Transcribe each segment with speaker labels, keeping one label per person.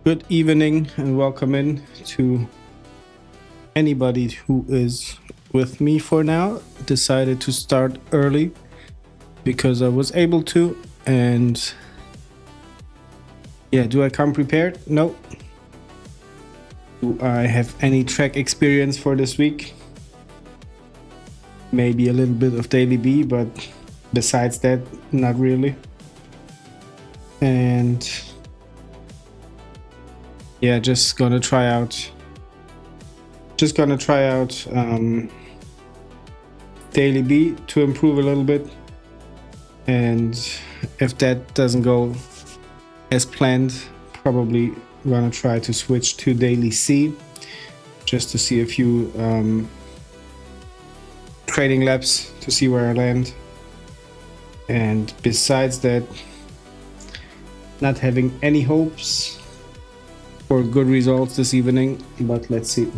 Speaker 1: Good evening and welcome in to anybody who is with me for now. Decided to start early because I was able to, and yeah, do I come prepared? No. Do I have any track experience for this week? Maybe a little bit of daily B, but besides that, not really. And yeah, just gonna try out daily B to improve a little bit, and if that doesn't go as planned, probably gonna try to switch to daily C just to see a few training laps to see where I land. And besides that, not having any hopes for good results this evening, but let's see.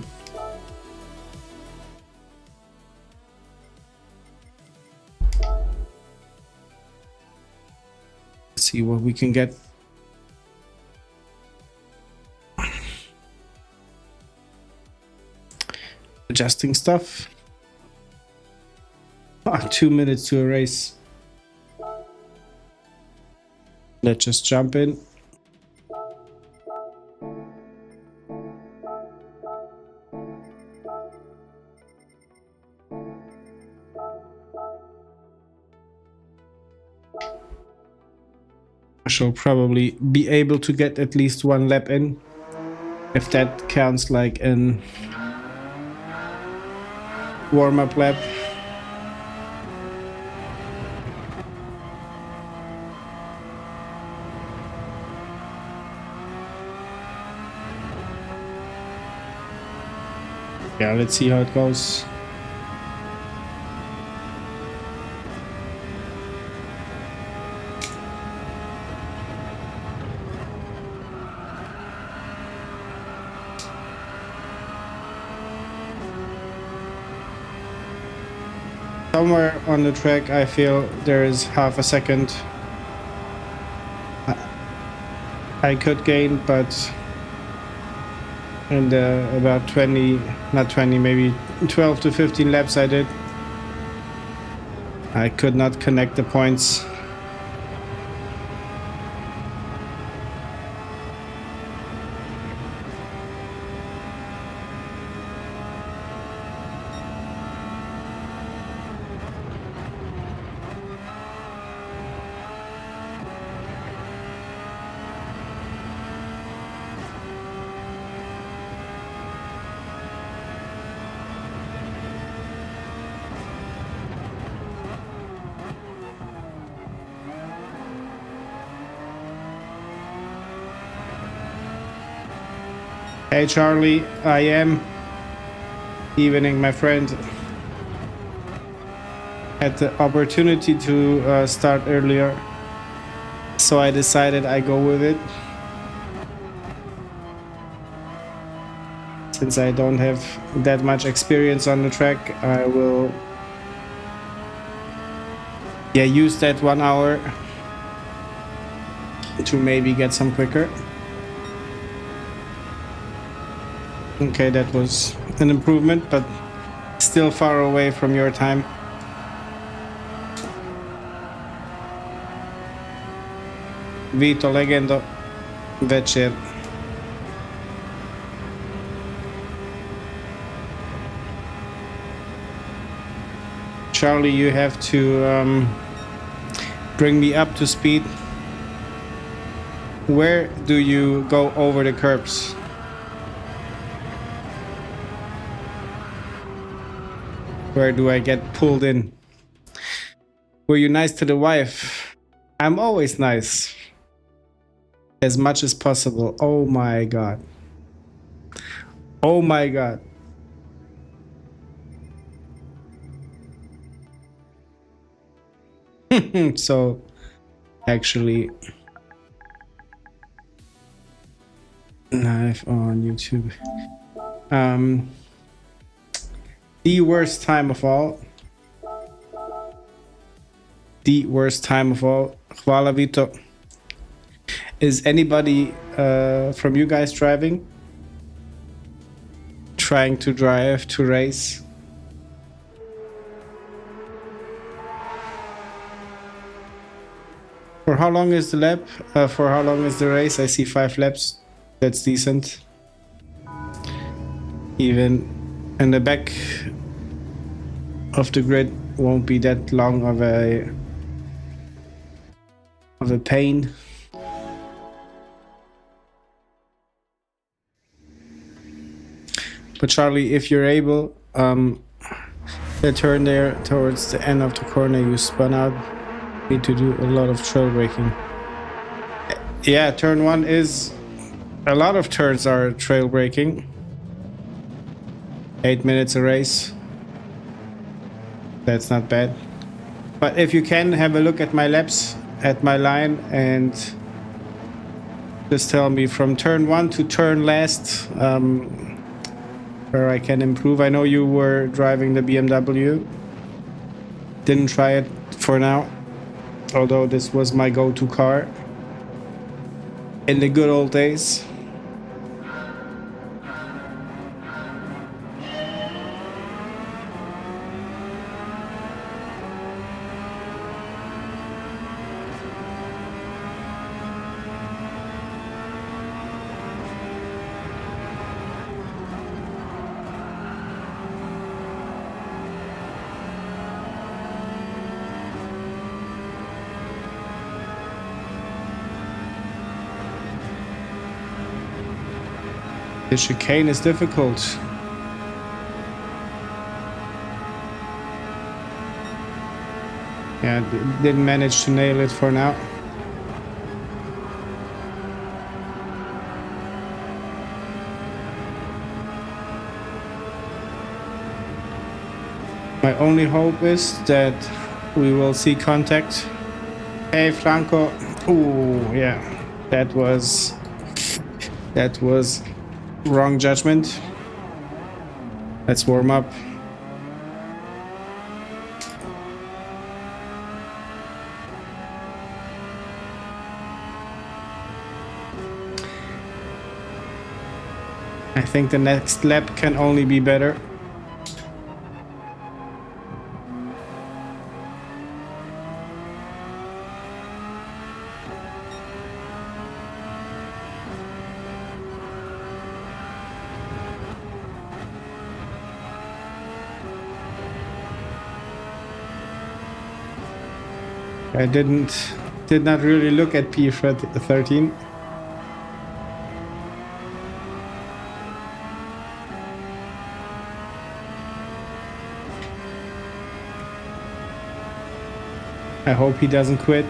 Speaker 1: Let's see what we can get. Adjusting stuff. 2 minutes to a race. Let's just jump in. I shall probably be able to get at least one lap in, if that counts like an warm-up lap. Yeah, let's see how it goes. Somewhere on the track I feel there is half a second I could gain, but in the about 20, not 20, maybe 12 to 15 laps I did, I could not connect the points. Hey Charlie, I am evening, my friend. Had the opportunity to start earlier, so I decided I go with it. Since I don't have that much experience on the track, I will use that 1 hour to maybe get some quicker. Okay, that was an improvement, but still far away from your time. Vito Legendo, večer. Charlie, you have to bring me up to speed. Where do you go over the curbs? Where do I get pulled in? Were you nice to the wife? I'm always nice. As much as possible. Oh my god. Oh my god. So, actually, live on YouTube. The worst time of all. The worst time of all. Hvala Vito. Is anybody from you guys driving? Trying to drive to race? For how long is the lap? For how long is the race? I see 5 laps. That's decent. Even in the back of the grid won't be that long of a pain. But Charlie, if you're able, the turn there towards the end of the corner you spun out, need to do a lot of trail braking. Yeah, turn 1 is... a lot of turns are trail braking. 8 minutes a race. That's not bad. But if you can, have a look at my laps, at my line, and just tell me from turn 1 to turn last where I can improve. I know you were driving the BMW. Didn't try it for now, although this was my go-to car in the good old days. The chicane is difficult. Yeah, didn't manage to nail it for now. My only hope is that we will see contact. Hey, Franco. Ooh, yeah, that was wrong judgment. Let's warm up. I think the next lap can only be better. I did not really look at P13. I hope he doesn't quit.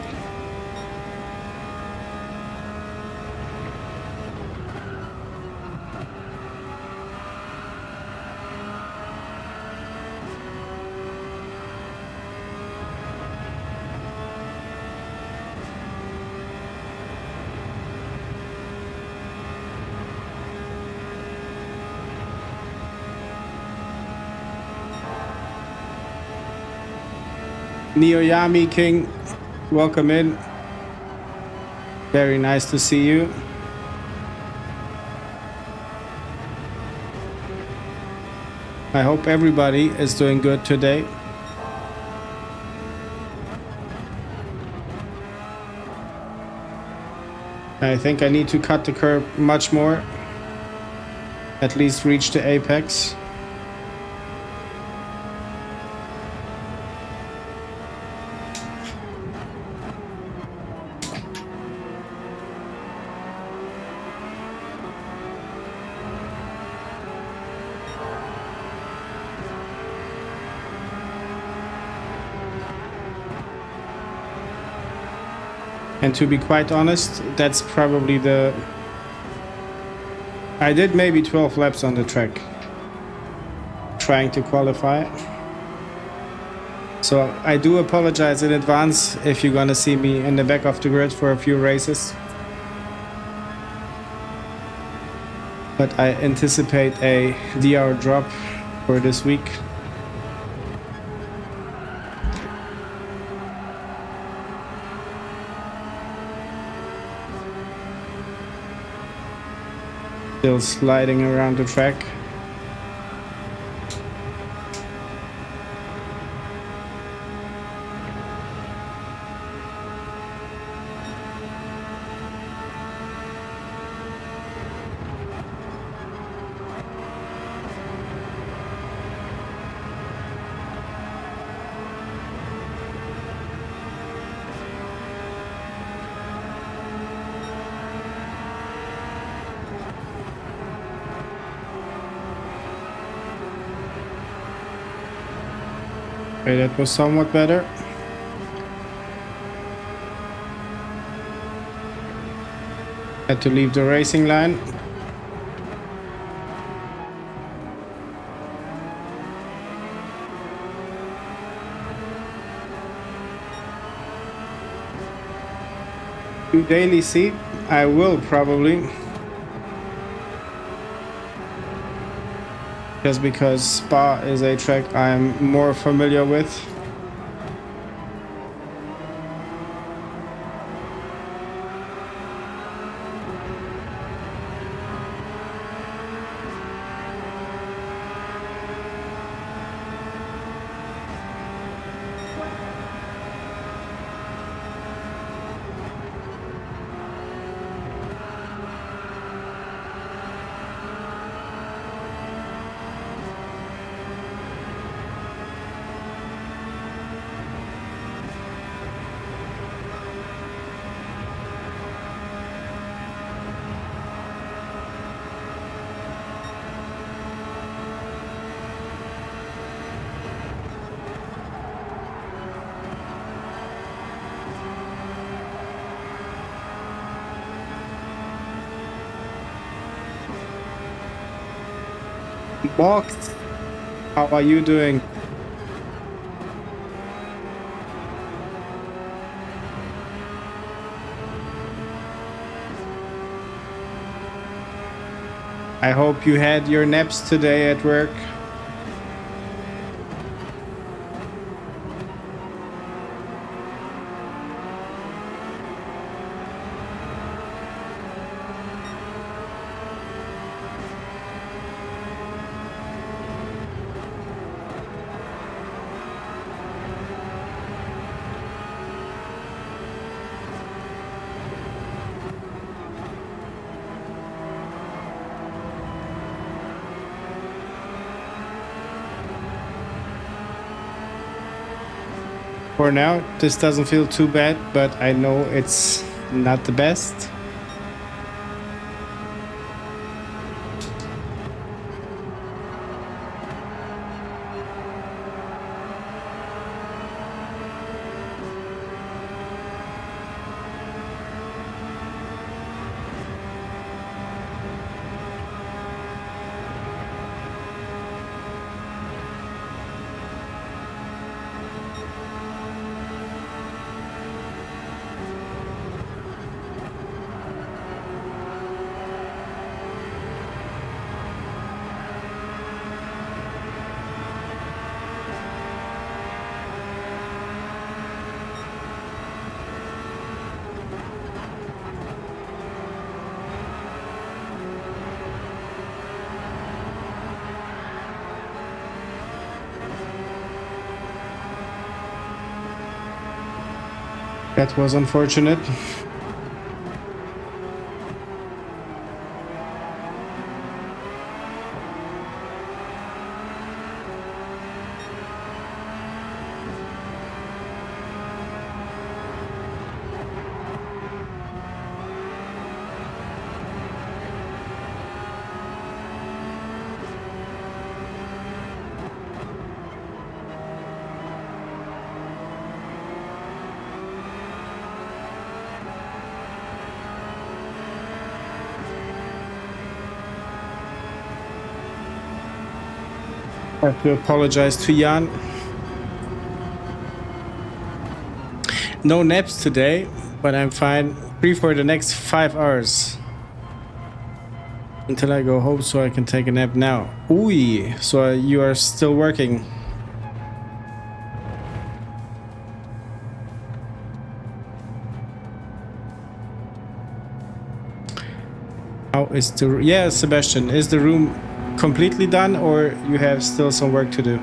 Speaker 1: Neoyami King, welcome in. Very nice to see you. I hope everybody is doing good today. I think I need to cut the curb much more. At least reach the apex. And to be quite honest, that's probably the... I did maybe 12 laps on the track, trying to qualify. So I do apologize in advance if you're gonna see me in the back of the grid for a few races. But I anticipate a DR drop for this week. Still sliding around the track. Okay, that was somewhat better. Had to leave the racing line. Do daily seat? I will probably. Just because Spa is a track I'm more familiar with. Box, how are you doing? I hope you had your naps today at work. For now, this doesn't feel too bad, but I know it's not the best. That was unfortunate. I have to apologize to Jan. No naps today, but I'm fine. Free for the next 5 hours. Until I go home so I can take a nap now. Ooh, so you are still working. How How is the... Yeah, Sebastian, is the room completely done or you have still some work to do?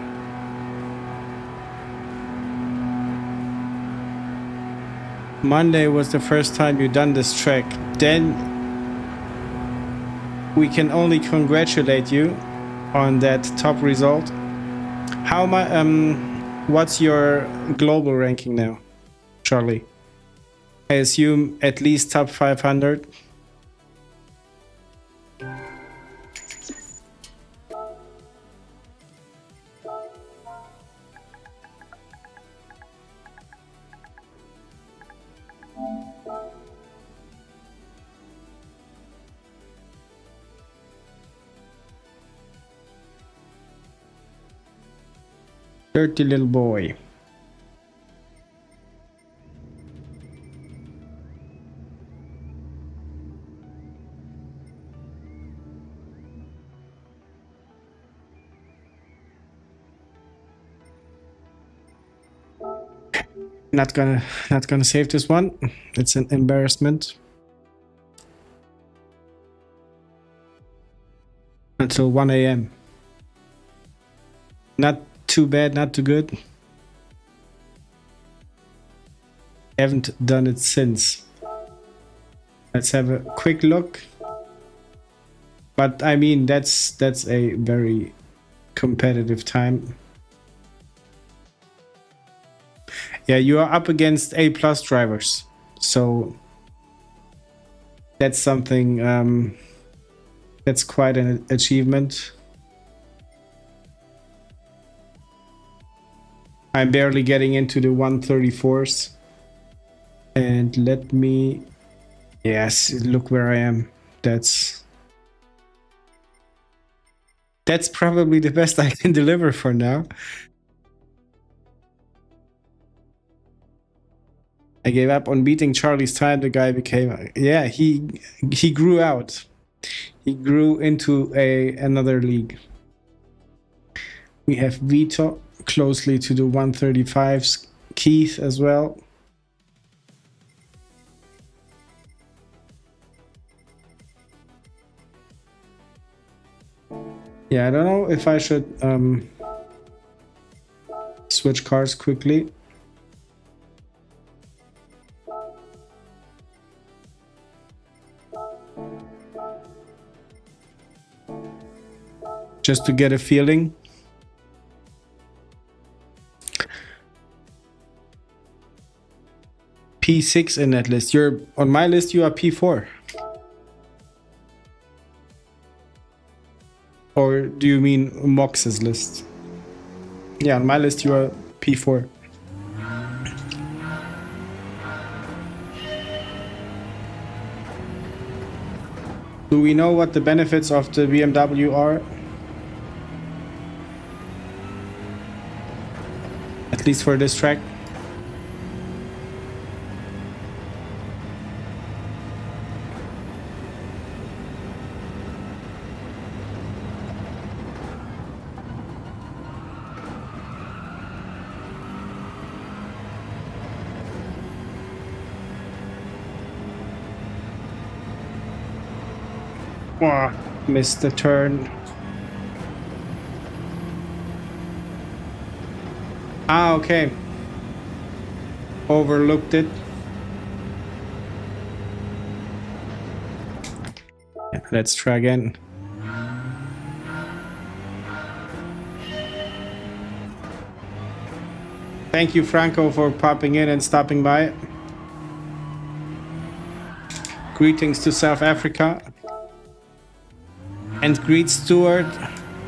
Speaker 1: Monday was the first time you done this track. Then we can only congratulate you on that top result. How what's your global ranking now, Charlie? I assume at least top 500. Dirty little boy. Not gonna save this one. It's an embarrassment. Until 1 a.m. Not too bad, not too good. Haven't done it since. Let's have a quick look. But I mean, that's a very competitive time. Yeah, you are up against A+ drivers, so that's something. That's quite an achievement. I'm barely getting into the 134s. And let me... Yes, look where I am. That's probably the best I can deliver for now. I gave up on beating Charlie's time. The guy became... Yeah, he grew out. He grew into another league. We have Vito closely to the 135s. Keith as well. Yeah, I don't know if I should switch cars quickly. Just to get a feeling. P6 in that list. You're on my list, you are P4. Or do you mean Mox's list? Yeah, on my list you are P4. Do we know what the benefits of the BMW are? At least for this track. Oh, missed the turn. Ah, okay. Overlooked it. Yeah, let's try again. Thank you, Franco, for popping in and stopping by. Greetings to South Africa. And greet Stuart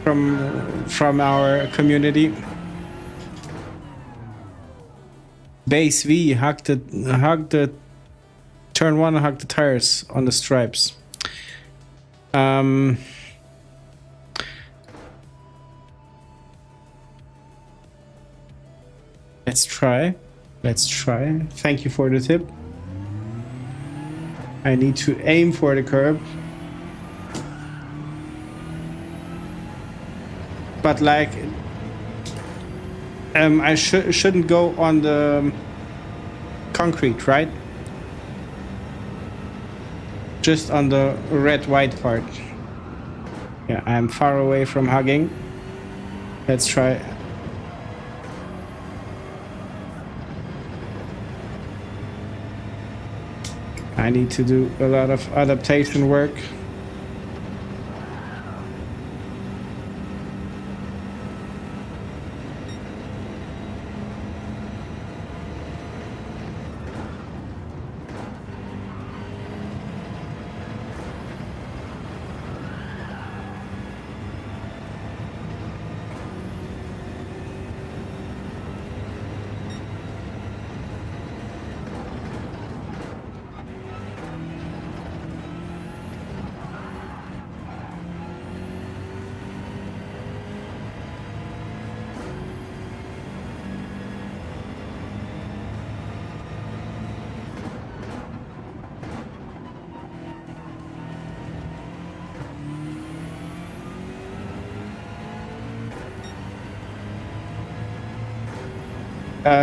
Speaker 1: from our community. Base V, hug the turn one and hug the tires on the stripes. Let's try. Thank you for the tip. I need to aim for the curb. But like, I shouldn't go on the concrete, right? Just on the red-white part. Yeah, I'm far away from hugging. Let's try. I need to do a lot of adaptation work.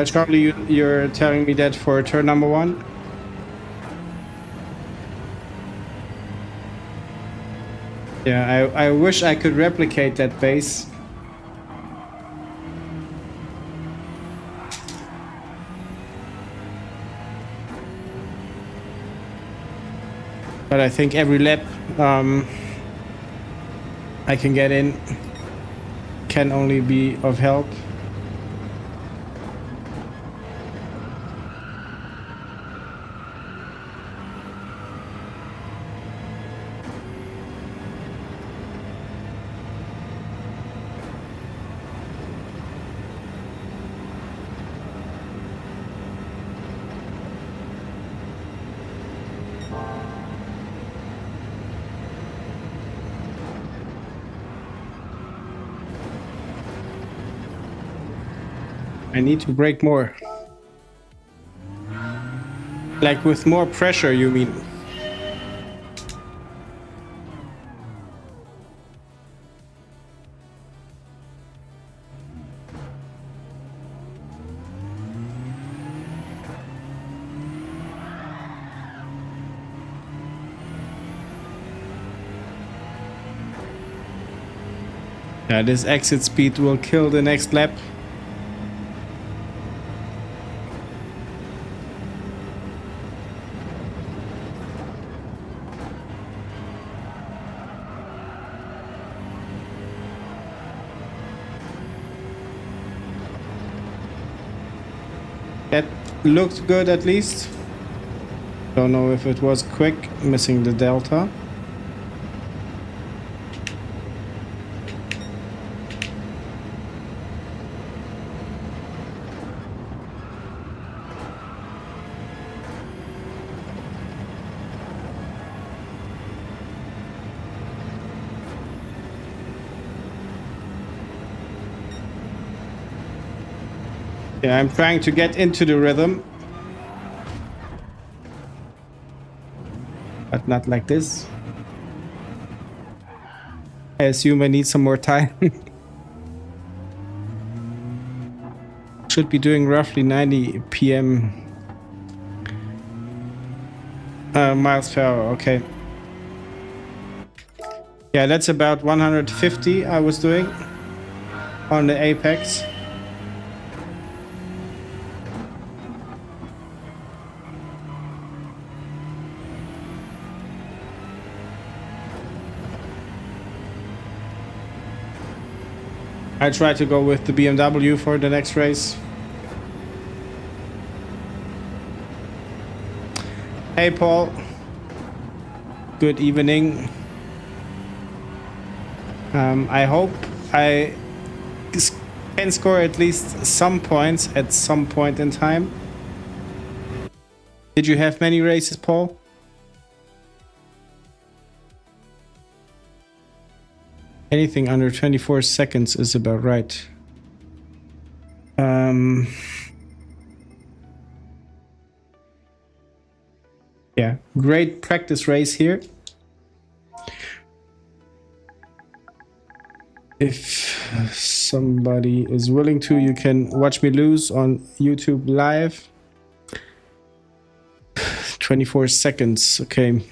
Speaker 1: Charlie, you're telling me that for turn number 1? Yeah, I wish I could replicate that base. But I think every lap I can get in can only be of help. I need to brake more. Like with more pressure, you mean? Yeah, this exit speed will kill the next lap. That looked good at least. Don't know if it was quick, missing the delta. Yeah, I'm trying to get into the rhythm. But not like this. I assume I need some more time. Should be doing roughly 90 PM miles per hour, okay. Yeah, that's about 150 I was doing on the apex. I try to go with the BMW for the next race. Hey Paul, good evening. I hope I can score at least some points at some point in time. Did you have many races, Paul? Anything under 24 seconds is about right. Yeah, great practice race here. If somebody is willing to, you can watch me lose on YouTube live. 24 seconds, okay.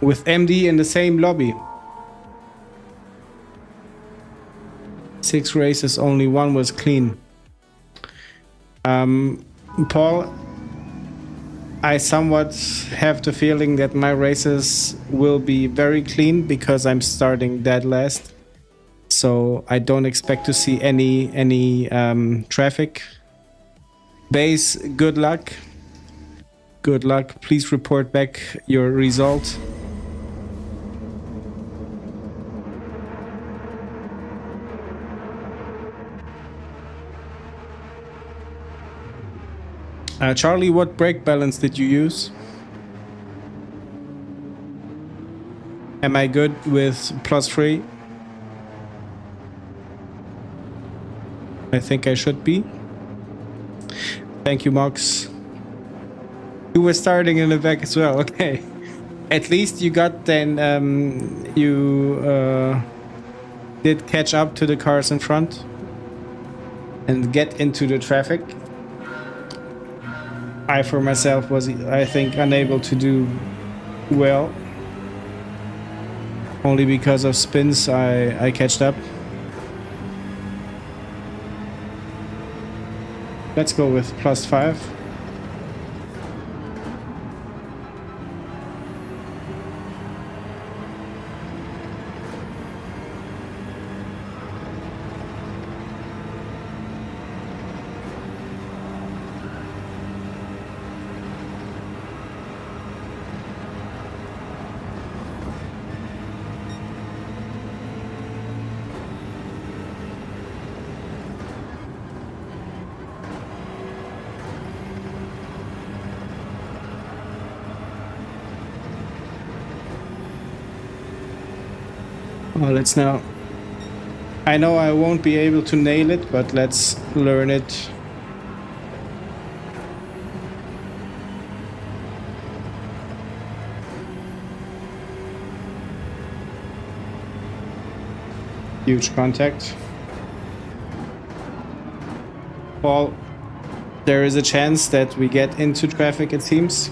Speaker 1: with MD in the same lobby. 6 races, only 1 was clean. Paul, I somewhat have the feeling that my races will be very clean because I'm starting dead last. So I don't expect to see any traffic. Base, good luck. Good luck. Please report back your result. Charlie, what brake balance did you use? Am I good with +3? I think I should be. Thank you, Mox. You were starting in the back as well, okay. At least you got then, you did catch up to the cars in front and get into the traffic. I, for myself, was, I think, unable to do well. Only because of spins, I catched up. Let's go with +5. Well, let's now... I know I won't be able to nail it, but let's learn it. Huge contact. Well, there is a chance that we get into traffic, it seems.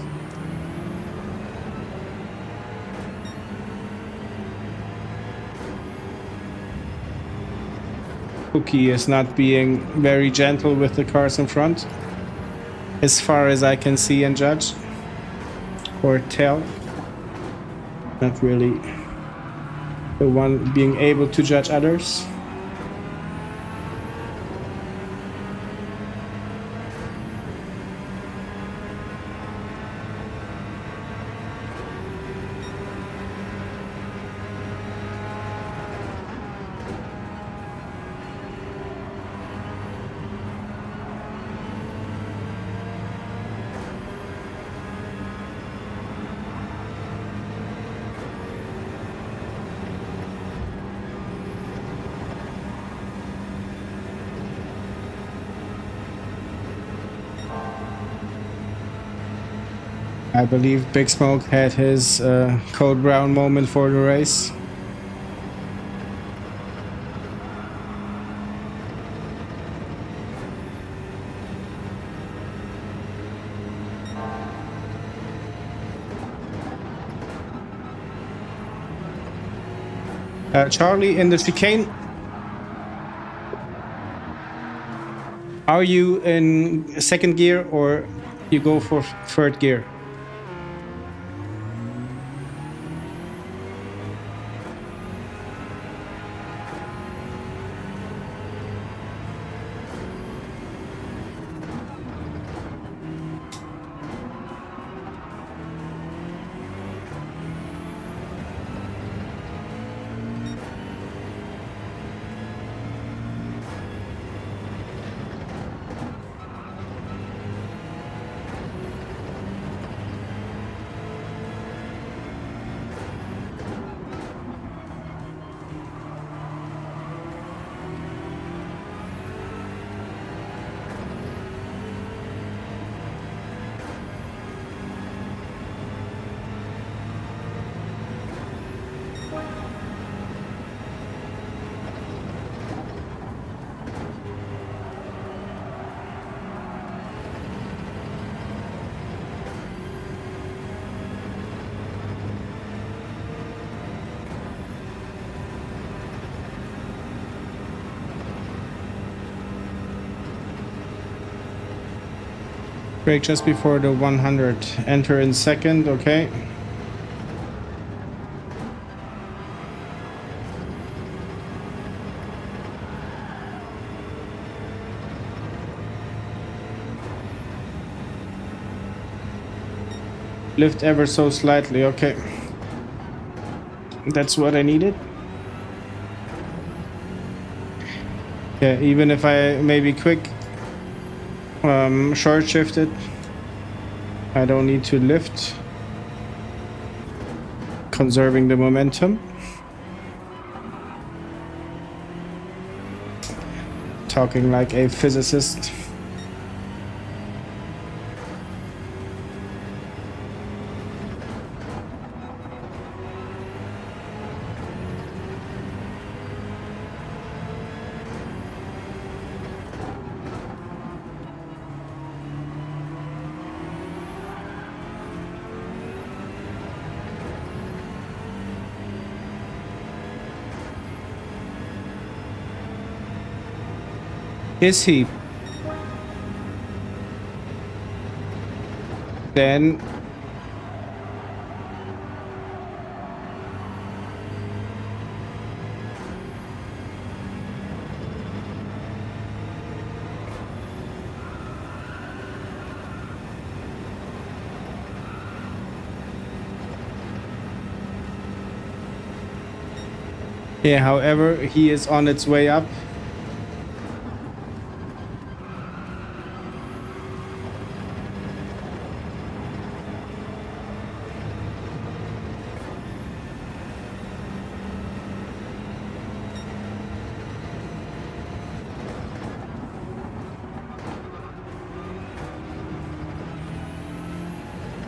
Speaker 1: Cookie is not being very gentle with the cars in front, as far as I can see and judge or tell. Not really the one being able to judge others. I believe Big Smoke had his Code Brown moment for the race. Charlie, in the chicane, are you in second gear or you go for third gear? Brake just before the 100. Enter in second, okay. Lift ever so slightly, okay. That's what I needed. Yeah, even if I maybe quick short shifted, I don't need to lift. Conserving the momentum. Talking like a physicist. Is he? Then yeah, however, he is on its way up.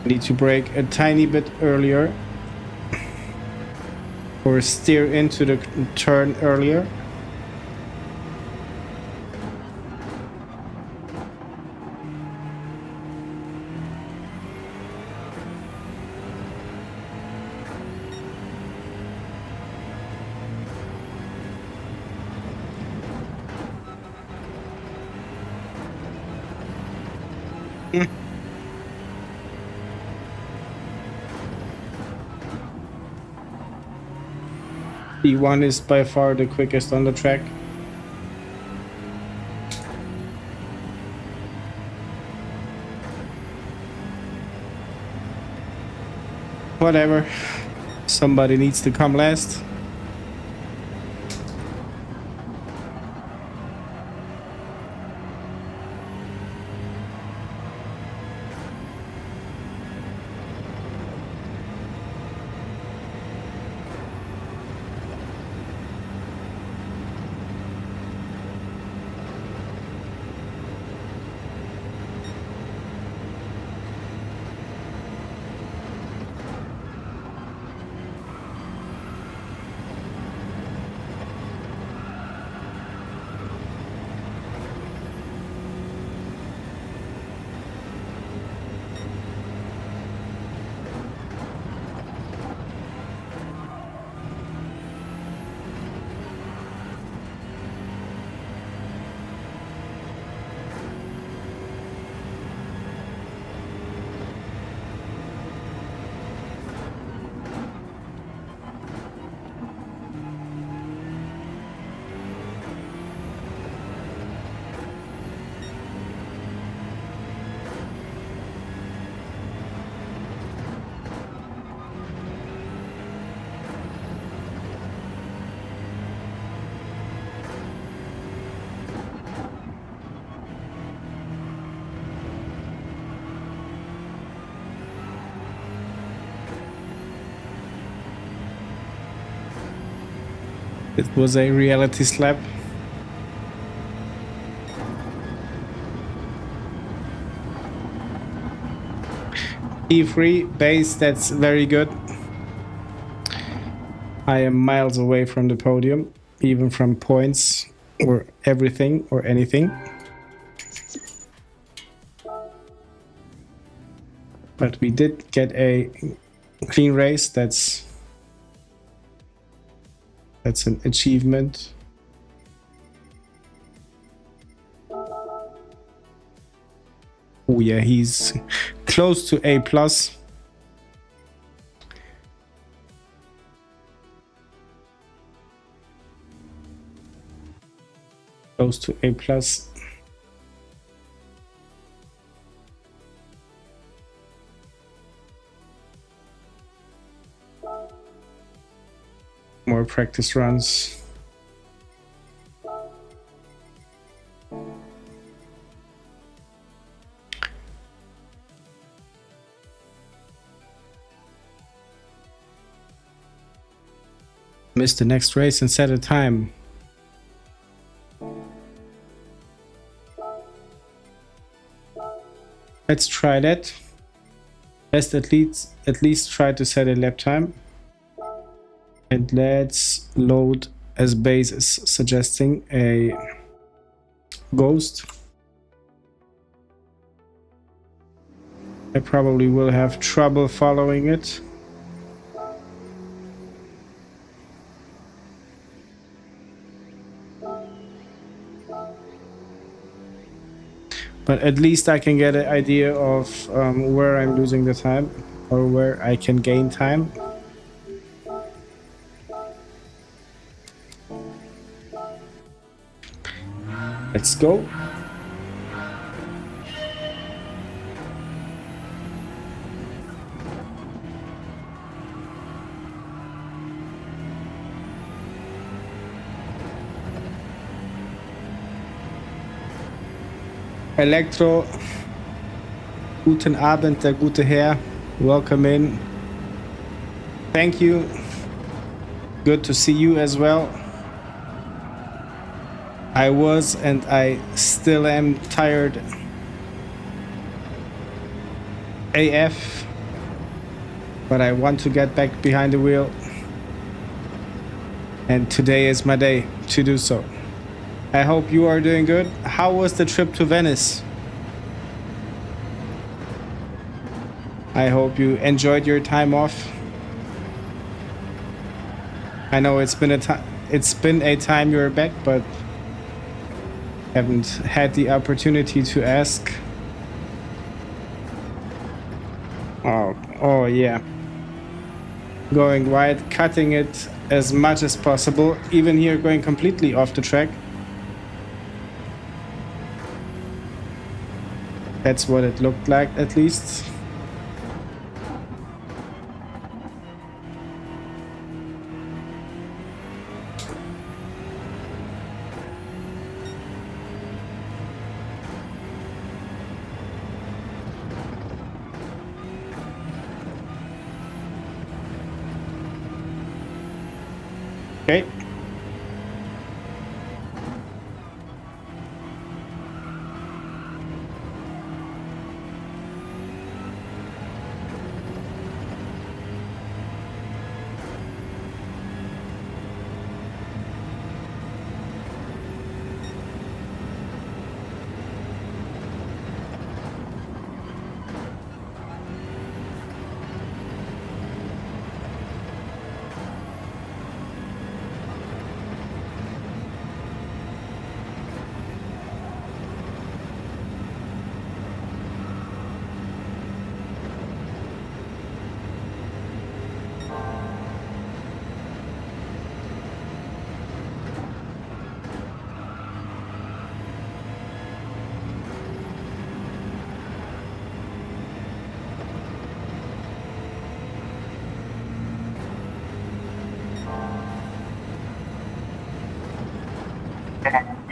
Speaker 1: Need to brake a tiny bit earlier or steer into the turn earlier. E1 is by far the quickest on the track. Whatever. Somebody needs to come last. It was a reality slap. E3 base, that's very good. I am miles away from the podium, even from points or everything or anything. But we did get a clean race. That's an achievement. Oh yeah, he's close to A+. Close to A+. More practice runs. Miss the next race and set a time. Let's try that. Let's at least try to set a lap time. And let's load as base is suggesting a ghost. I probably will have trouble following it. But at least I can get an idea of where I'm losing the time or where I can gain time. Let's go. Elektro, guten Abend, der gute Herr. Welcome in. Thank you. Good to see you as well. I was and I still am tired AF, but I want to get back behind the wheel. And today is my day to do so. I hope you are doing good. How was the trip to Venice? I hope you enjoyed your time off. I know it's been a time you're back, but haven't had the opportunity to ask. Oh yeah. Going wide, cutting it as much as possible. Even here, going completely off the track. That's what it looked like, at least. Okay.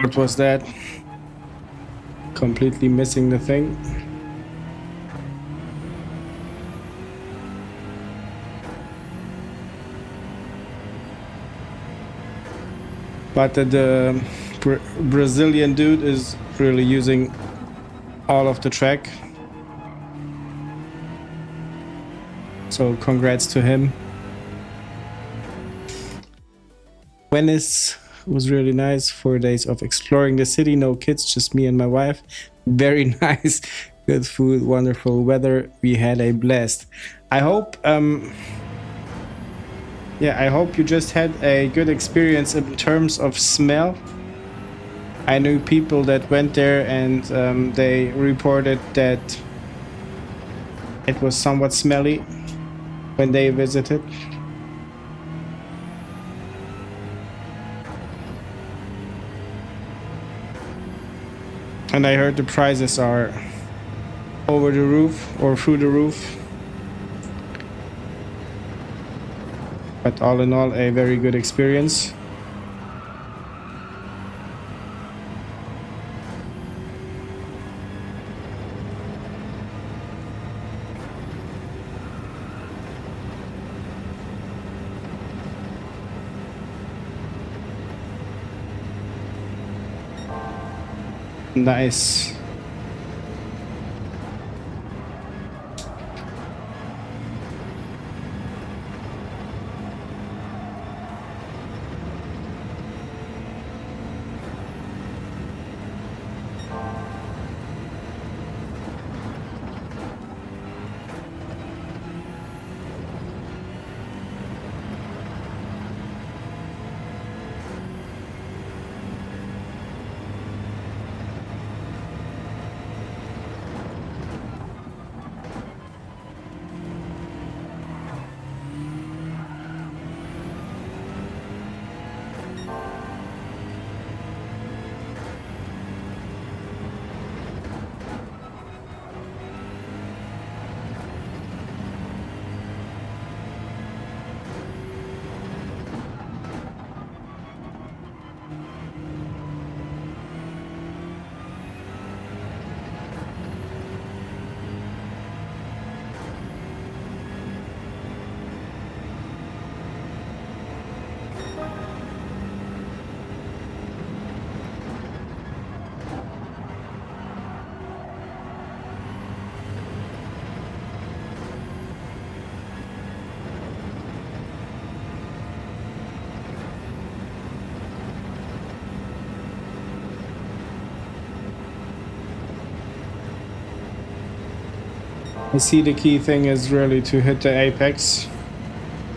Speaker 1: What was that? Completely missing the thing. But the Brazilian dude is really using all of the track. So congrats to him. Venice was really nice. 4 days of exploring the city. No kids, just me and my wife. Very nice. Good food, wonderful weather. We had a blast. I hope I hope you just had a good experience in terms of smell. I knew people that went there and they reported that it was somewhat smelly when they visited. And I heard the prices are over the roof or through the roof. But all in all, a very good experience. Nice. I see the key thing is really to hit the apex,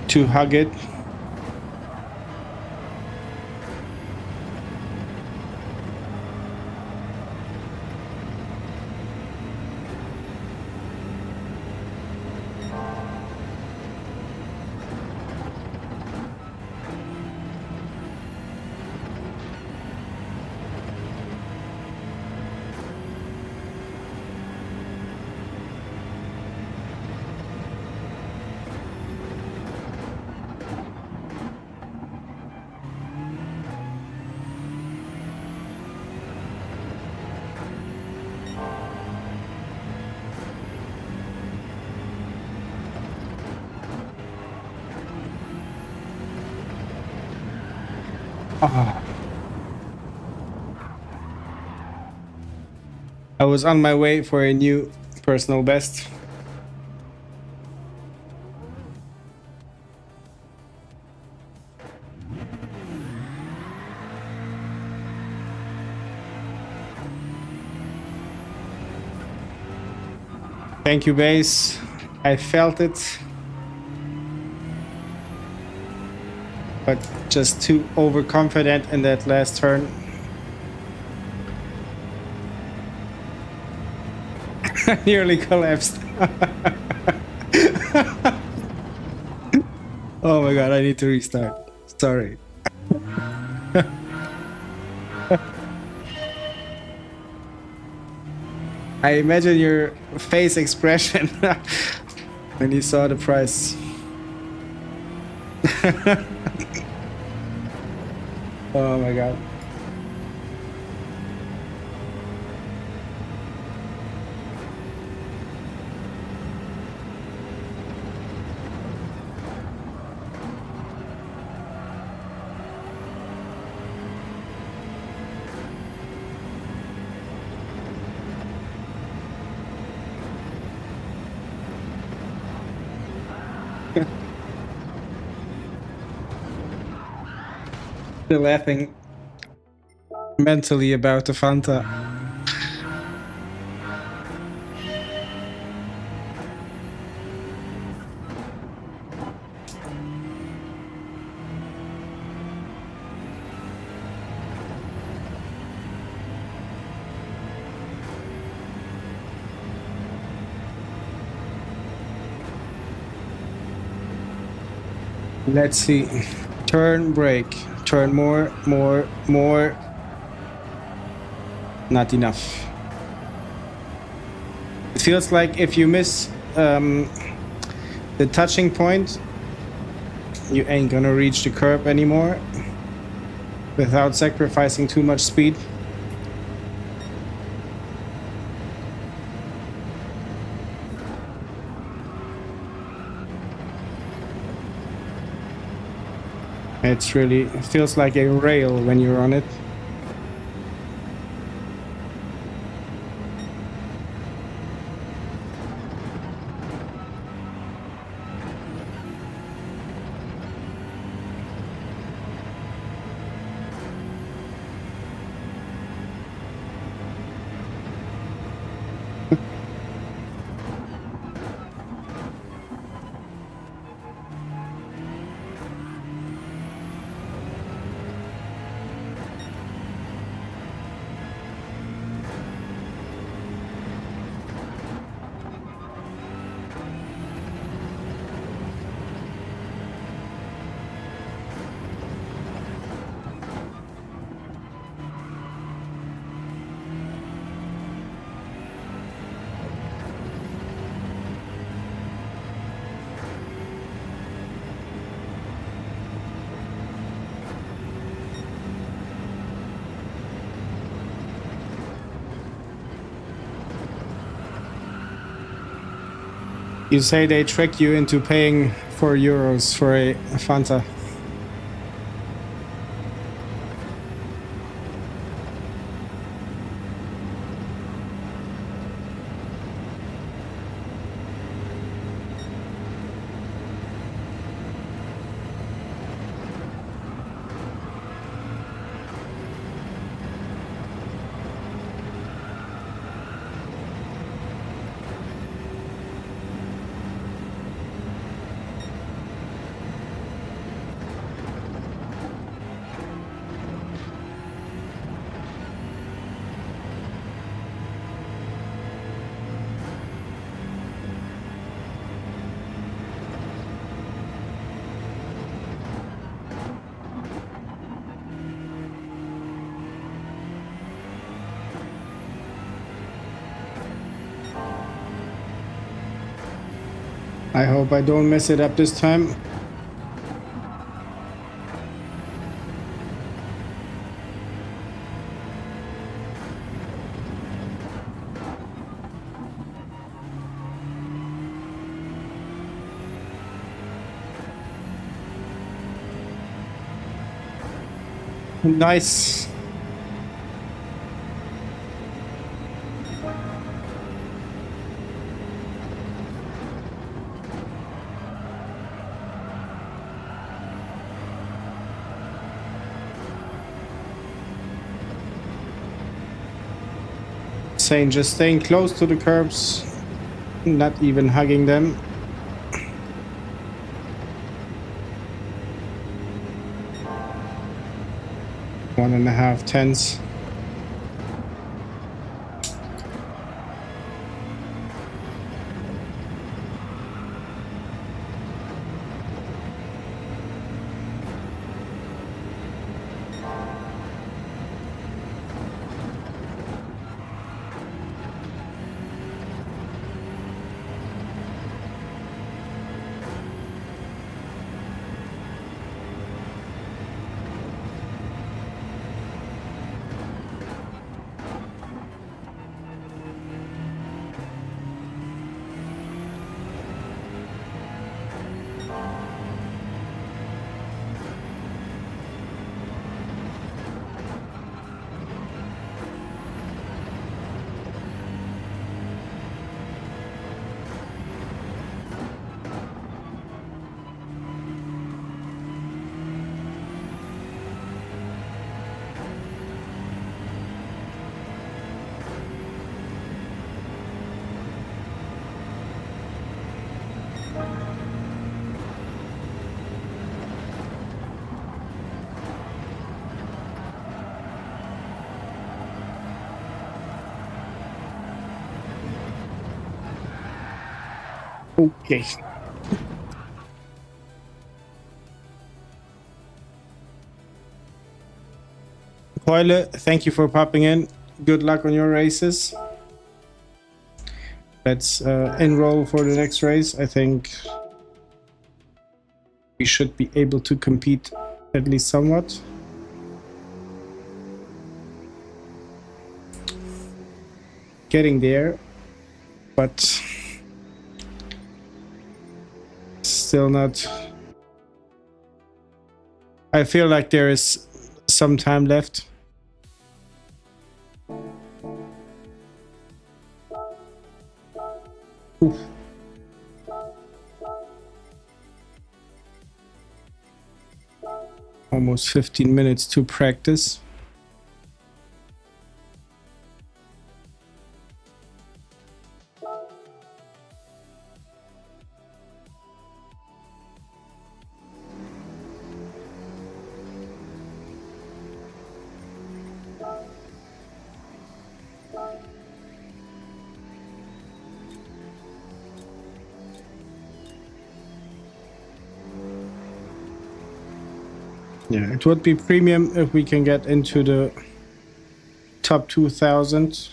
Speaker 1: to hug it. I was on my way for a new personal best. Thank you, base. I felt it. But just too overconfident in that last turn. Nearly collapsed. Oh my god, I need to restart. Sorry. I imagine your face expression when you saw the price. Oh my god. Still laughing mentally about the Fanta. Let's see. Turn, brake. Turn more, more, more. Not enough. It feels like if you miss the touching point, you ain't gonna reach the curb anymore without sacrificing too much speed. It's really, it feels like a rail when you're on it. You say they trick you into paying €4 for a Fanta. I hope I don't mess it up this time. Nice. Just staying close to the curbs, not even hugging them. One and a half tenths. Okay. Keule, thank you for popping in. Good luck on your races. Let's enroll for the next race. I think we should be able to compete at least somewhat. Getting there, but still not. I feel like there is some time left. Oof. Almost 15 minutes to practice. Yeah, it would be premium if we can get into the top 2000.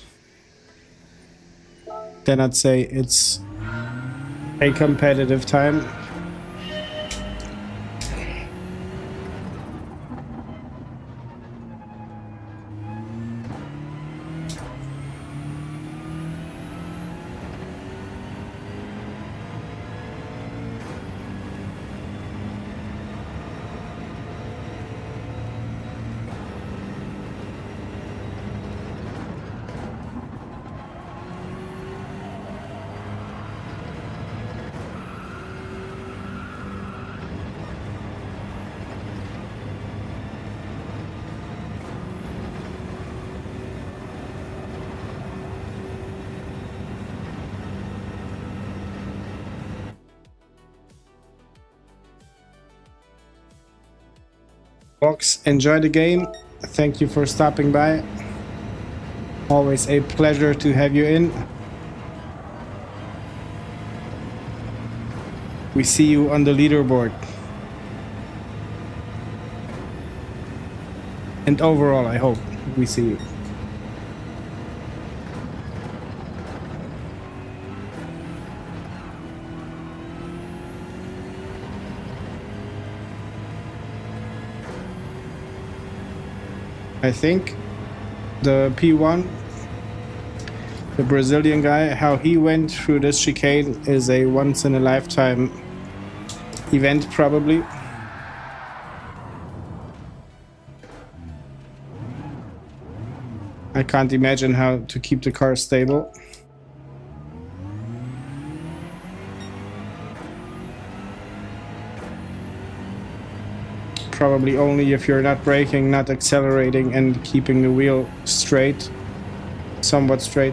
Speaker 1: Then I'd say it's a competitive time. Box, enjoy the game. Thank you for stopping by. Always a pleasure to have you in. We see you on the leaderboard. And overall, I hope we see you. I think the P1, the Brazilian guy, how he went through this chicane is a once-in-a-lifetime event, probably. I can't imagine how to keep the car stable. Probably only if you're not braking, not accelerating, and keeping the wheel straight, somewhat straight.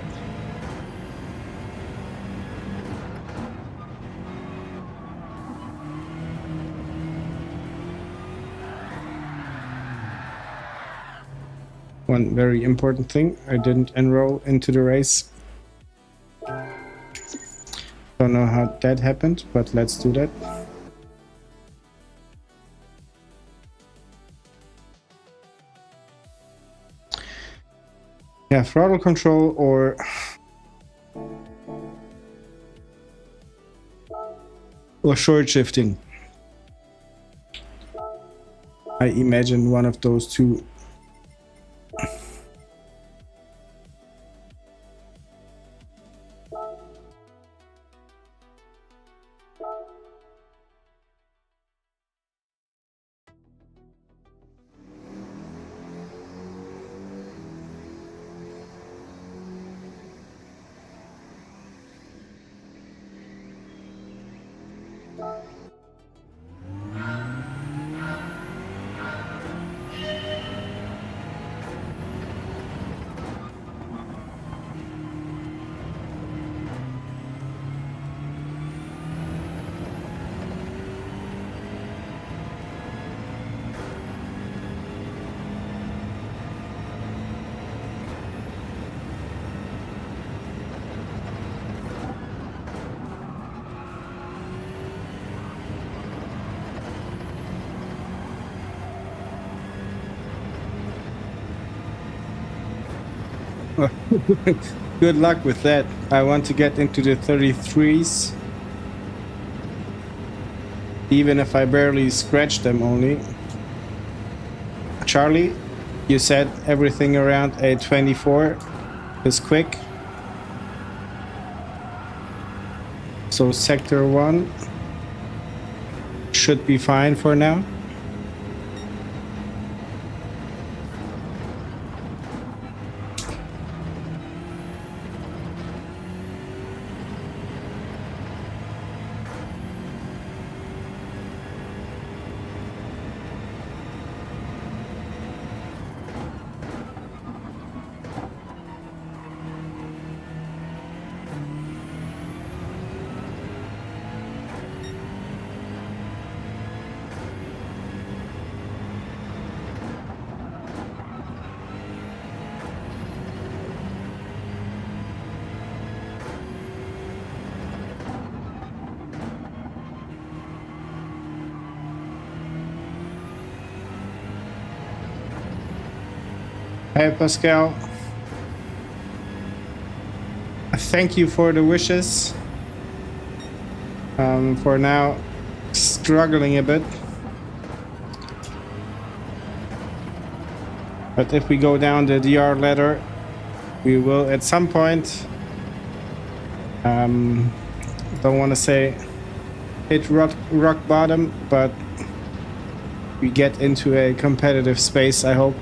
Speaker 1: One very important thing, I didn't enroll into the race. Don't know how that happened, but let's do that. Yeah, throttle control or short shifting. I imagine one of those two. Good luck with that. I want to get into the 33s. Even if I barely scratch them only. Charlie, you said everything around a 24 is quick. So sector 1 should be fine for now. Hey Pascal, thank you for the wishes. For now, struggling a bit. But if we go down the DR ladder, we will at some point, don't want to say hit rock bottom, but we get into a competitive space, I hope.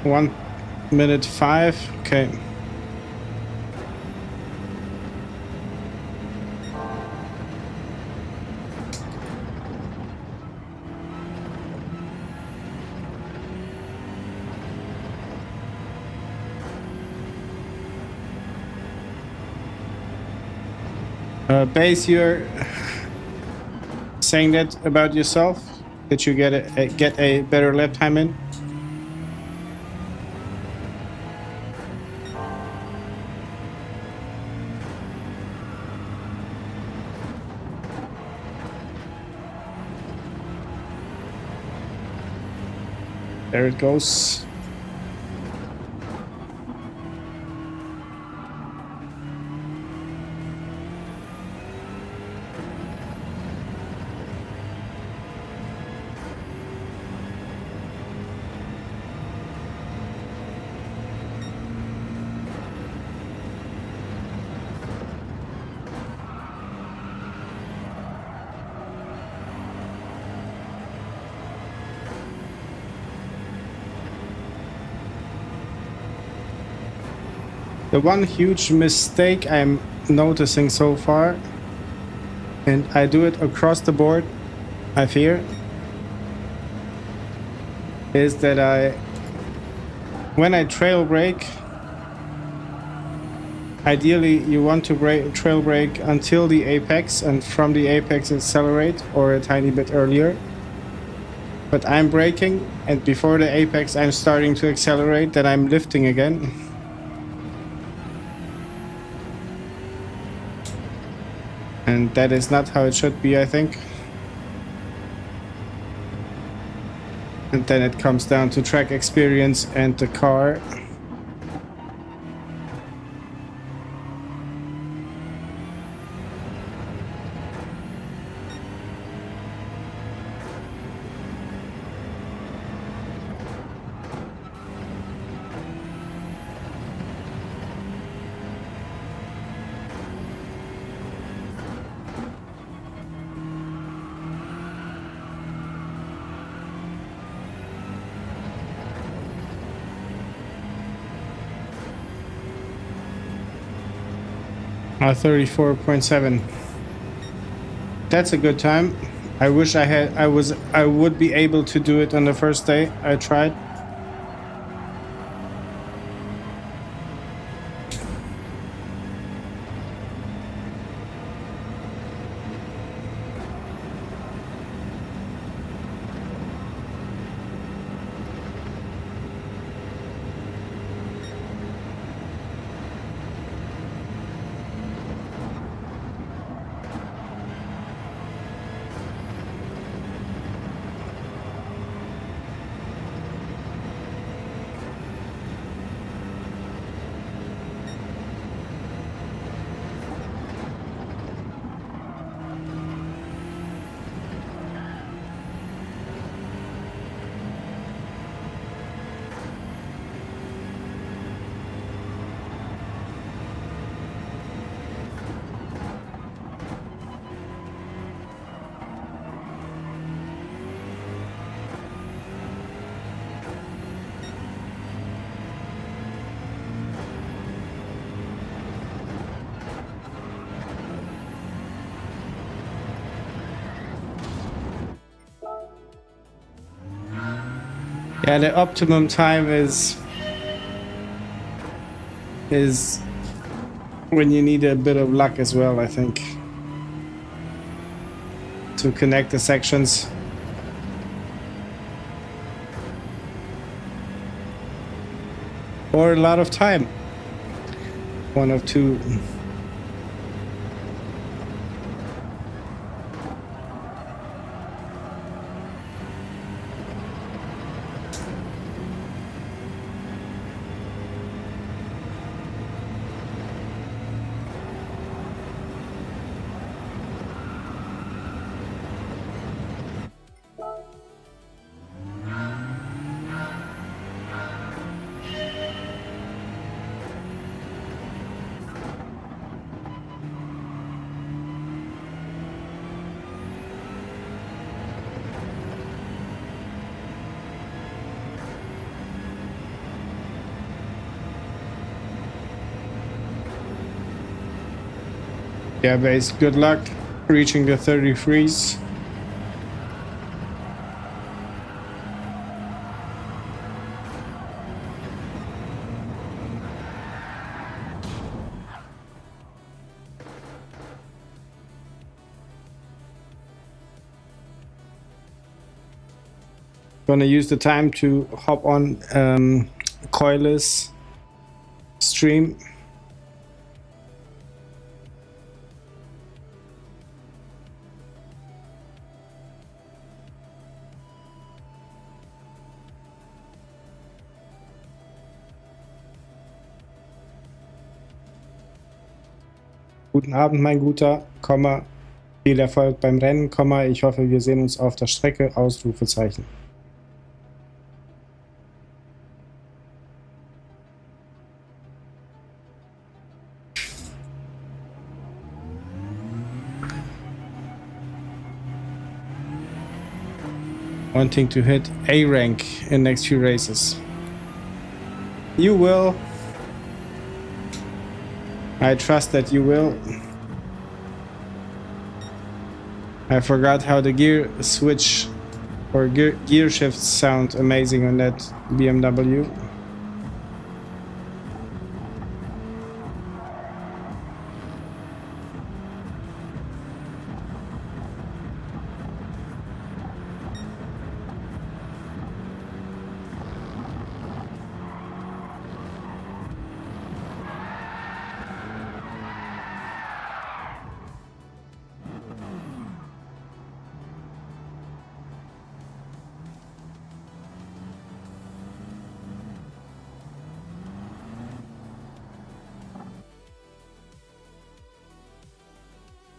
Speaker 1: One minute 5, okay. Base, you're saying that about yourself? That you get a better lap time in? There it goes. The one huge mistake I'm noticing so far, and I do it across the board, I fear, is that when I trail brake, ideally you want to trail brake until the apex and from the apex accelerate or a tiny bit earlier. But I'm braking and before the apex I'm starting to accelerate, then I'm lifting again. And that is not how it should be, I think. And then it comes down to track experience and the car. Oh, 34.7. That's a good time. I wish I would be able to do it on the first day. I tried. Yeah, the optimum time is when you need a bit of luck as well, I think, to connect the sections. Or a lot of time. One of two. Yeah, base, good luck reaching the 33s. Gonna use the time to hop on Coil's stream. Guten Abend, mein Guter, Komma, viel Erfolg beim Rennen, Komma, ich hoffe, wir sehen uns auf der Strecke, Ausrufezeichen. Wanting to hit A rank in next few races. You will. I trust that you will. I forgot how the gear switch or gear shifts sound amazing on that BMW.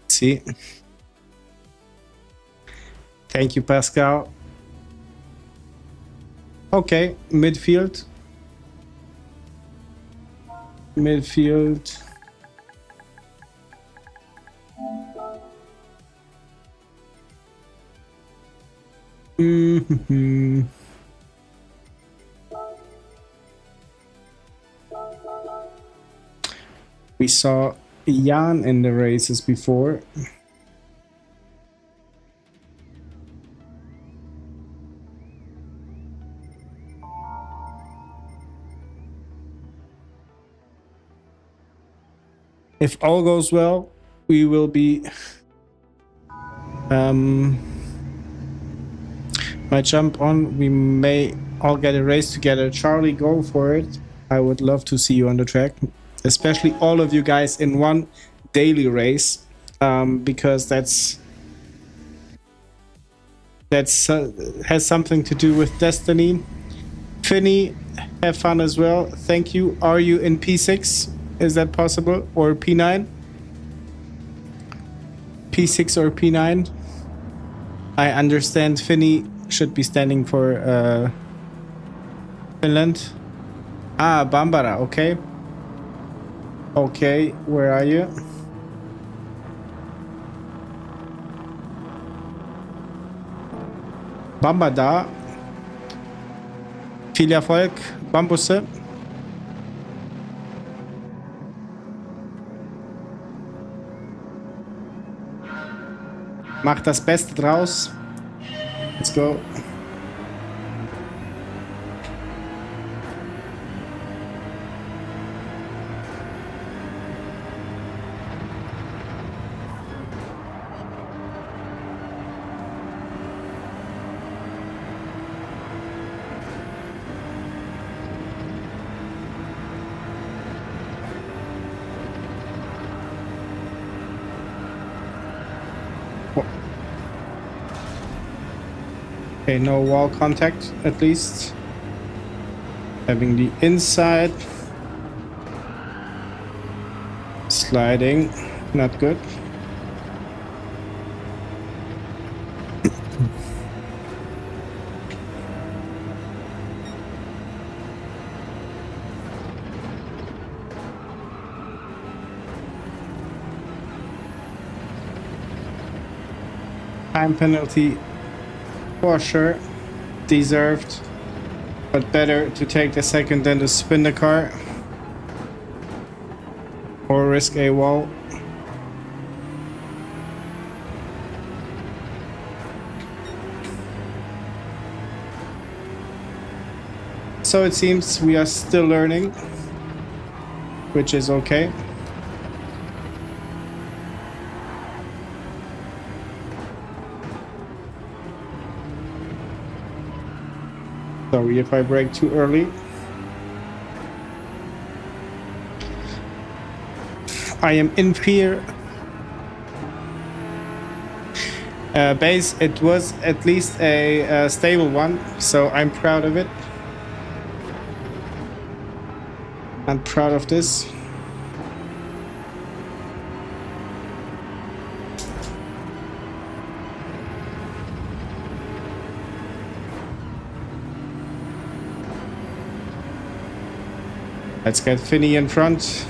Speaker 1: See. Thank you, Pascal. Okay, midfield. Midfield. We saw Jan in the races before. If all goes well, we will be might jump on. We may all get a race together. Charlie, go for it. I would love to see you on the track, especially all of you guys in one daily race, because that's has something to do with destiny. Finny, have fun as well. Thank you. Are you in P6? Is that possible? Or P9? P6 or P9? I understand Finny should be standing for Finland. Ah, Bambara, okay. Okay, where are you? Bambada. Viel Erfolg, Bambusse. Mach das Beste draus. Let's go. Okay, no wall contact at least. Having the inside. Sliding, not good. Time penalty for sure, deserved, but better to take the second than to spin the car or risk a wall. So it seems we are still learning, which is okay. Sorry if I brake too early. I am in fear. Base, it was at least a stable one, so I'm proud of it. I'm proud of this. Let's get Finny in front.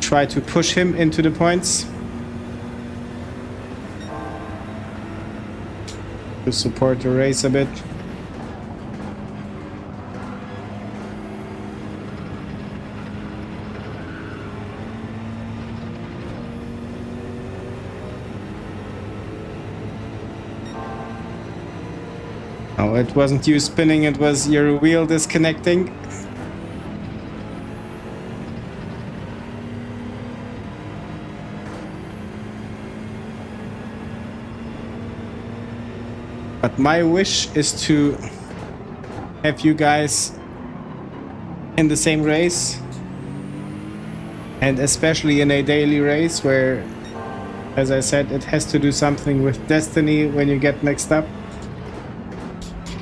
Speaker 1: Try to push him into the points. To support the race a bit. Oh, it wasn't you spinning, it was your wheel disconnecting. But my wish is to have you guys in the same race, and especially in a daily race where, as I said, it has to do something with destiny when you get mixed up.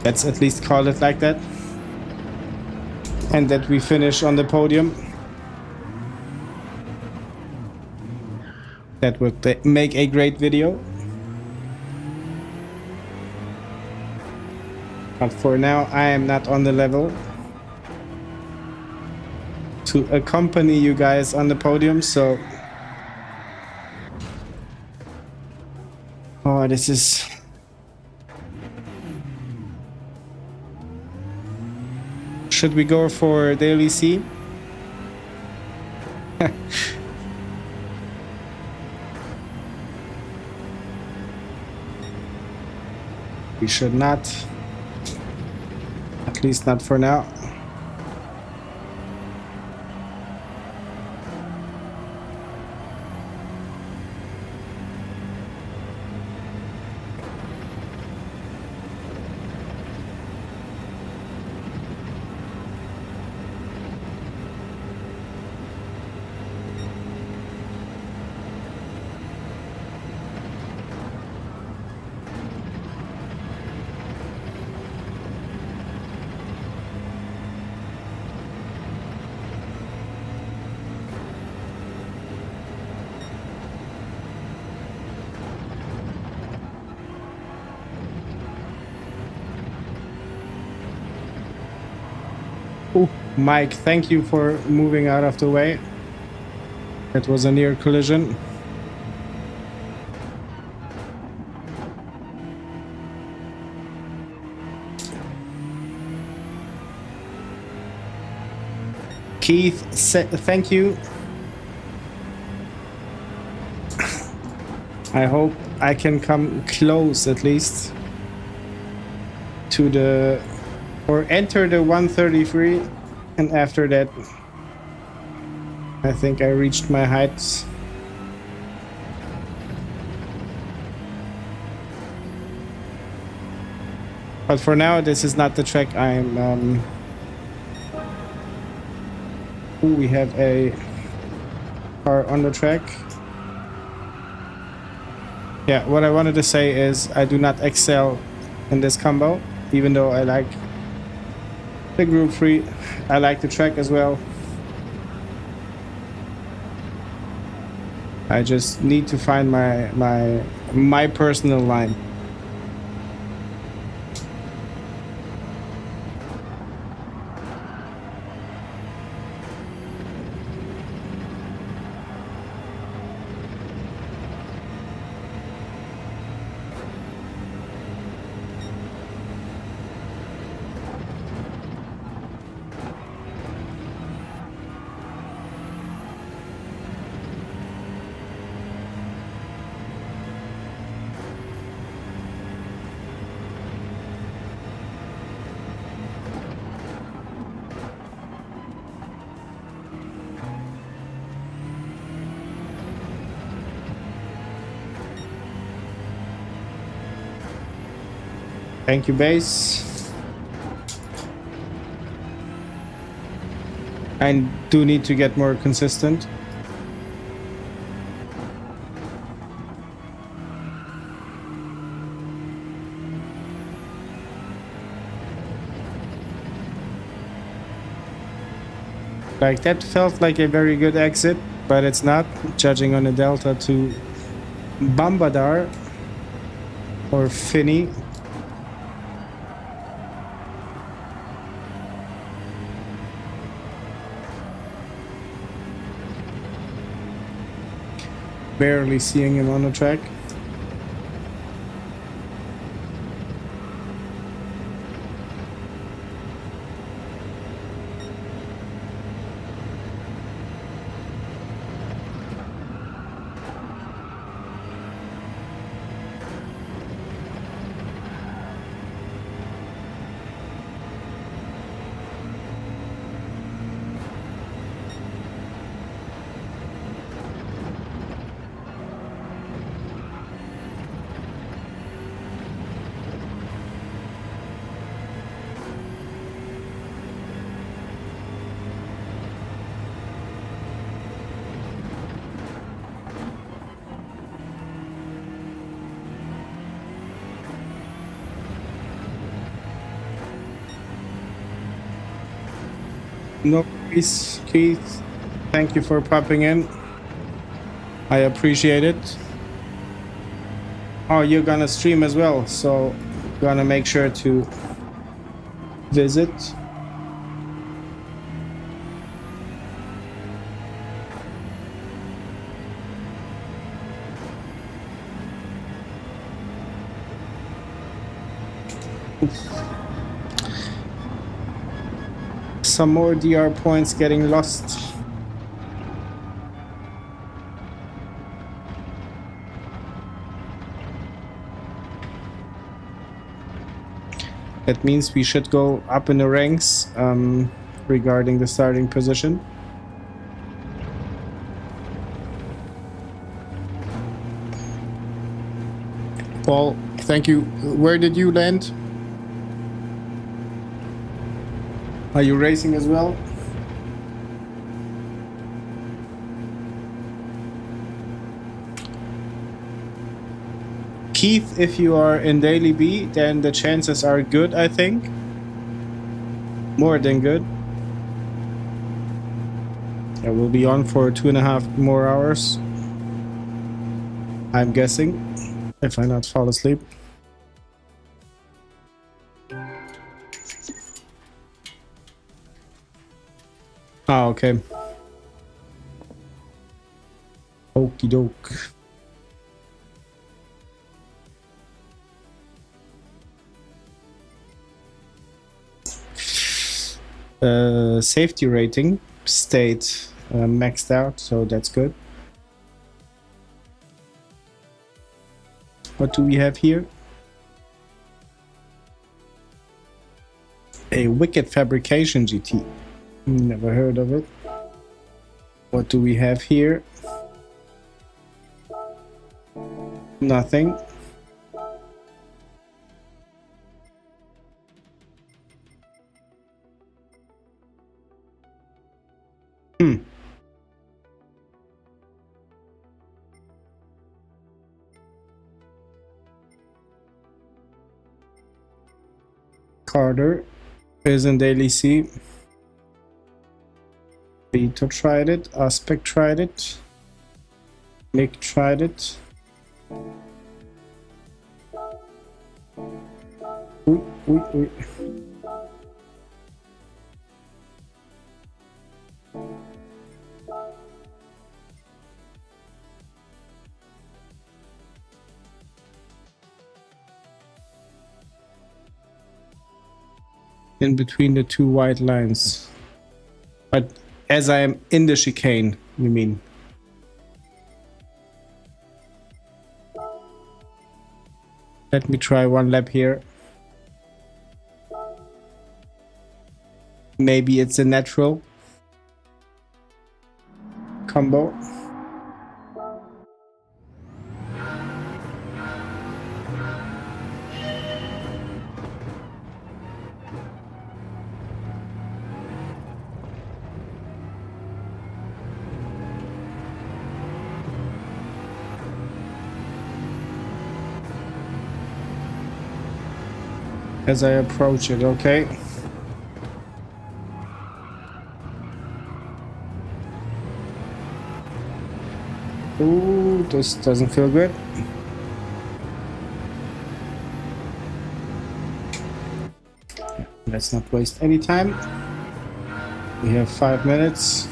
Speaker 1: Let's at least call it like that. And that we finish on the podium. That would make a great video. But for now, I am not on the level to accompany you guys on the podium, so... Oh, this is... Should we go for Daily C? We should not. At least not for now. Oh, Mike, thank you for moving out of the way. It was a near collision. Keith, thank you. I hope I can come close at least to the, or enter the 133, and after that I think I reached my heights. But for now, this is not the track I'm ooh, we have a car on the track. Yeah, what I wanted to say is I do not excel in this combo, even though I like the Group 3. I like the track as well. I just need to find my personal line. Thank you, base. I do need to get more consistent. Like, that felt like a very good exit, but it's not, judging on the delta to Bambadar or Finney. Barely seeing him on the track. No worries, Keith. Thank you for popping in. I appreciate it. Oh, you're gonna stream as well, so gonna make sure to visit. Some more DR points getting lost. That means we should go up in the ranks regarding the starting position. Paul, thank you. Where did you land? Are you racing as well? Keith, if you are in Daily B, then the chances are good, I think. More than good. I will be on for 2.5 more hours. I'm guessing, if I not fall asleep. Ah, okay. Okie doke. Safety rating stayed maxed out, so that's good. What do we have here? A Wicked Fabrication GT. Never heard of it. What do we have here? Nothing. Carter is in Daily C. Vito tried it. Aspect tried it. Nick tried it. Ooh. In between the two white lines. But as I am in the chicane, you mean? Let me try one lap here. Maybe it's a natural combo. As I approach it, okay. Ooh, this doesn't feel good. Let's not waste any time. We have 5 minutes.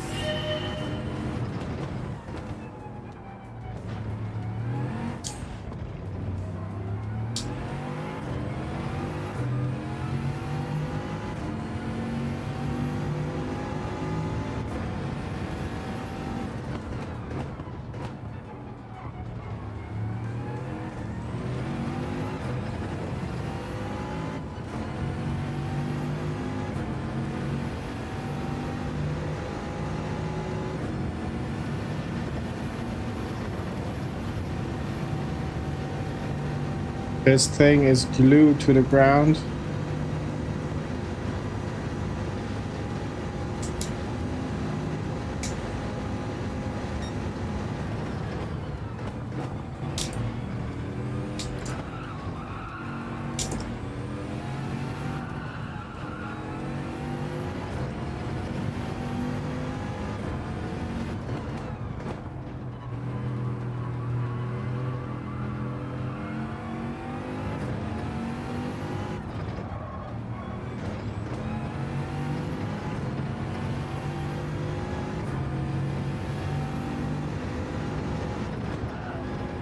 Speaker 1: This thing is glued to the ground.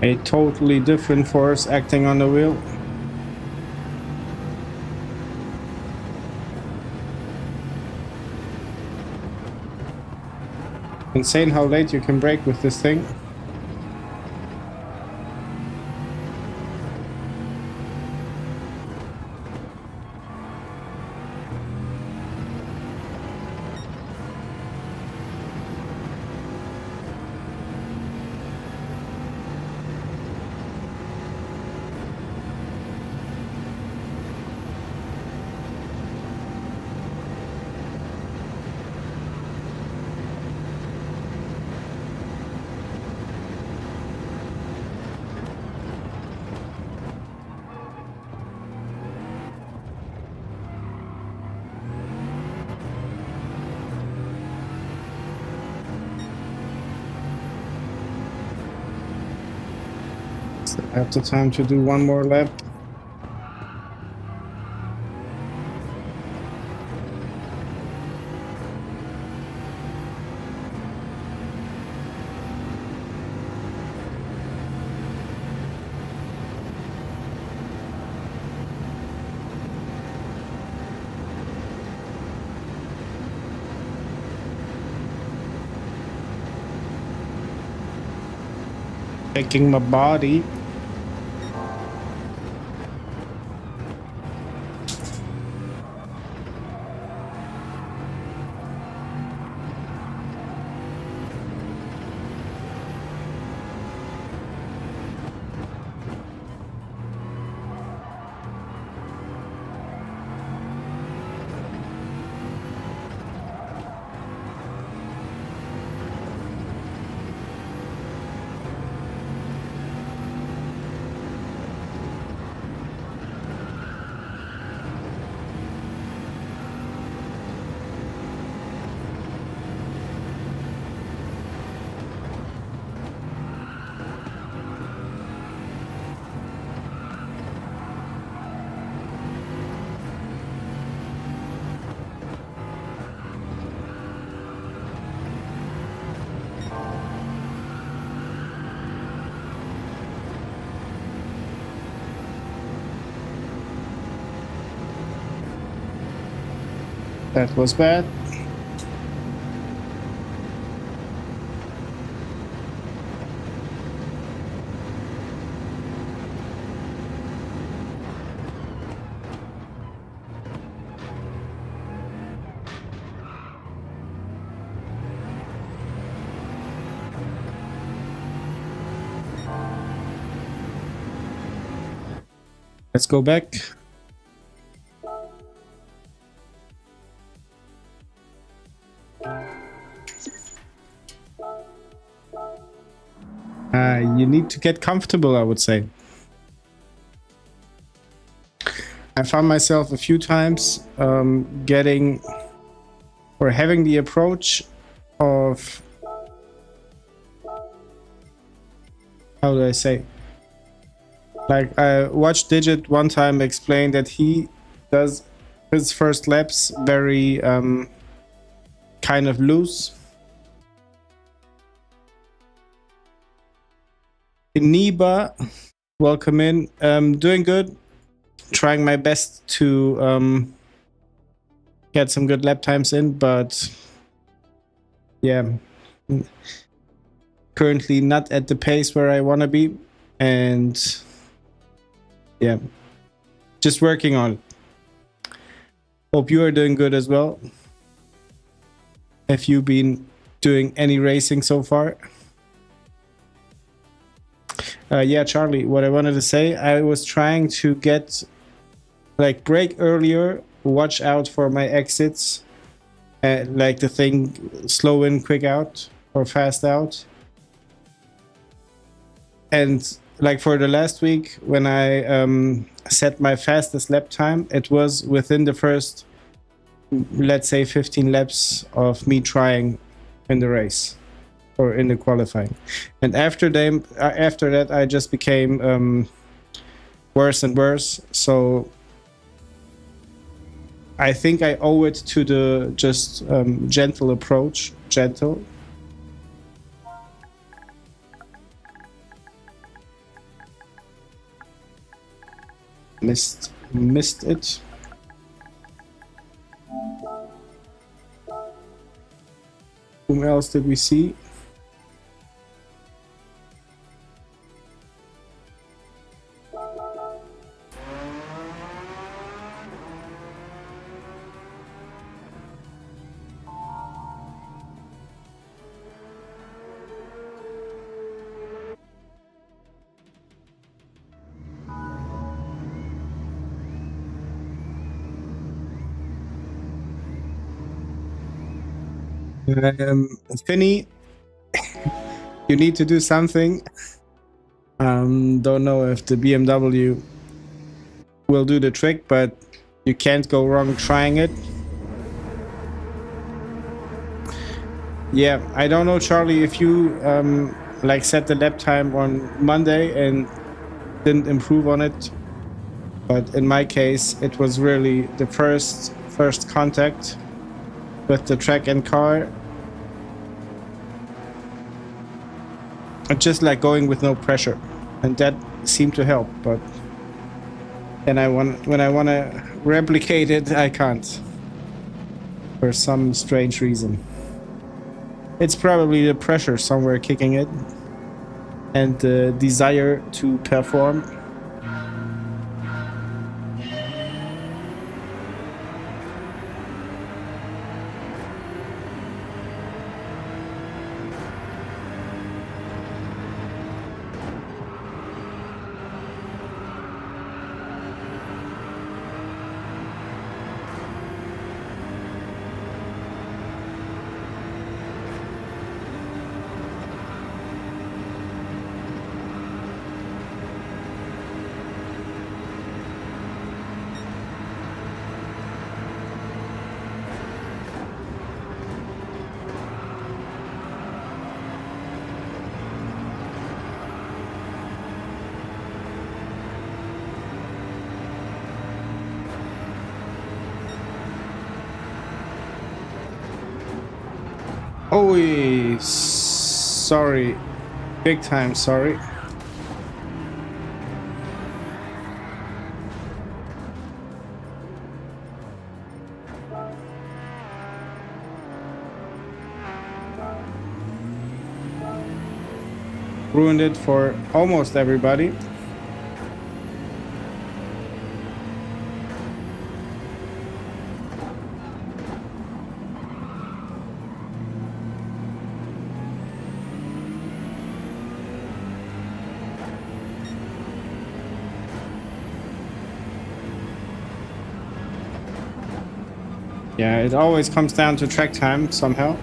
Speaker 1: A totally different force acting on the wheel. Insane how late you can brake with this thing. I have the time to do one more lap. Checking my body. That was bad. Let's go back. You need to get comfortable, I would say. I found myself a few times getting or having the approach of, how do I say? Like, I watched Digit one time explain that he does his first laps very kind of loose. Niba, welcome in. Doing good. Trying my best to get some good lap times in, but yeah, currently not at the pace where I want to be, and yeah, just working on it. Hope you are doing good as well. Have you been doing any racing so far? Yeah, Charlie, what I wanted to say, I was trying to get, like, brake earlier, watch out for my exits, like the thing, slow in, quick out, or fast out. And like for the last week, when I set my fastest lap time, it was within the first, let's say, 15 laps of me trying in the race. Or in the qualifying, and after that I just became worse and worse. So I think I owe it to the just gentle approach. Gentle. Missed it. Whom else did we see? Finny, you need to do something. Don't know if the BMW will do the trick, but you can't go wrong trying it. Yeah, I don't know, Charlie, if you like set the lap time on Monday and didn't improve on it, but in my case it was really the first contact with the track and car. Just like going with no pressure, and that seemed to help. But then when I want to replicate it, I can't for some strange reason. It's probably the pressure somewhere kicking in and the desire to perform. Oh, sorry. Big time sorry. ruined it for almost everybody. Yeah, it always comes down to track time somehow.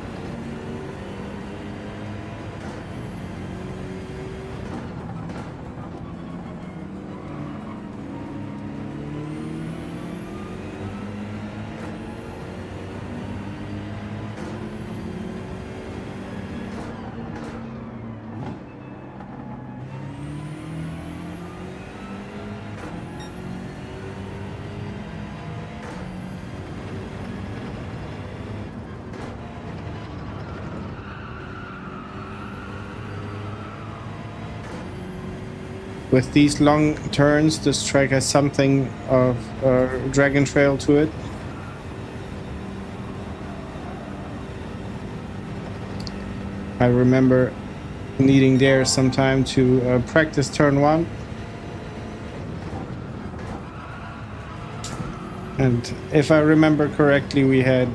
Speaker 1: With these long turns, this track has something of dragon trail to it. I remember needing there some time to practice turn one. And if I remember correctly, we had,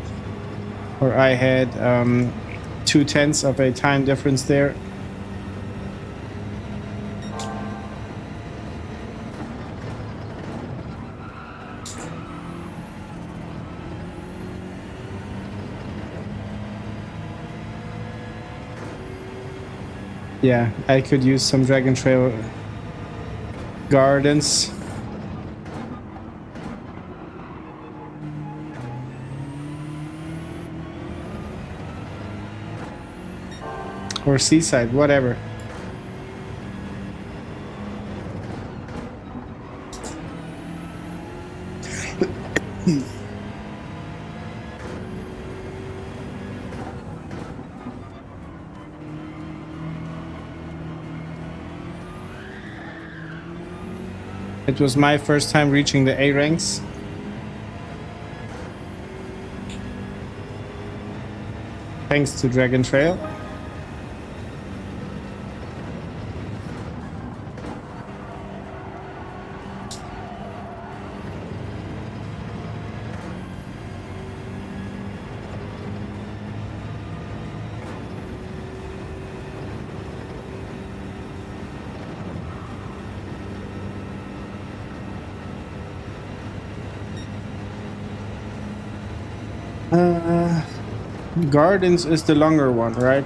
Speaker 1: or I had 2/10 of a time difference there. Yeah, I could use some Dragon Trail gardens. Or seaside, whatever. It was my first time reaching the A ranks. Thanks to Dragon Trail. Gardens is the longer one, right?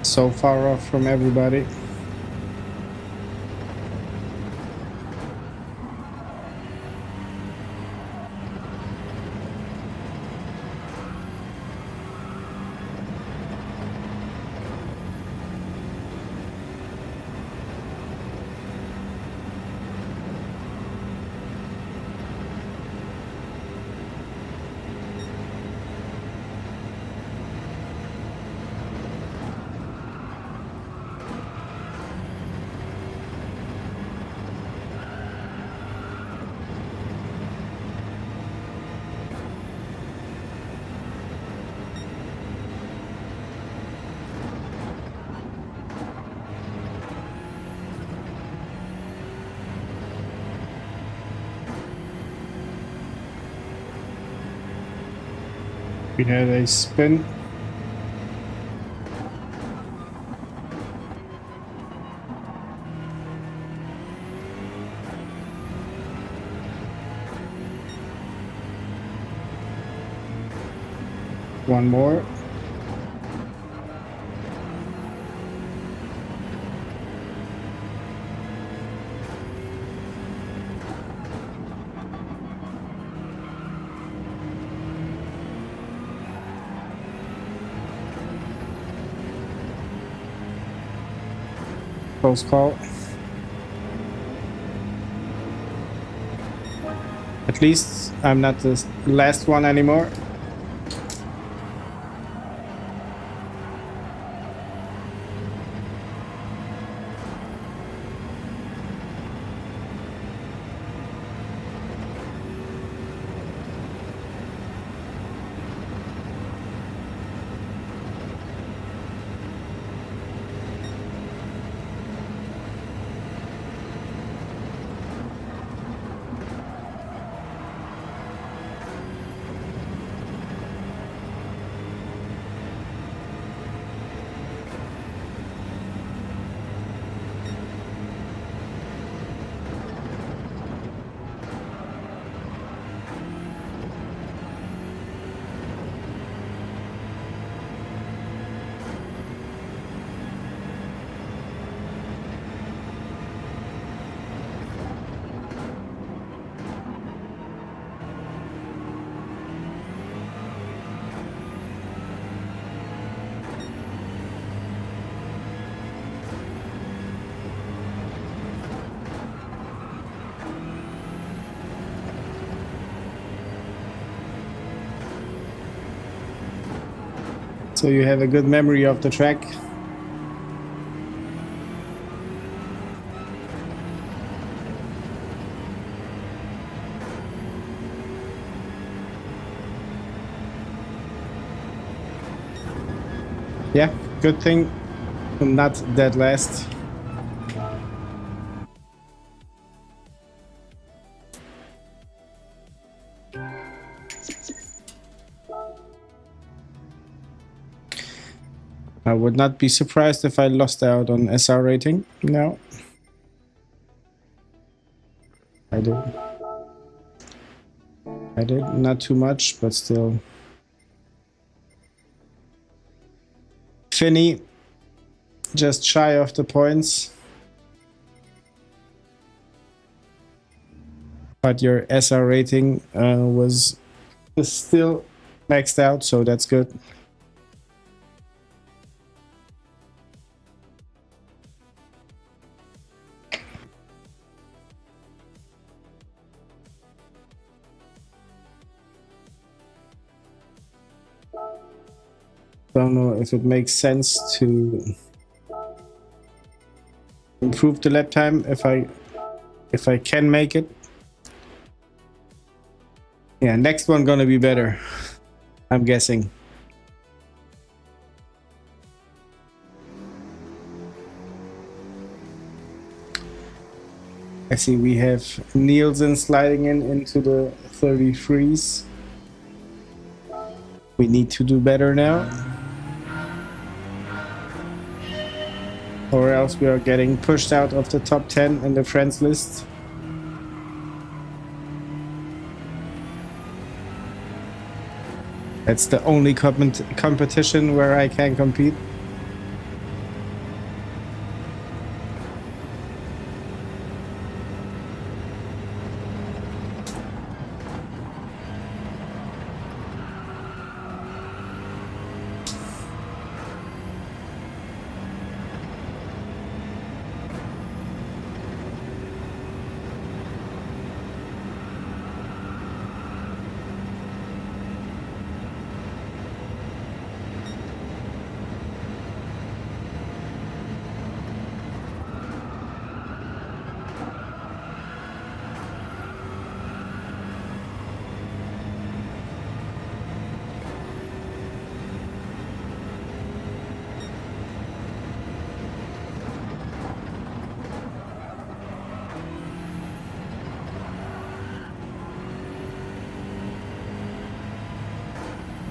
Speaker 1: So far off from everybody. We had a spin. One more. Close call. At least I'm not the last one anymore. So you have a good memory of the track. Yeah, good thing I'm not dead last. I would not be surprised if I lost out on SR rating. No. I did. Not too much, but still. Finny, just shy of the points. But your SR rating is still maxed out, so that's good. Don't know if it makes sense to improve the lap time if I can make it. Yeah, next one gonna be better, I'm guessing. I see we have Nielsen sliding into the 33s. We need to do better now, or else we are getting pushed out of the top 10 in the friends list. That's the only competition where I can compete.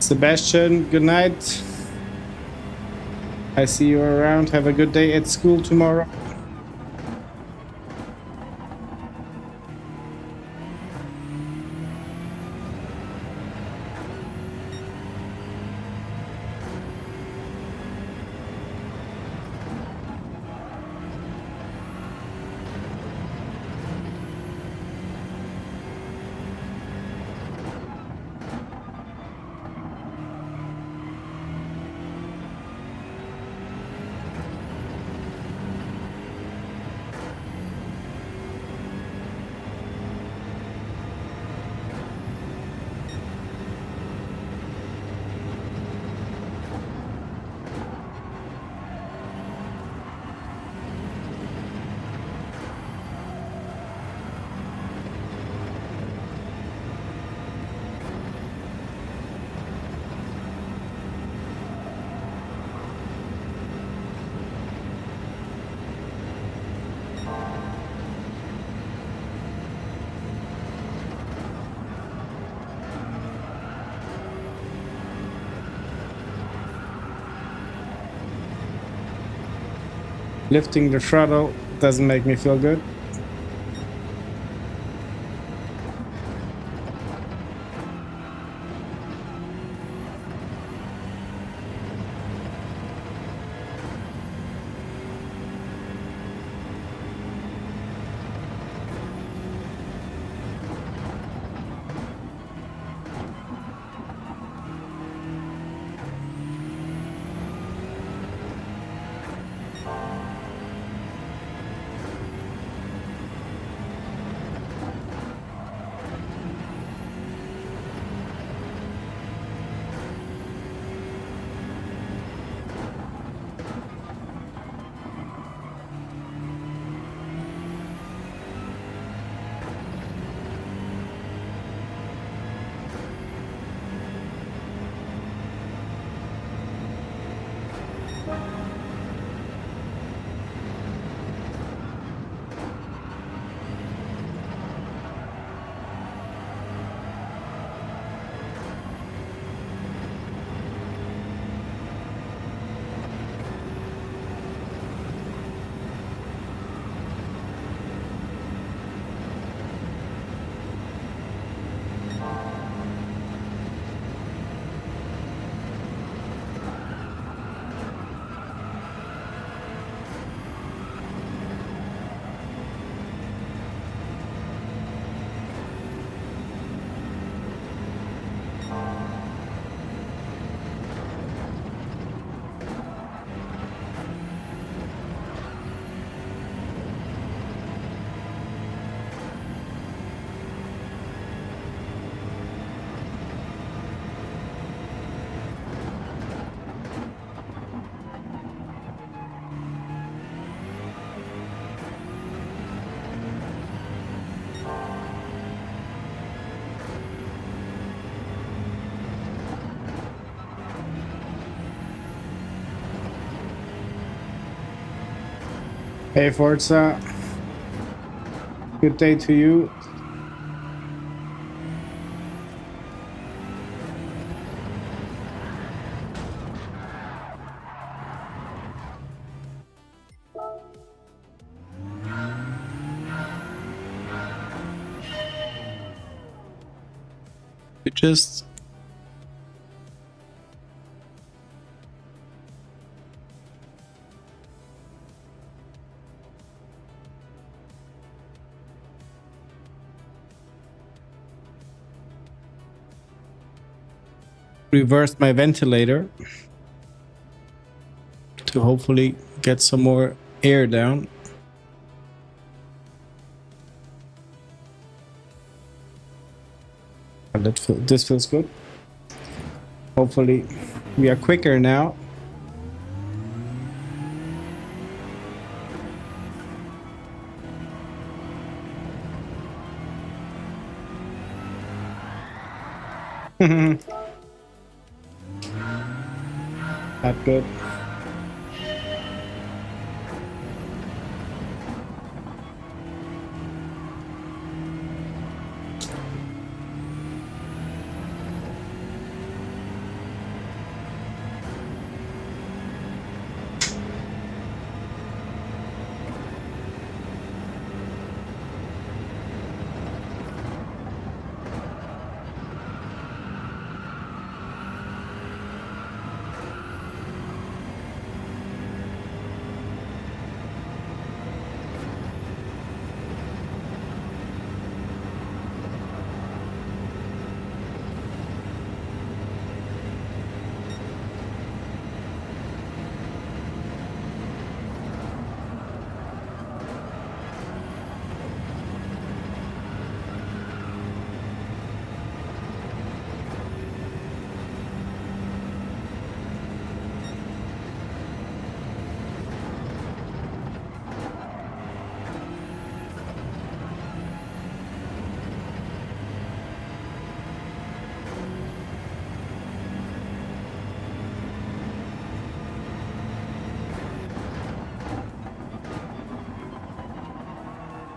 Speaker 1: Sebastian, good night. I see you around. Have a good day at school tomorrow. Lifting the throttle doesn't make me feel good. Hey Forza, good day to you. You just reversed my ventilator to hopefully get some more air down. And this feels good. Hopefully we are quicker now. Not good.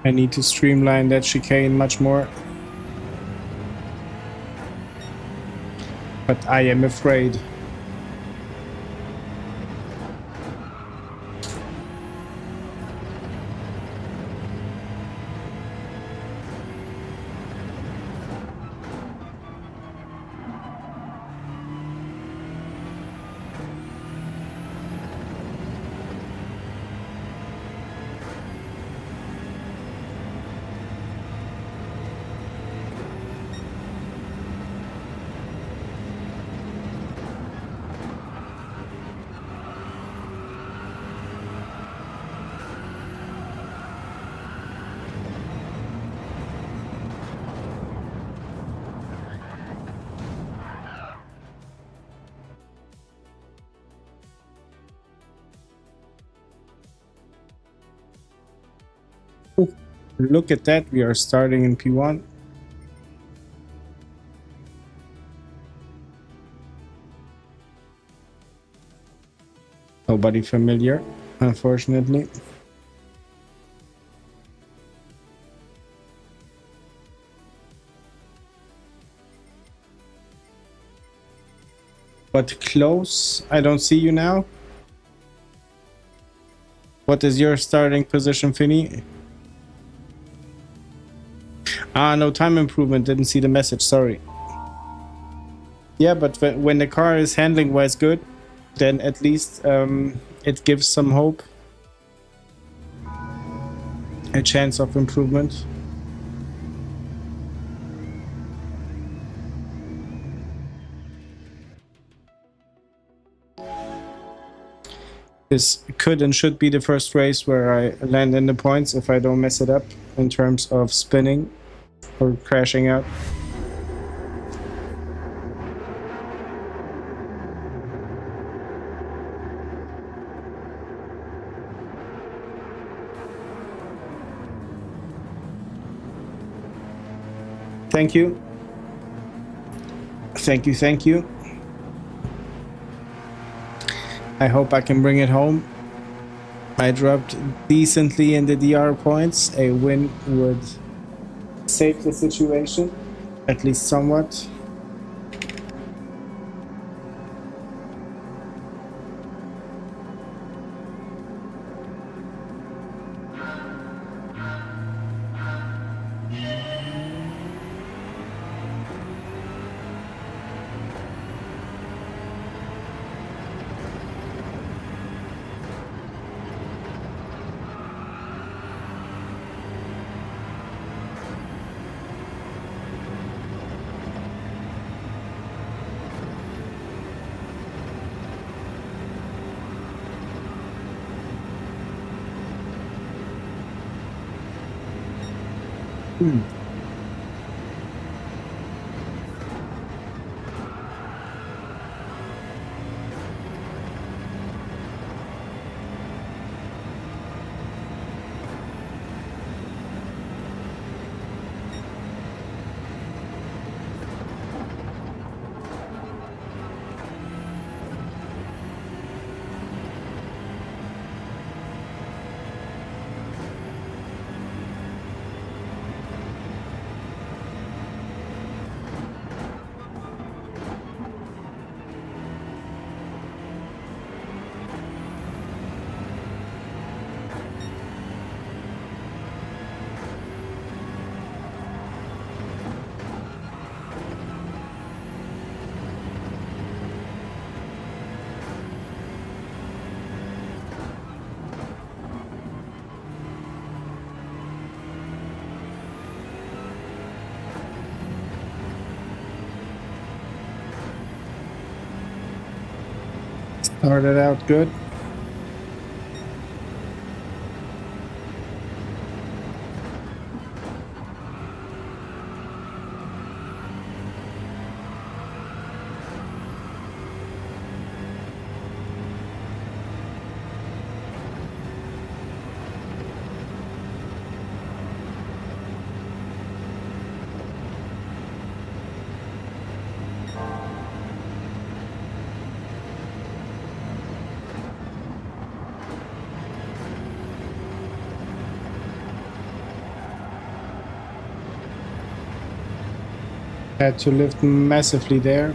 Speaker 1: I need to streamline that chicane much more. But I am afraid. Ooh, look at that, we are starting in P1. Nobody familiar, unfortunately. But close, I don't see you now. What is your starting position, Finny? Ah, no time improvement, didn't see the message, sorry. Yeah, but when the car is handling wise good, then at least it gives some hope. A chance of improvement. This could and should be the first race where I land in the points if I don't mess it up in terms of spinning or crashing out. Thank you. Thank you, thank you. I hope I can bring it home. I dropped decently in the DR points. A win would save the situation, at least somewhat. Started out good. Had to lift massively there.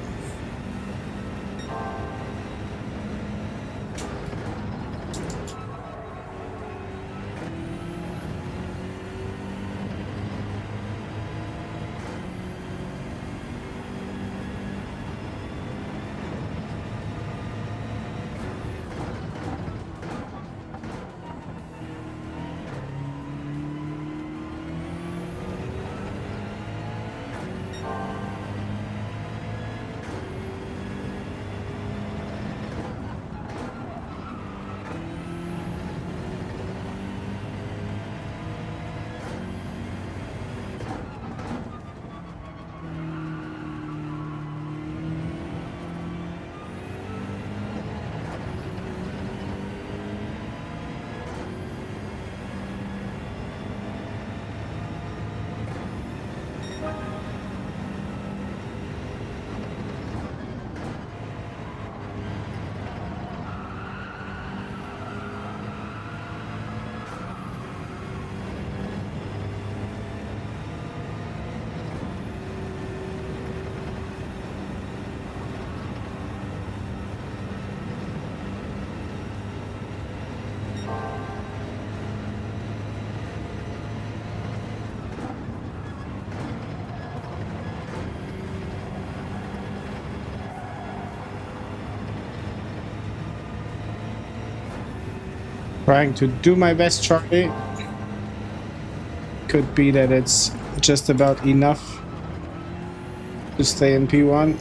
Speaker 1: Trying to do my best, Charlie. Could be that it's just about enough to stay in P1.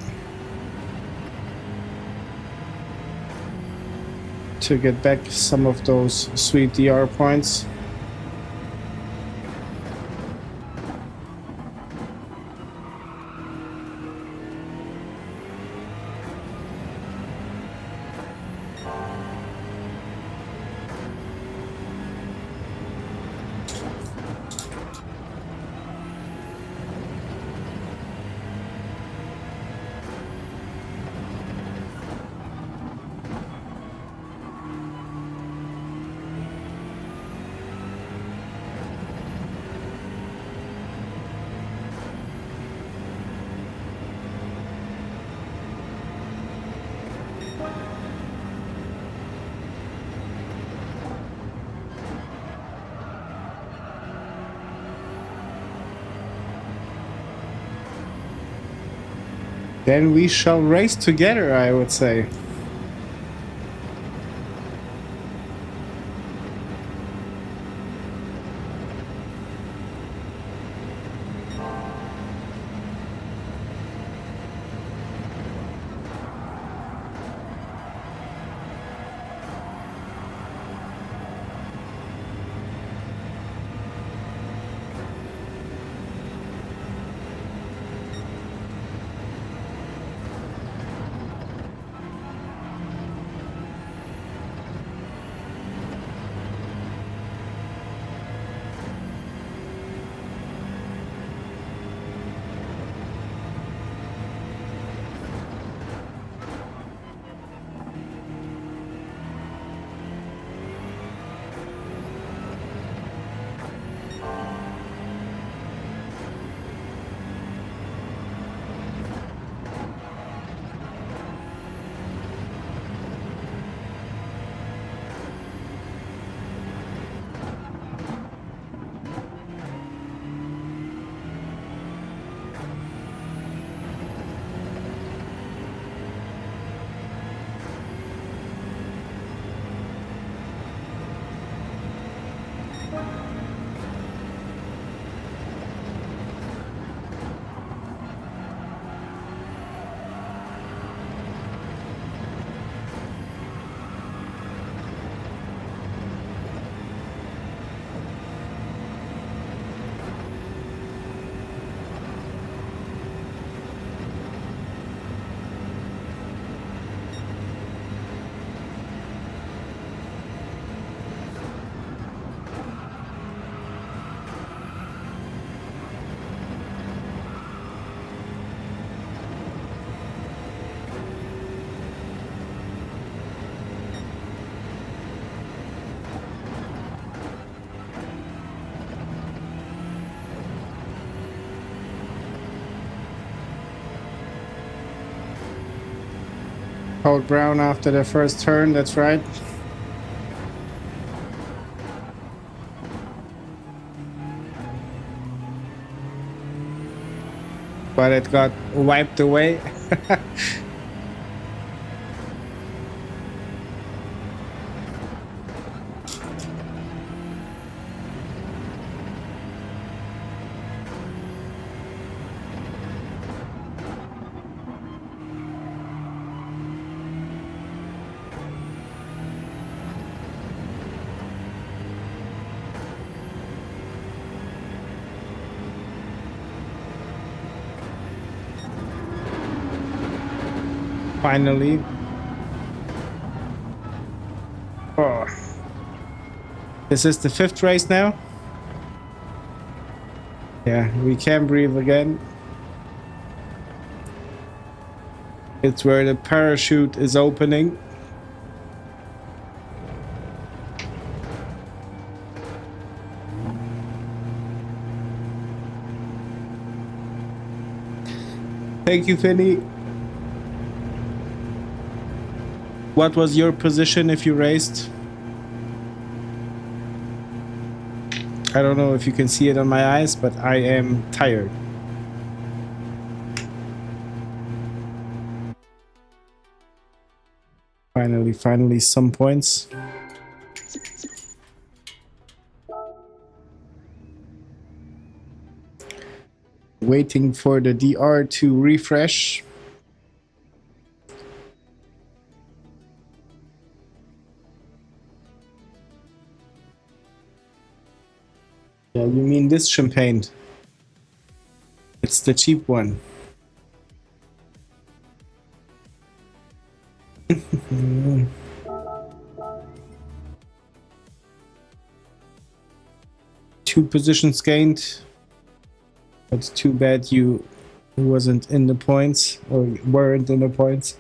Speaker 1: To get back some of those sweet DR points. Then we shall race together, I would say. Hold brown after the first turn, that's right. But it got wiped away. Finally. Oh. This is the 5th race now. Yeah, we can breathe again. It's where the parachute is opening. Thank you, Finny. What was your position if you raced? I don't know if you can see it on my eyes, but I am tired. Finally, some points. Waiting for the DR to refresh. Yeah, you mean this champagne? It's the cheap one. Two positions gained. It's too bad you wasn't in the points, or weren't in the points.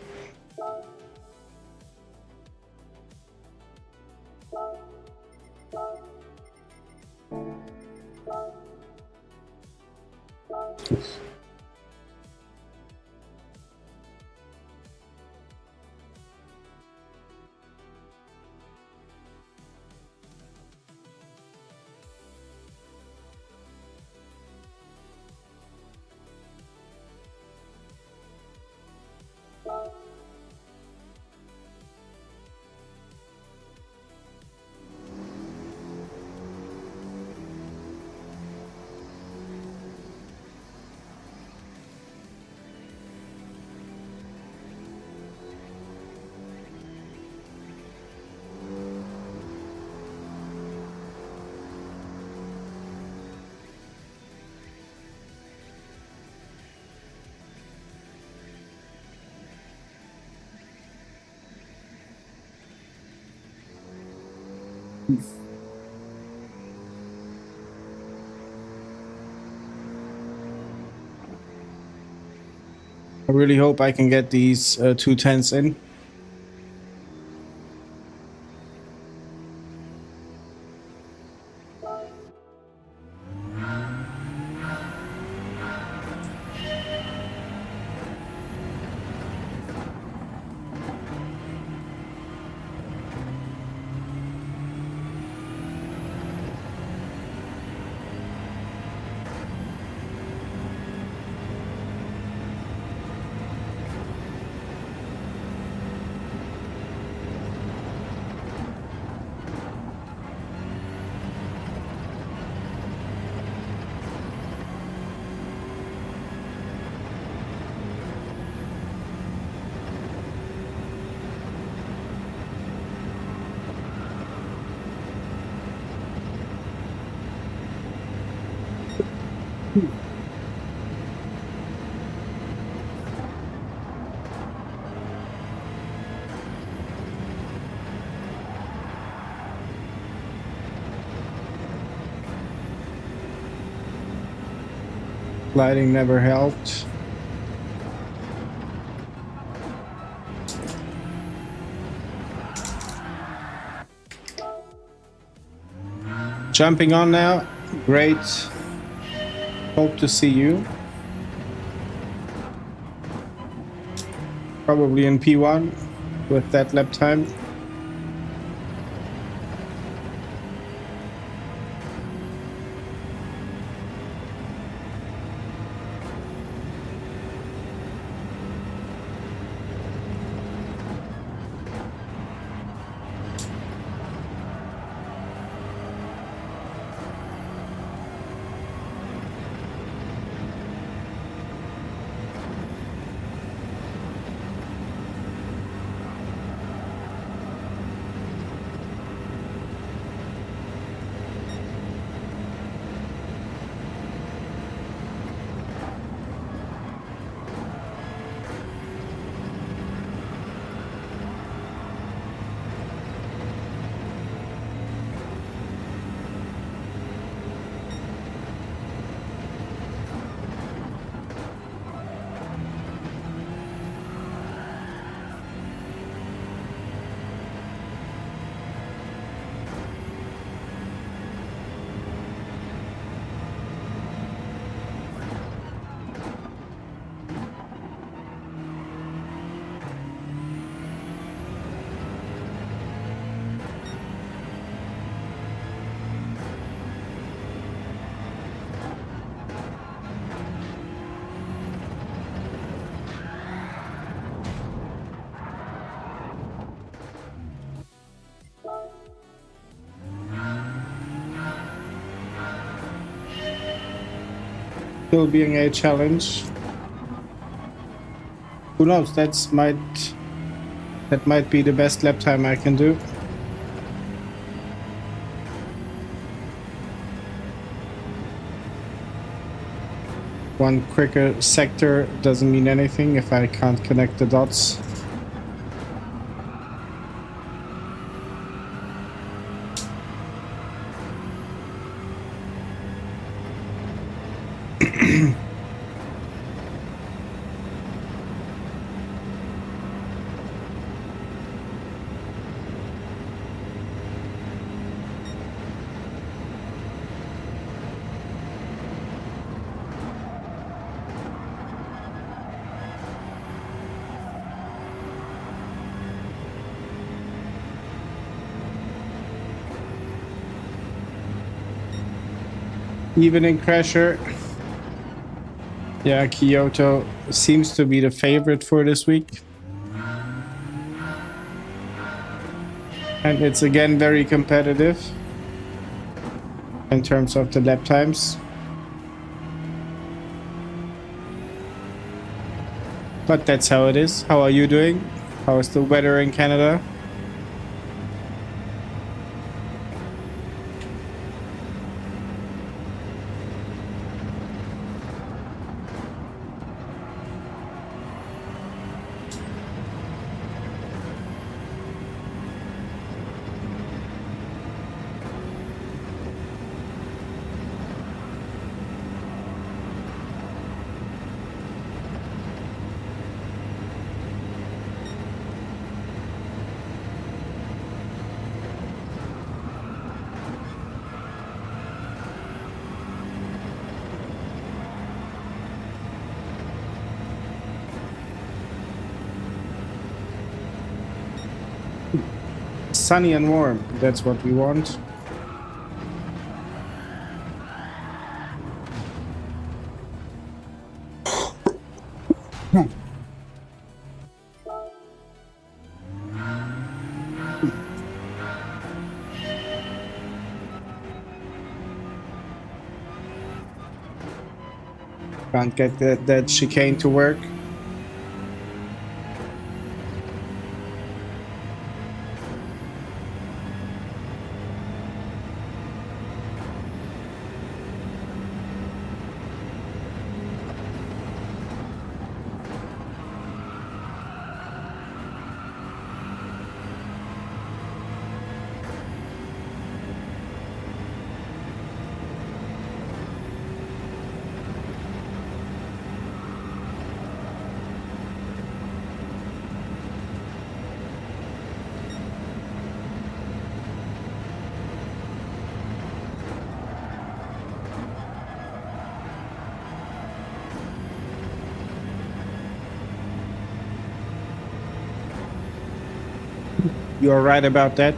Speaker 1: I really hope I can get these 210s in. Lighting never helped. Jumping on now. Great. Hope to see you. Probably in P1. with that lap time. Still being a challenge. Who knows? That might be the best lap time I can do. One quicker sector doesn't mean anything if I can't connect the dots. Evening Crasher. Yeah, Kyoto seems to be the favorite for this week. And it's again very competitive in terms of the lap times. But that's how it is. How are you doing? How is the weather in Canada? Sunny and warm, that's what we want. Can't get that chicane to work. You are right about that.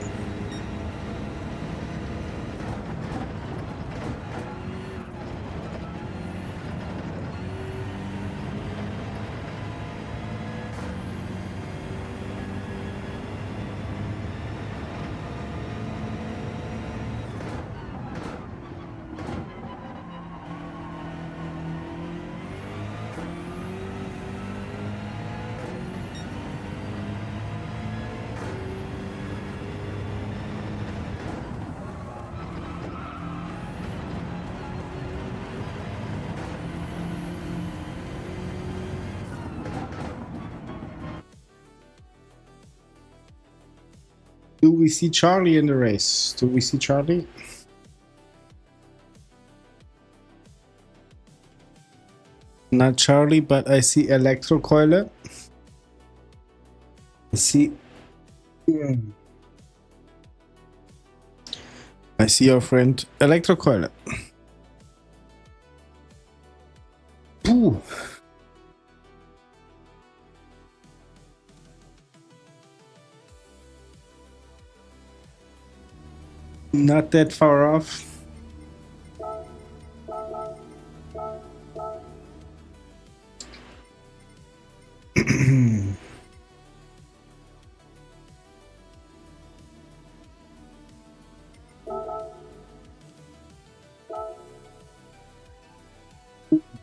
Speaker 1: Do we see Charlie in the race? Do we see Charlie? Not Charlie, but I see Elektrokeule. I see... I see your friend Elektrokeule. Ooh. Not that far off.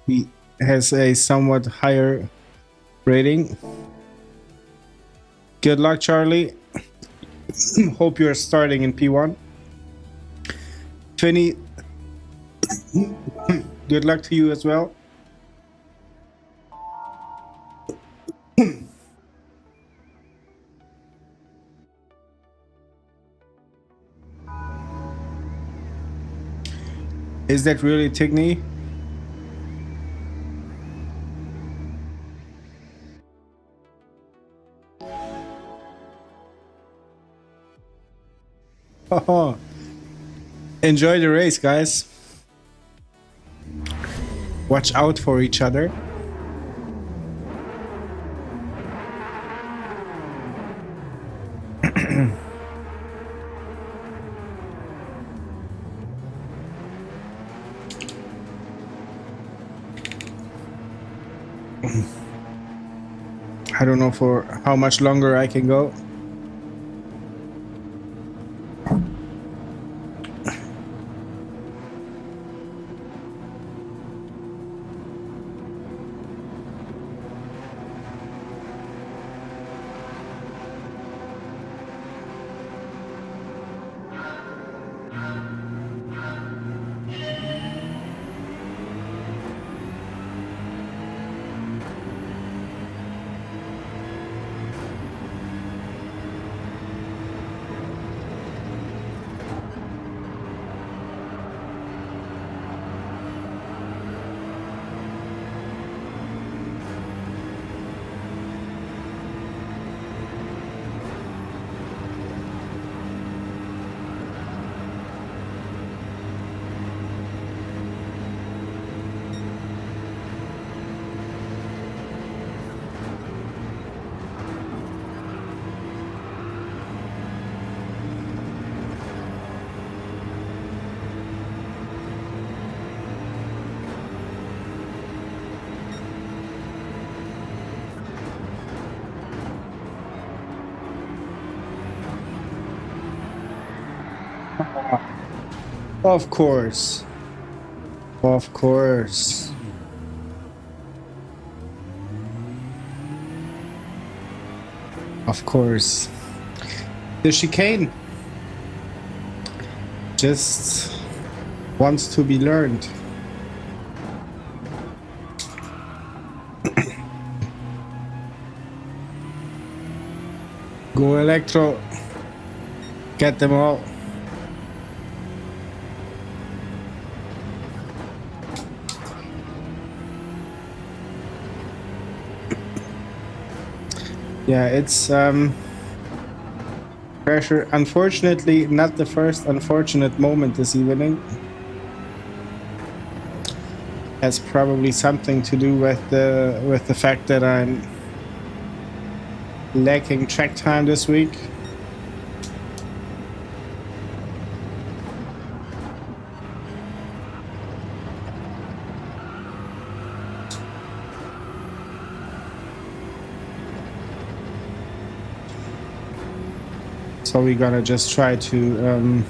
Speaker 1: He has a somewhat higher rating. Good luck, Charlie. Hope you're starting in P1. Finny, good luck to you as well. Is that really Tigny? Oh, enjoy the race, guys. Watch out for each other. I don't know for how much longer I can go. Of course. Of course. Of course. The chicane just wants to be learned. Go Electro. Get them all. Yeah, it's pressure. Unfortunately, not the first unfortunate moment this evening. Has probably something to do with the fact that I'm lacking track time this week. So we're gonna just try to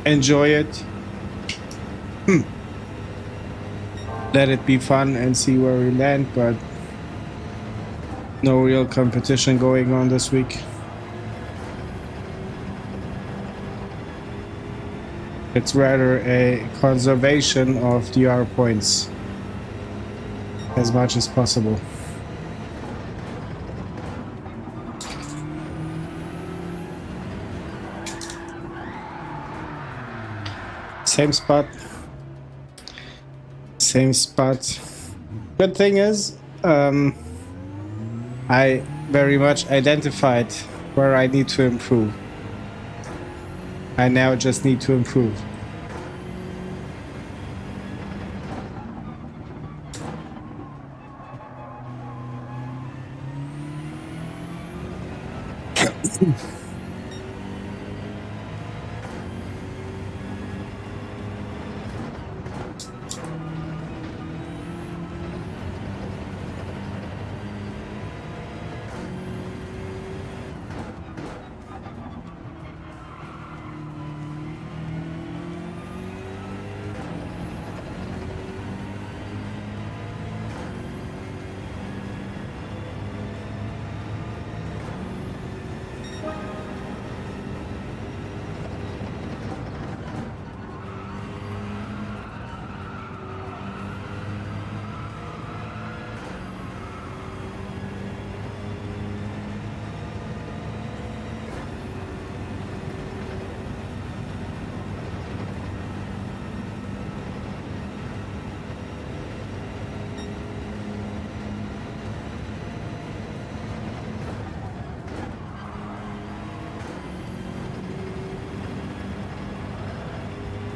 Speaker 1: enjoy it. Let it be fun and see where we land, but no real competition going on this week. It's rather a conservation of DR points as much as possible. Same spot. Same spot. Good thing is, I very much identified where I need to improve. I now just need to improve.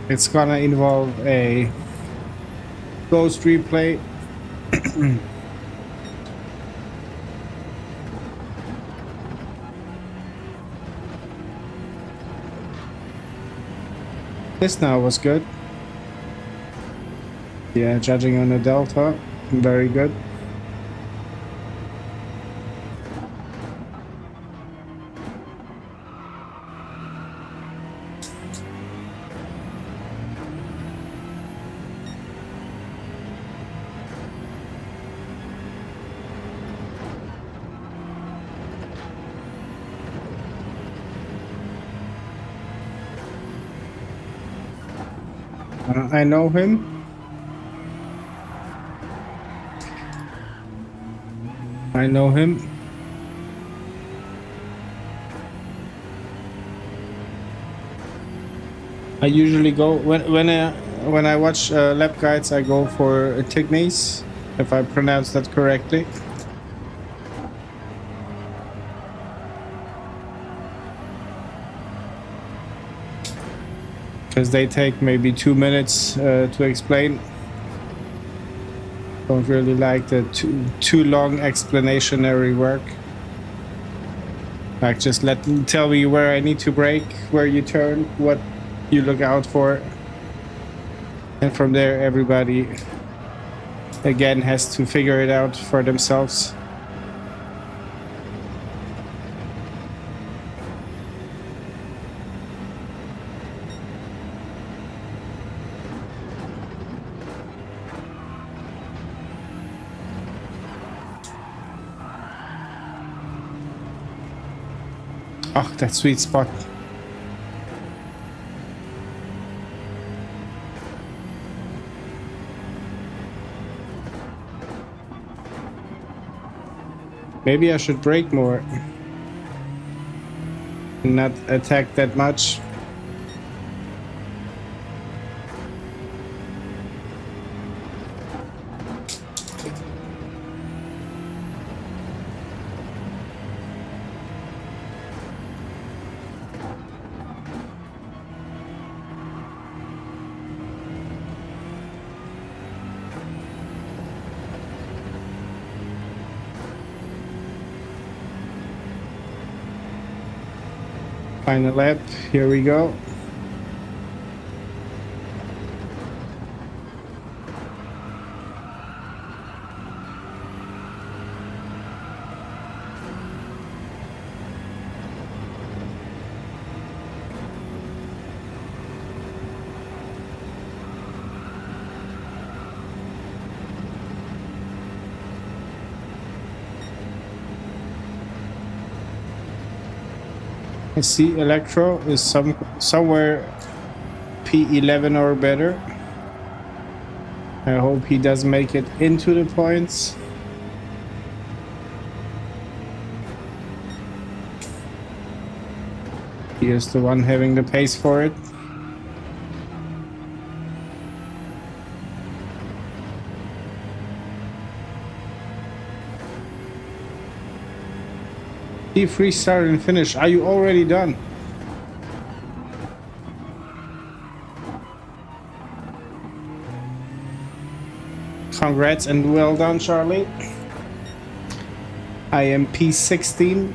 Speaker 1: It's gonna involve a ghost replay. This now was good. Yeah, judging on the delta, very good. I know him. I know him. I usually go when I watch lap guides. I go for Tignes, if I pronounce that correctly. Because they take maybe 2 minutes to explain. Don't really like the too long explanatory work. Like, just tell me where I need to brake, where you turn, what you look out for, and from there everybody again has to figure it out for themselves. Oh, that sweet spot. Maybe I should brake more. Not attack that much. Final lap, here we go. I see Electro is somewhere P11 or better. I hope he does make it into the points. He is the one having the pace for it. P3 start and finish. Are you already done? Congrats and well done, Charlie. I am P16.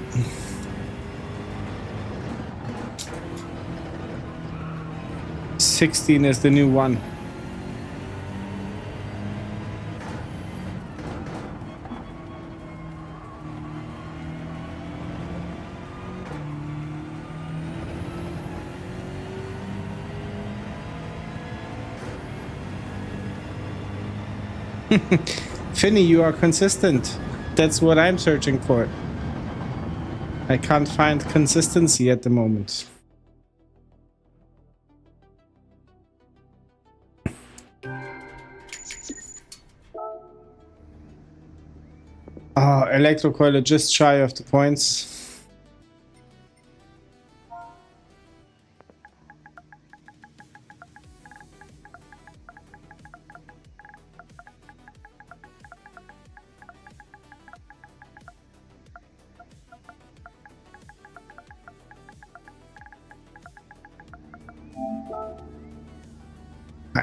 Speaker 1: '16 is the new one. Finny, you are consistent. That's what I'm searching for. I can't find consistency at the moment. Oh, Electrocoiler just shy of the points.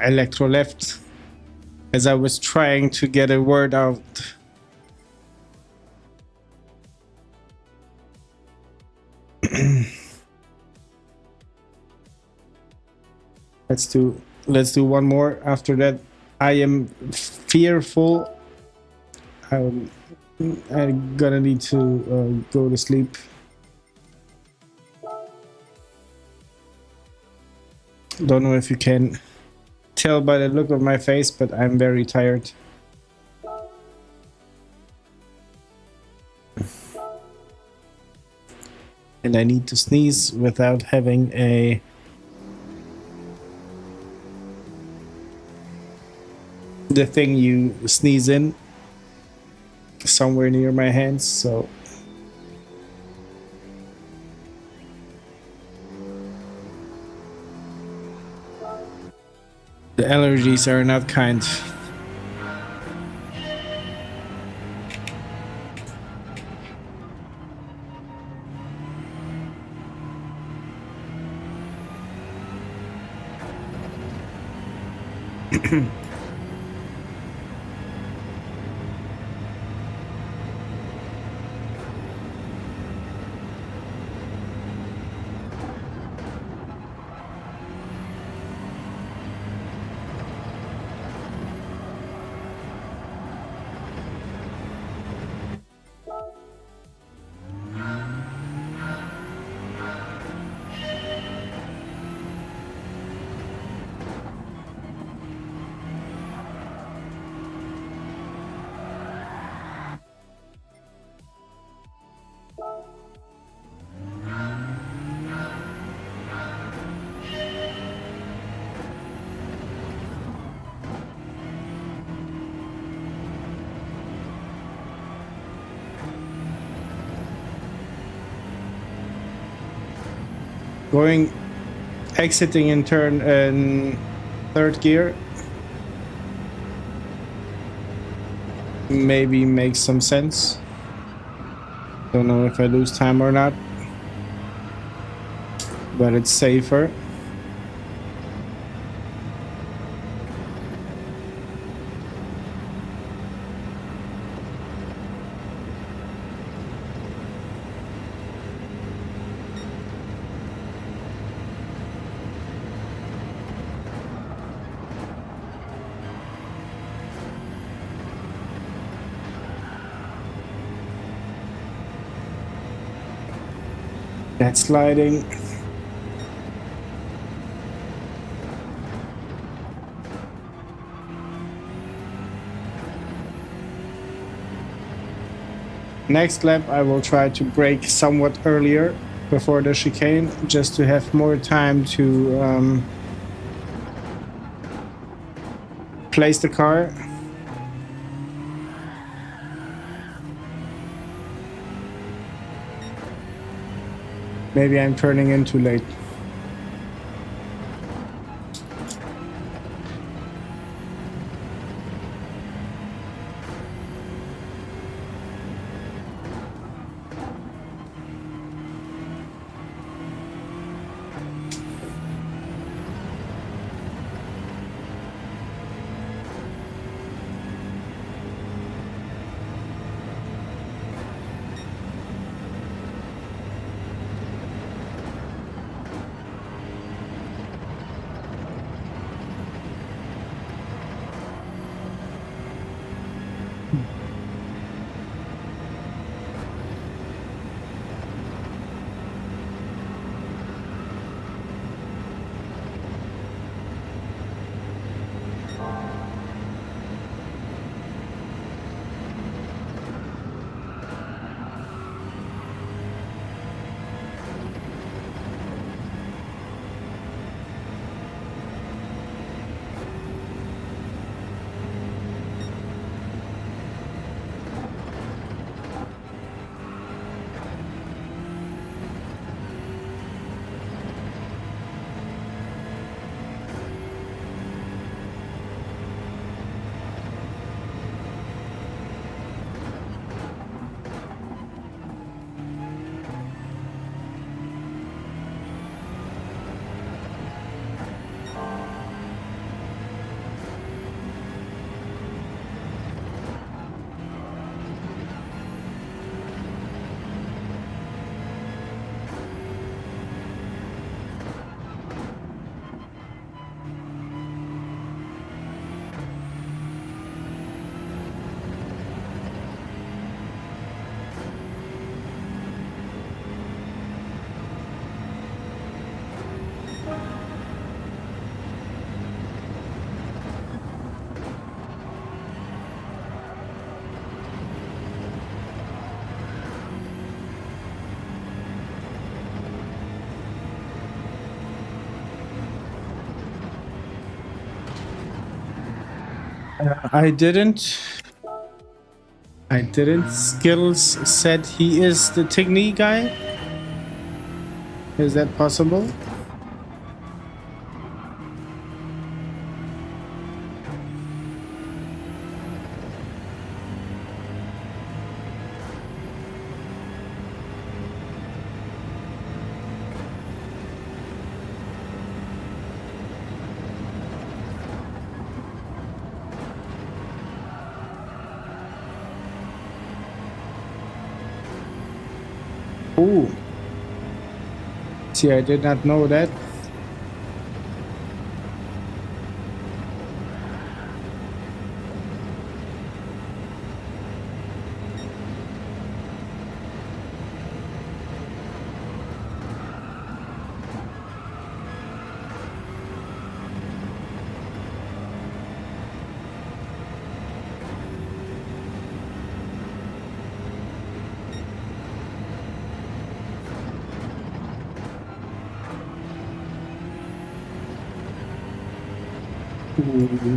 Speaker 1: Electro left as I was trying to get a word out. Let's do one more. After that, I am fearful. I'm gonna need to go to sleep. Don't know if you can tell by the look of my face, but I'm very tired. And I need to sneeze without having the thing you sneeze in somewhere near my hands, so the allergies are not kind. Exiting in turn in third gear maybe makes some sense. Don't know if I lose time or not, but it's safer. That's sliding. Next lap I will try to brake somewhat earlier before the chicane, just to have more time to place the car. Maybe I'm turning in too late. I didn't. Skills said he is the technique guy. Is that possible? Ooh. See, I did not know that.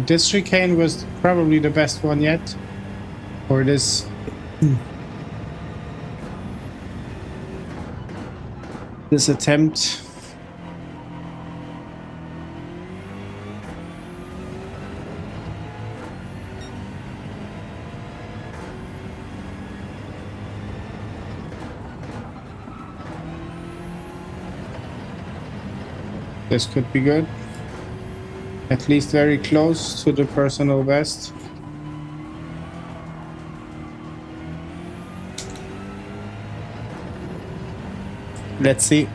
Speaker 1: This chicane was probably the best one yet, or this attempt. This could be good. At least very close to the personal best. Let's see.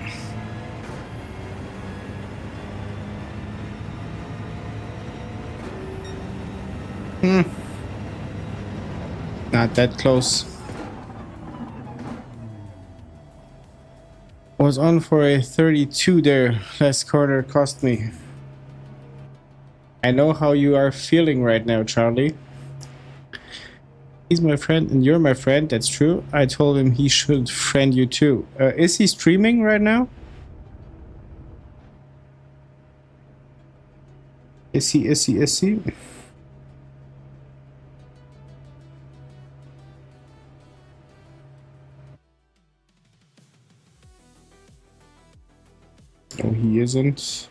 Speaker 1: Not that close. Was on for a 32 there. Last quarter cost me. I know how you are feeling right now, Charlie. He's my friend and you're my friend. That's true. I told him he should friend you too. Is he streaming right now? Is he? No, he isn't.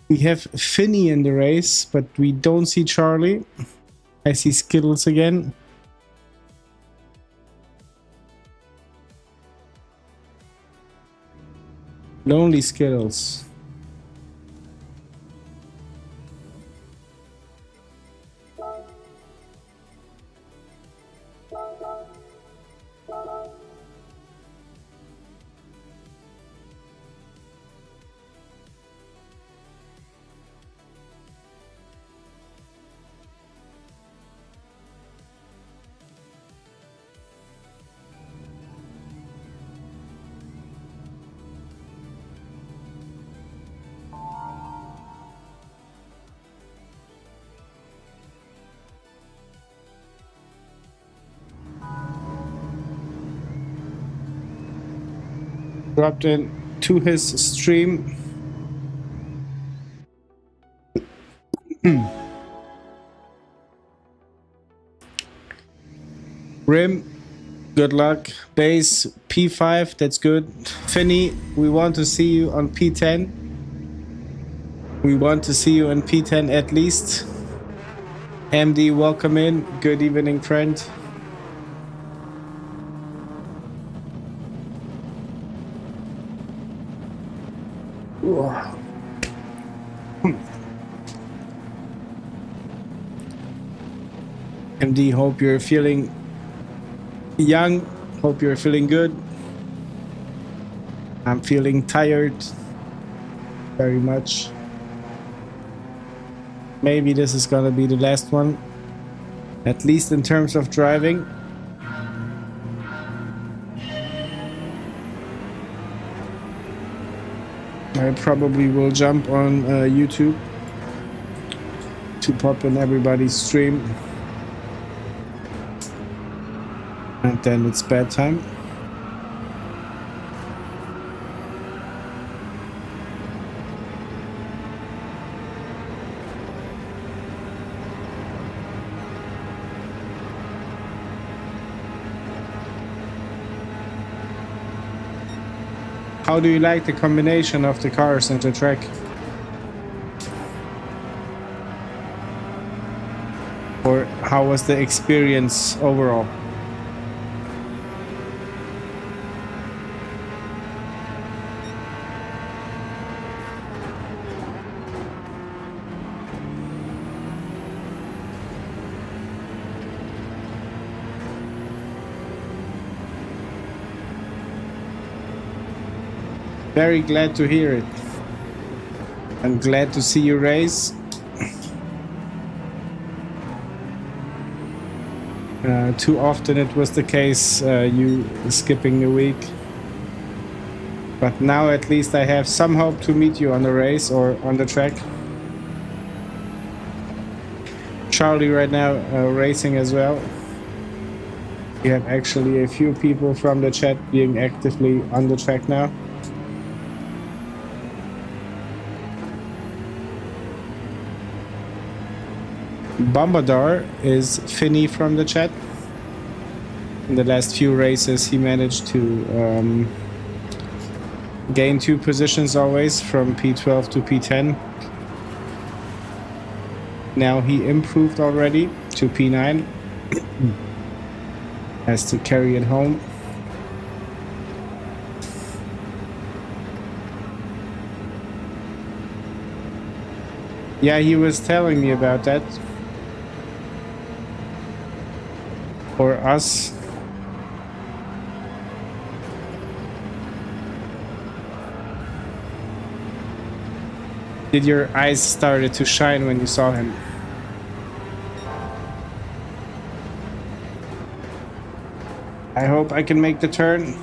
Speaker 1: We have Finny in the race, but we don't see Charlie. I see Skittles again. Lonely Skittles. Dropped in to his stream. Rim, good luck. Base, P5, that's good. Finny, we want to see you on P10. We want to see you on P10 at least. MD, welcome in. Good evening, friend. MD, hope you're feeling young. Hope you're feeling good. I'm feeling tired very much. Maybe this is gonna be the last one, at least in terms of driving. I probably will jump on YouTube to pop in everybody's stream. And then it's bedtime. How do you like the combination of the cars and the track? Or how was the experience overall? Very glad to hear it. I'm glad to see you race. Too often it was the case, you skipping a week. But now at least I have some hope to meet you on the race or on the track. Charlie right now racing as well. We have actually a few people from the chat being actively on the track now. Bombadar is Finny from the chat. In the last few races he managed to gain 2 positions always from P12 to P10. Now he improved already to P9. Has to carry it home. Yeah, he was telling me about that. For us. Did your eyes started to shine when you saw him? I hope I can make the turn.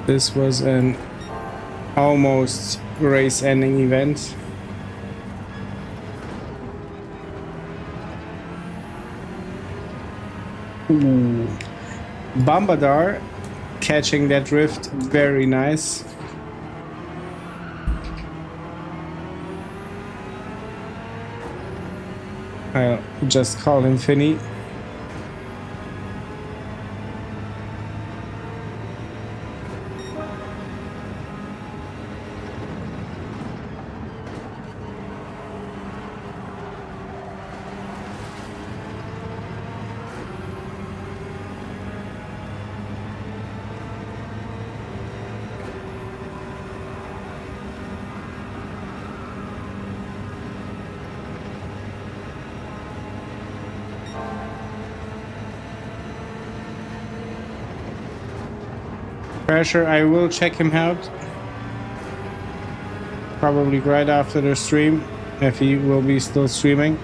Speaker 1: This was an almost race-ending event. Ooh. Bombadar catching that drift, very nice. I'll just call him Finny. Pressure, I will check him out. Probably right after the stream, if he will be still streaming.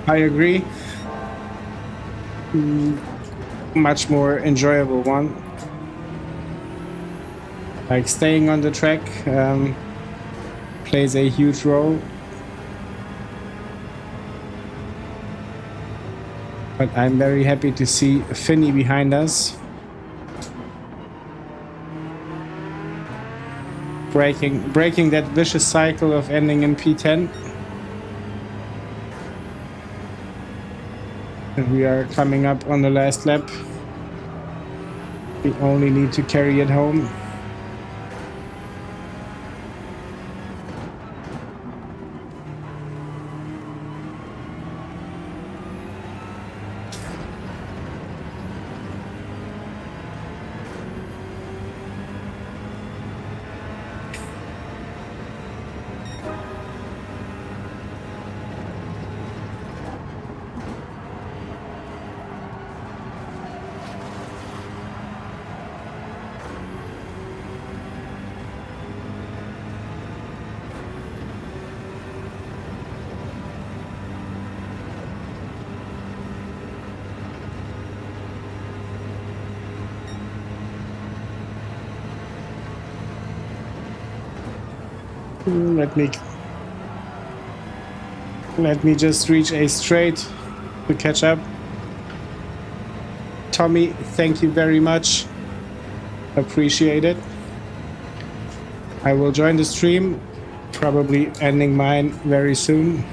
Speaker 1: I agree. Much more enjoyable one. Like staying on the track plays a huge role. But I'm very happy to see Finny behind us. Breaking that vicious cycle of ending in P10. And we are coming up on the last lap. We only need to carry it home. Let me just reach a straight to catch up. Tommy, thank you very much. Appreciate it. I will join the stream, probably ending mine very soon.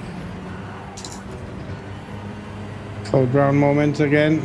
Speaker 1: Full ground moment again.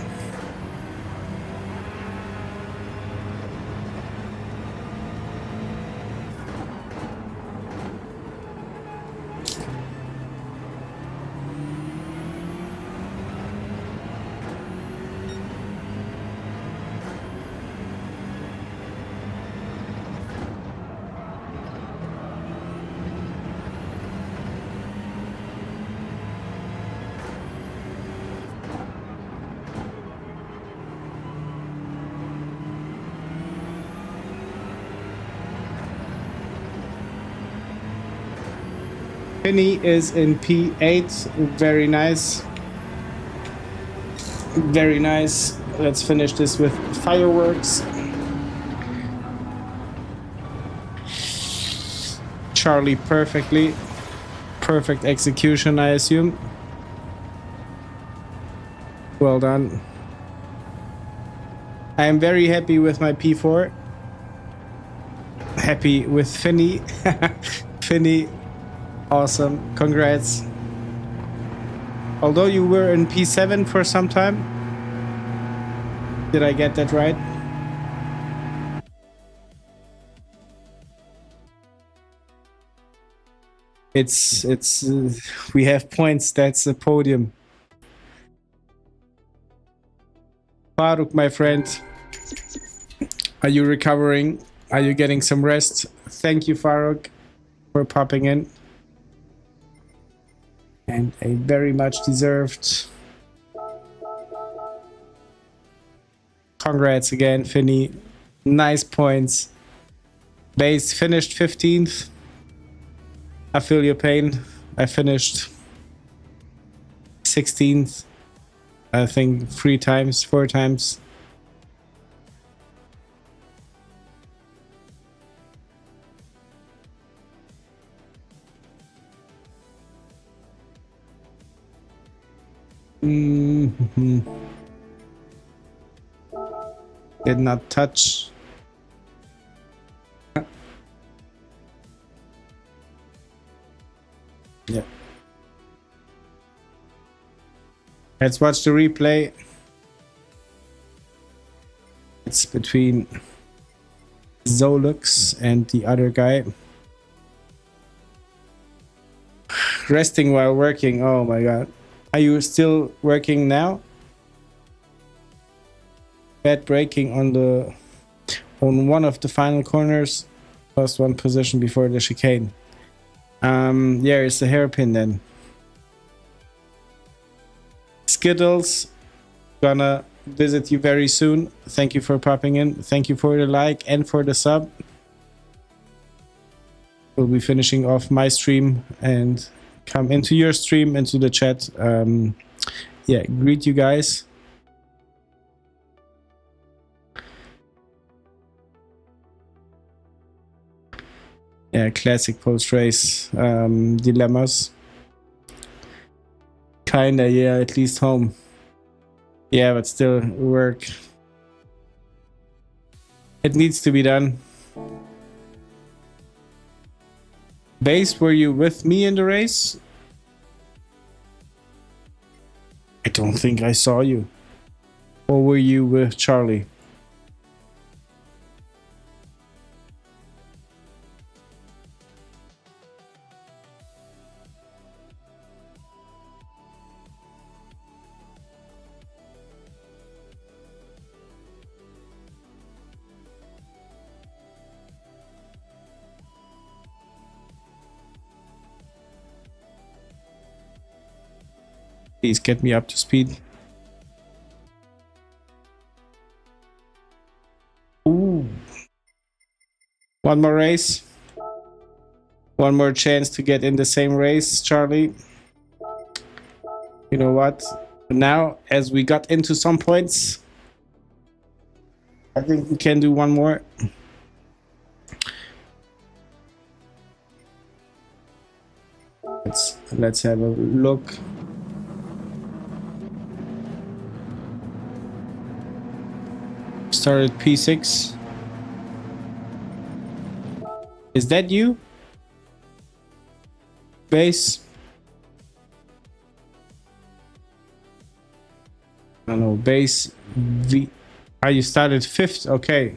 Speaker 1: Penny is in P8. Very nice. Very nice. Let's finish this with fireworks. Charlie perfectly. Perfect execution, I assume. Well done. I am very happy with my P4. Happy with Finny. Finny. Awesome, congrats. Although you were in P7 for some time. Did I get that right? It's we have points, that's a podium. Faruk, my friend, are you recovering? Are you getting some rest? Thank you, Faruk, for popping in. And a very much deserved. Congrats again, Finny. Nice points. Base finished 15th. I feel your pain. I finished 16th. I think 4 times. Did not touch. Yeah. Let's watch the replay. It's between Zolux and the other guy. Resting while working. Oh my god. Are you still working now? Bad braking on one of the final corners. Lost 1 position before the chicane. Yeah, it's a hairpin then. Skittles, gonna visit you very soon. Thank you for popping in. Thank you for the like and for the sub. We'll be finishing off my stream and come into your stream, into the chat. Yeah, greet you guys. Yeah, classic post-race dilemmas. Kinda, yeah, at least home. Yeah, but still work. It needs to be done. Base, were you with me in the race? I don't think I saw you. Or were you with Charlie? Please get me up to speed. Ooh. One more race. One more chance to get in the same race, Charlie. You know what? Now, as we got into some points, I think we can do one more. Let's have a look. Started P6. Is that you? Base. I don't know, base V. Ah, you started 5th? Okay.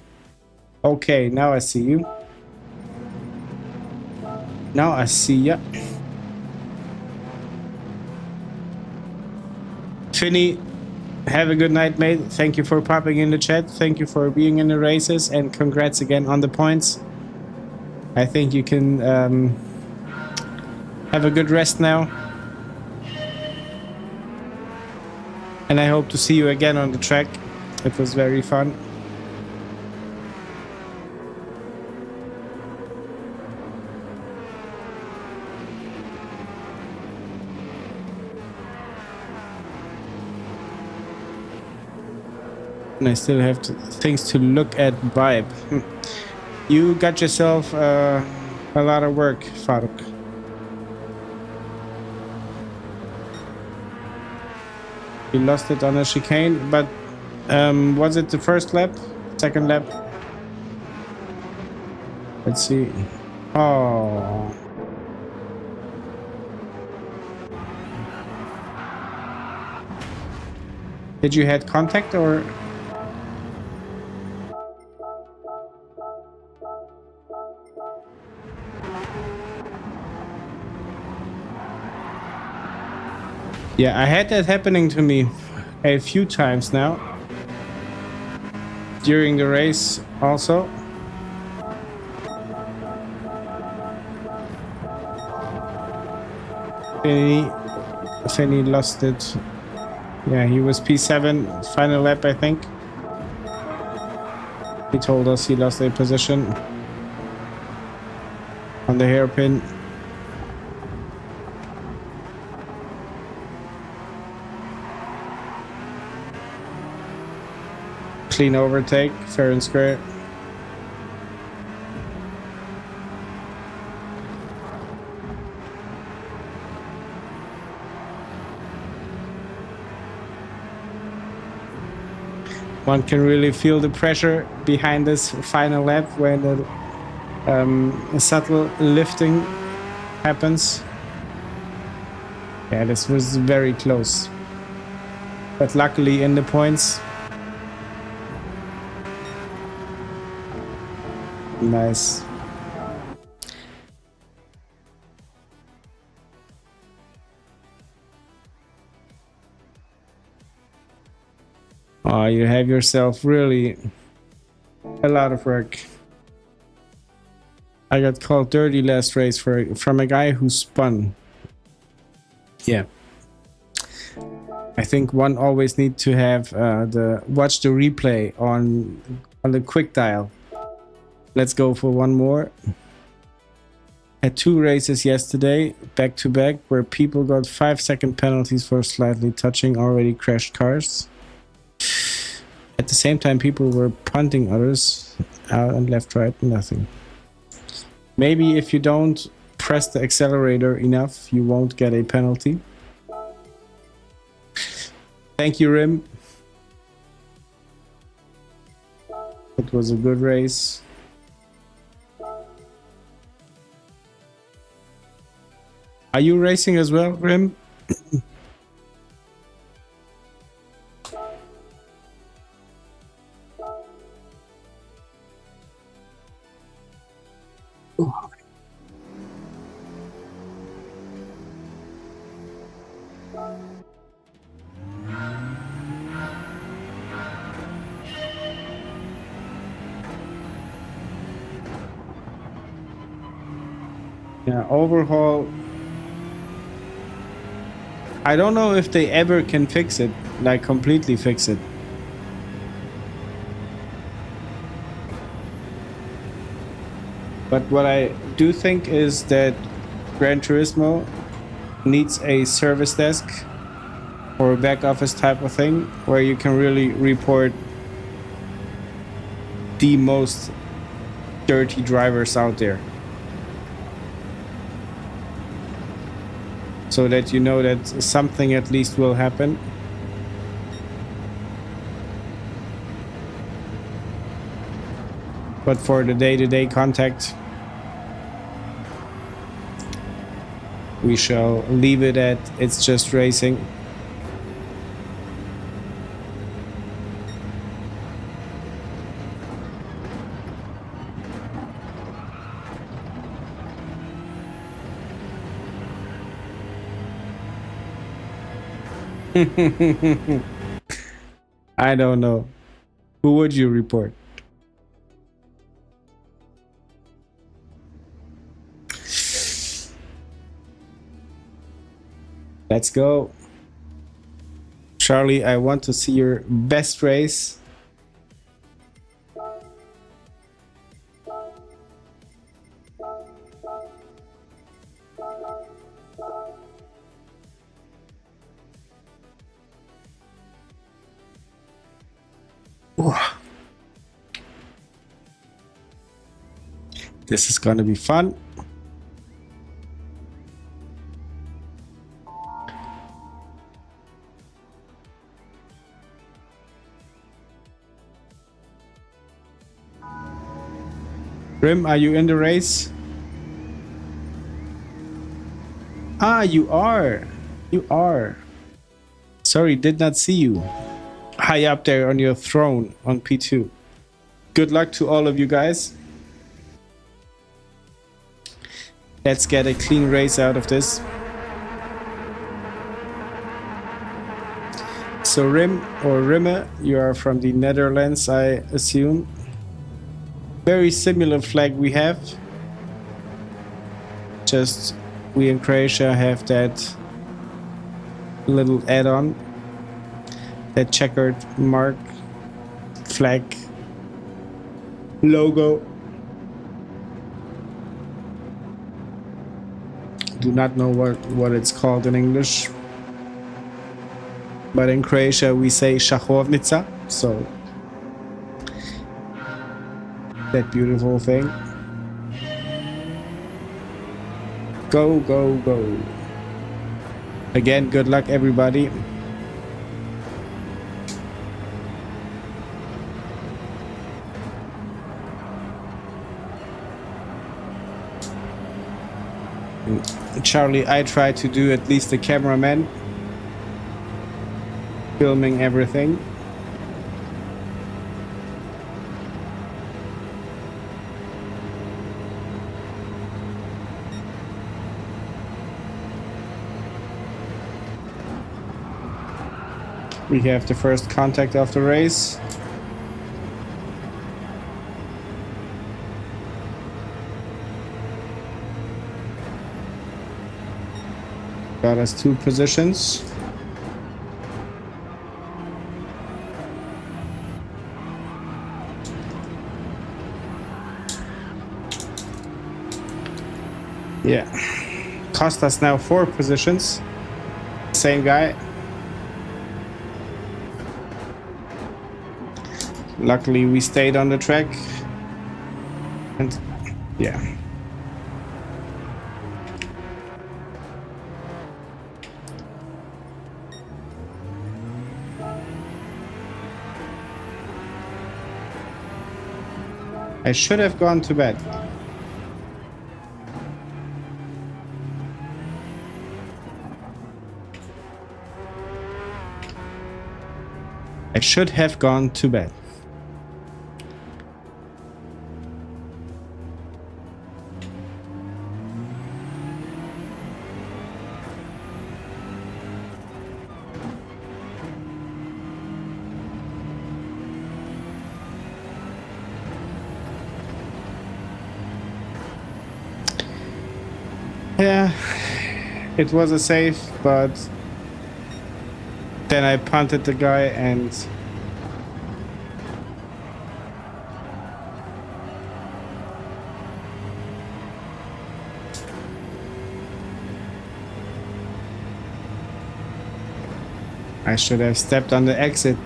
Speaker 1: Okay, now I see you. Now I see ya. Finny, have a good night, mate. Thank you for popping in the chat. Thank you for being in the races, and congrats again on the points. I think you can have a good rest now. And I hope to see you again on the track. It was very fun. And I still have things to look at. Vibe. You got yourself a lot of work, Faruk. You lost it on a chicane, but was it the first lap? Second lap? Let's see. Oh. Did you had contact or? Yeah, I had that happening to me a few times now. During the race also. Finny lost it. Yeah, he was P7, final lap, I think. He told us he lost a position on the hairpin. Clean overtake, fair and square. One can really feel the pressure behind this final lap when a subtle lifting happens. Yeah, this was very close. But luckily in the points. Nice. Oh, you have yourself really a lot of work. I got called dirty last race from a guy who spun. Yeah. I think one always need to have watch the replay on the quick dial. Let's go for one more. Had 2 races yesterday, back to back, where people got 5-second penalties for slightly touching already crashed cars. At the same time, people were punting others out and left, right, nothing. Maybe if you don't press the accelerator enough, you won't get a penalty. Thank you, Rim. It was a good race. Are you racing as well, Rim? Yeah, overhaul. I don't know if they ever can fix it, like completely fix it. But what I do think is that Gran Turismo needs a service desk or a back office type of thing where you can really report the most dirty drivers out there. So that you know that something at least will happen. But for the day-to-day contact, we shall leave it at it's just racing. I don't know. Who would you report? Let's go. Charlie, I want to see your best race. This is gonna be fun. Rim, are you in the race? Ah, you are. You are. Sorry, did not see you. High up there on your throne on P2. Good luck to all of you guys. Let's get a clean race out of this. So Rim or Rimme, you are from the Netherlands, I assume. Very similar flag we have. Just we in Croatia have that little add-on. That checkered mark, flag, logo. Do not know what it's called in English. But in Croatia we say šahovnica, so that beautiful thing. Go, go, go. Again, good luck everybody. Charlie, I try to do at least the cameraman, filming everything. We have the first contact of the race. Got us 2 positions. Yeah. Cost us now 4 positions. Same guy. Luckily we stayed on the track. And yeah. I should have gone to bed. I should have gone to bed. Yeah, it was a save, but then I punted the guy and I should have stepped on the exit.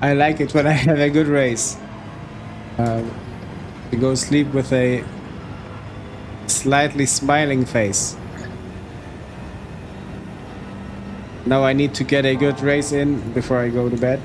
Speaker 1: I like it when I have a good race. To go sleep with a slightly smiling face. Now I need to get a good race in before I go to bed.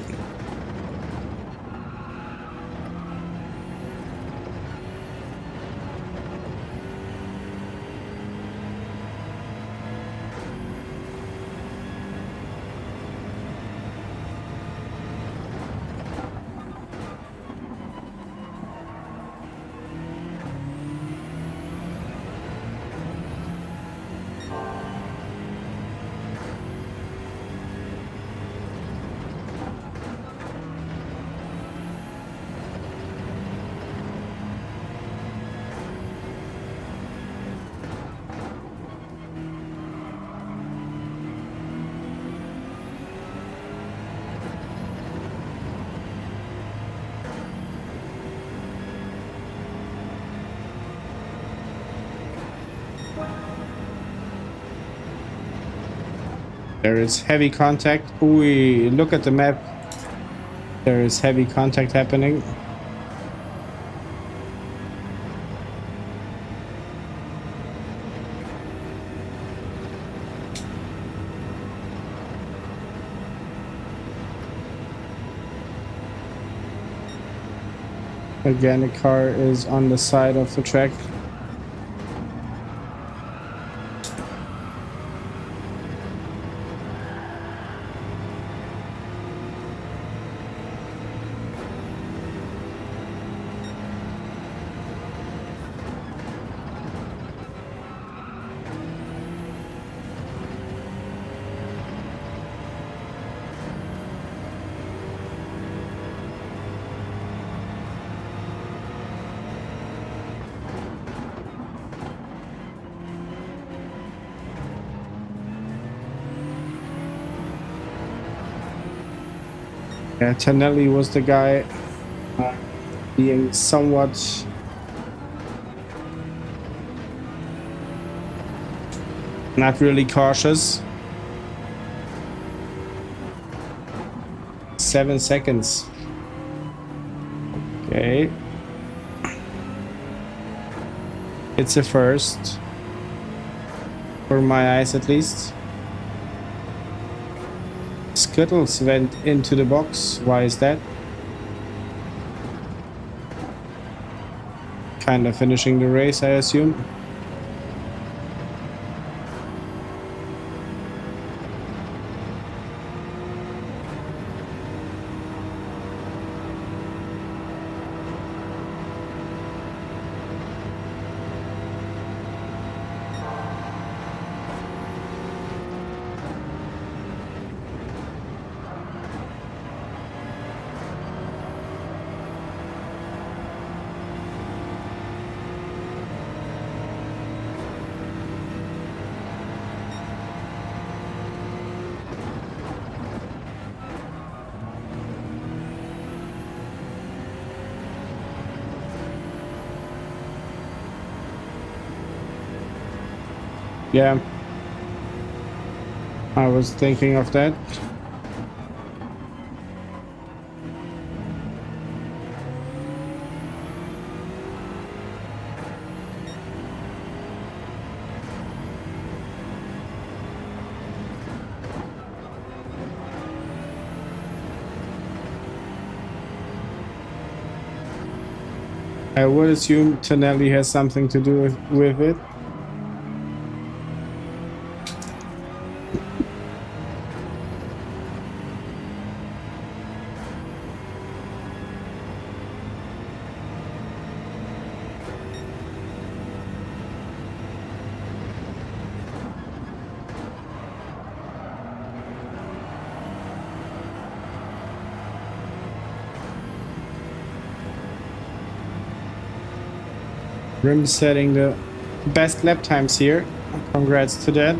Speaker 1: There is heavy contact. Ooh, look at the map. There is heavy contact happening. Again, the car is on the side of the track. Yeah, Tonelli was the guy being somewhat not really cautious. 7 seconds. Okay. It's a first. For my eyes at least. Skittles went into the box. Why is that? Kind of finishing the race, I assume. Yeah, I was thinking of that. I would assume Tonelli has something to do with it. Rim setting the best lap times here. Congrats to that.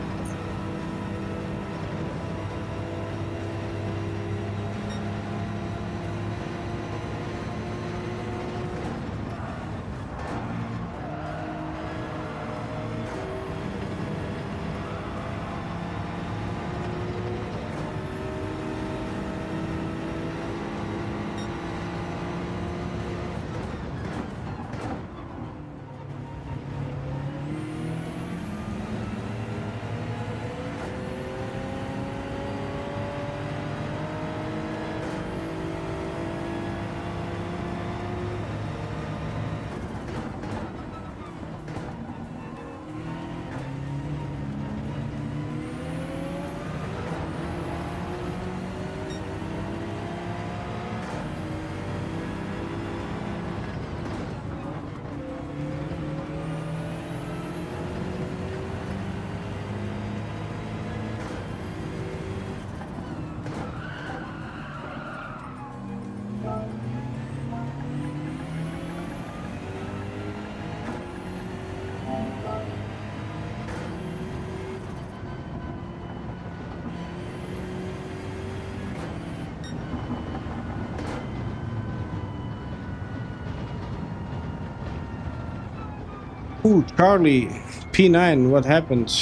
Speaker 1: Ooh, Charlie, P9, what happened?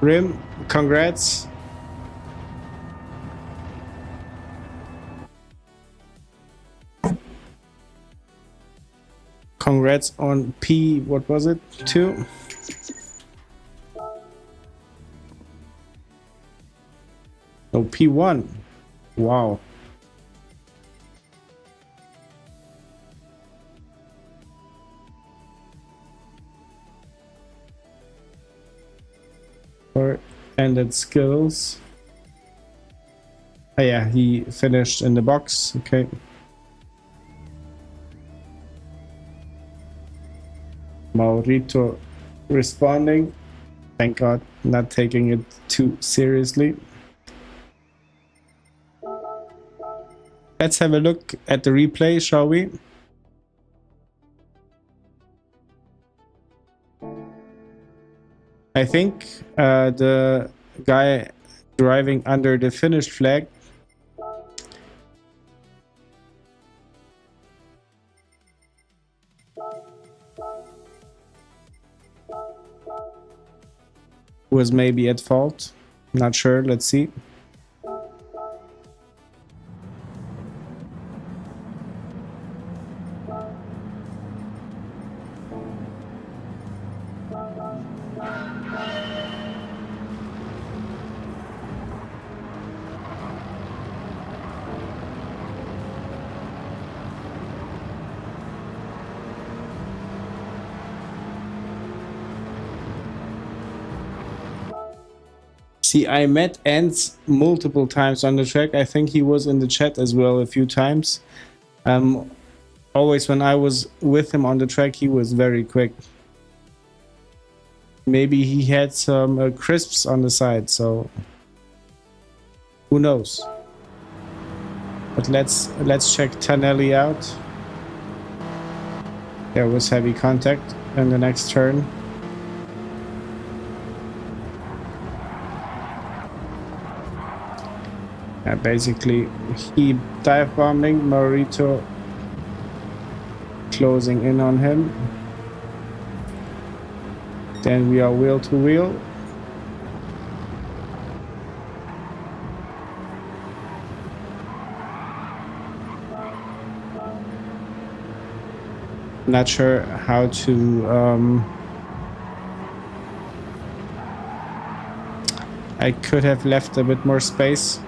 Speaker 1: Rim, congrats. Congrats on P, what was it? 2? No, P1. Wow. Ended skills. Oh yeah, he finished in the box. Okay. Maurito responding. Thank God, not taking it too seriously. Let's have a look at the replay, shall we? I think the guy driving under the finished flag was maybe at fault. Not sure. Let's see. See, I met Ants multiple times on the track. I think he was in the chat as well a few times. Always when I was with him on the track, he was very quick. Maybe he had some crisps on the side, so who knows? But let's check Tanelli out. There was heavy contact in the next turn. Basically, he dive bombing, Maurito closing in on him. Then we are wheel to wheel. Not sure how to I could have left a bit more space.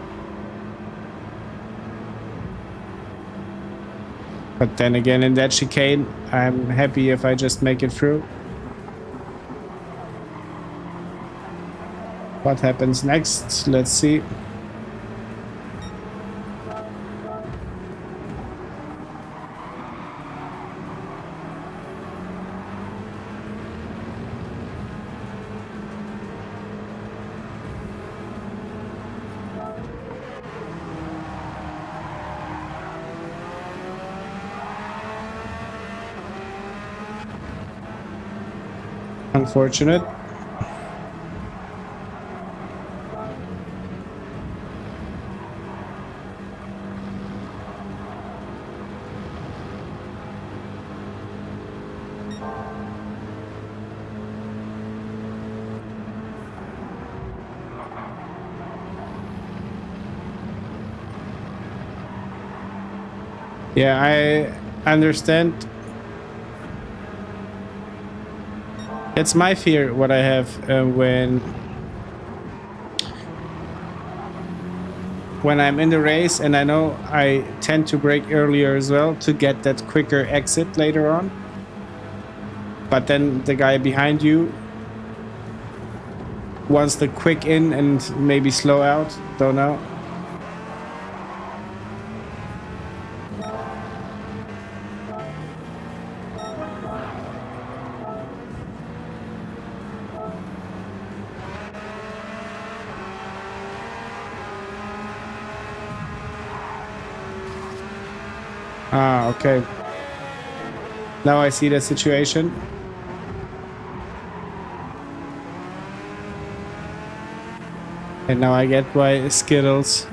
Speaker 1: But then again, in that chicane, I'm happy if I just make it through. What happens next? Let's see. Unfortunate. Yeah, I understand. It's my fear what I have when I'm in the race, and I know I tend to brake earlier as well to get that quicker exit later on. But then the guy behind you wants the quick in and maybe slow out. Don't know. Ah, okay. Now I see the situation. And now I get why Skittles.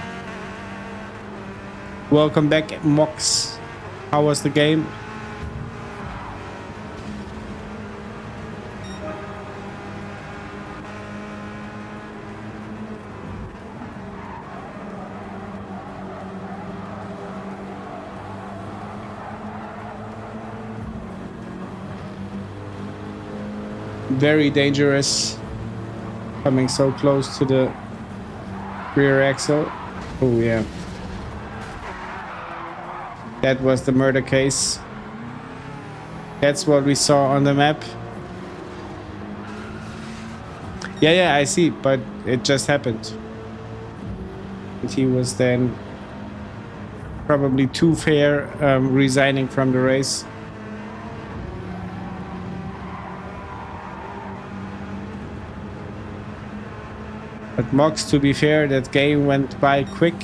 Speaker 1: Welcome back, Mox. How was the game? very dangerous. Coming so close to the rear axle. Oh yeah. That was the murder case. That's what we saw on the map. Yeah, I see, but it just happened. But he was then probably too fair, resigning from the race. But Mox, to be fair, that game went by quick.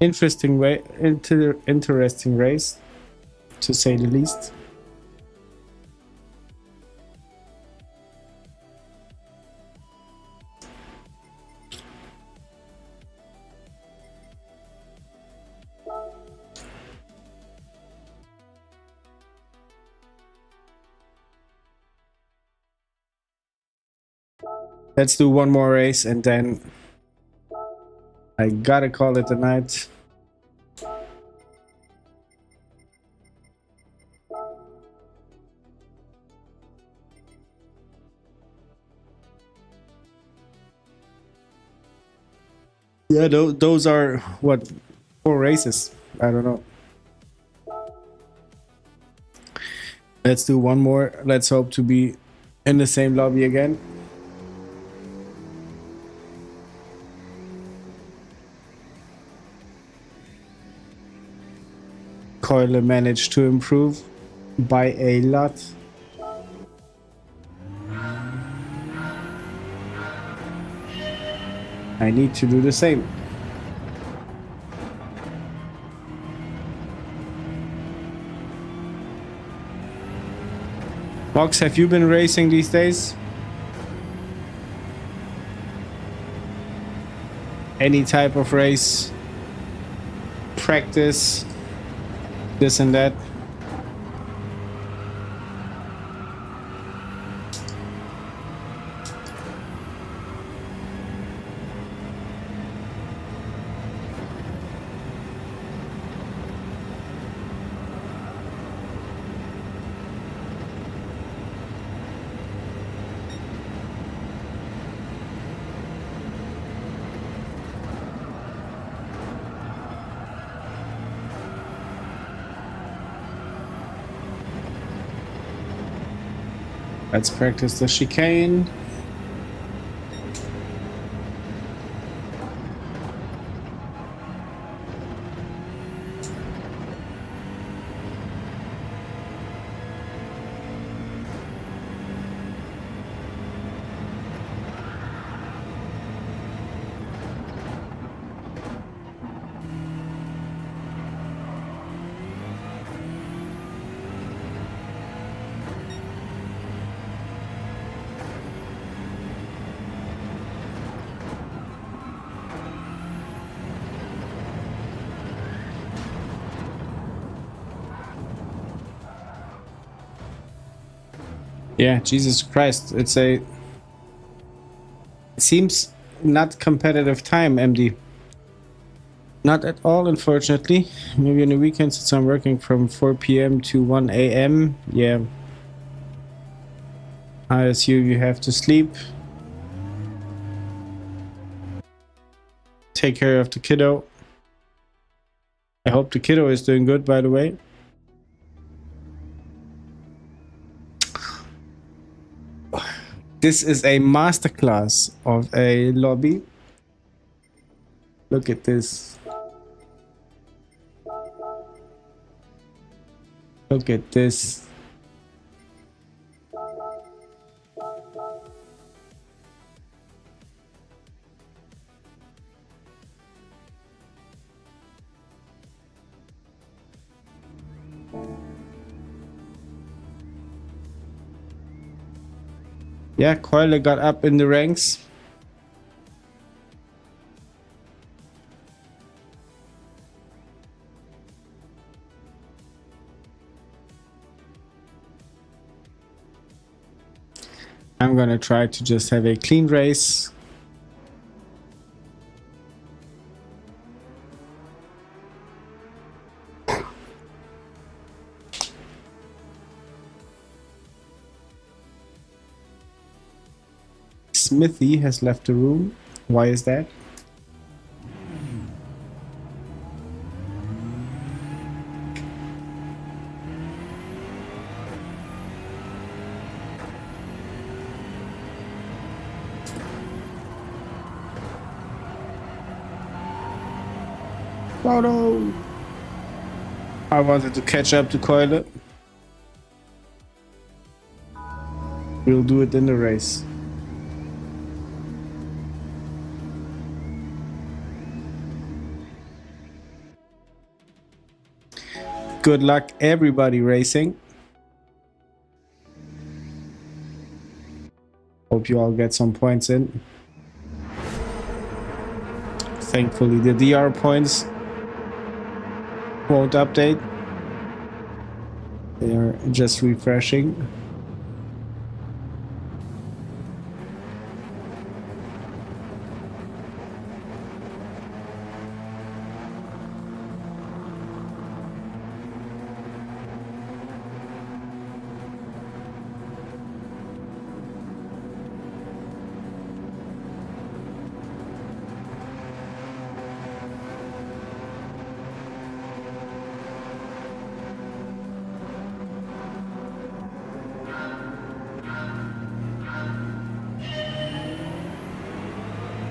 Speaker 1: Interesting race, to say the least. Let's do one more race and then I gotta call it a night. Yeah, those are, what, 4 races? I don't know. Let's do one more. Let's hope to be in the same lobby again. Coyle managed to improve by a lot. I need to do the same. Mox, have you been racing these days? Any type of race? Practice? This and that? Let's practice the chicane. Yeah, Jesus Christ, it seems not competitive time, MD. Not at all, unfortunately. Maybe on the weekends since I'm working from 4 p.m. to 1 a.m. Yeah. I assume you have to sleep. Take care of the kiddo. I hope the kiddo is doing good, by the way. This is a masterclass of a lobby. Look at this. Look at this. Yeah, Coyle got up in the ranks. I'm gonna try to just have a clean race. Smithy has left the room. Why is that? Oh no! I wanted to catch up to Keule. We'll do it in the race. Good luck, everybody racing. Hope you all get some points in. Thankfully, the DR points won't update. They are just refreshing.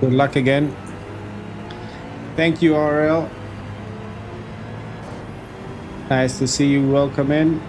Speaker 1: Good luck again. Thank you, RL. Nice to see you. Welcome in.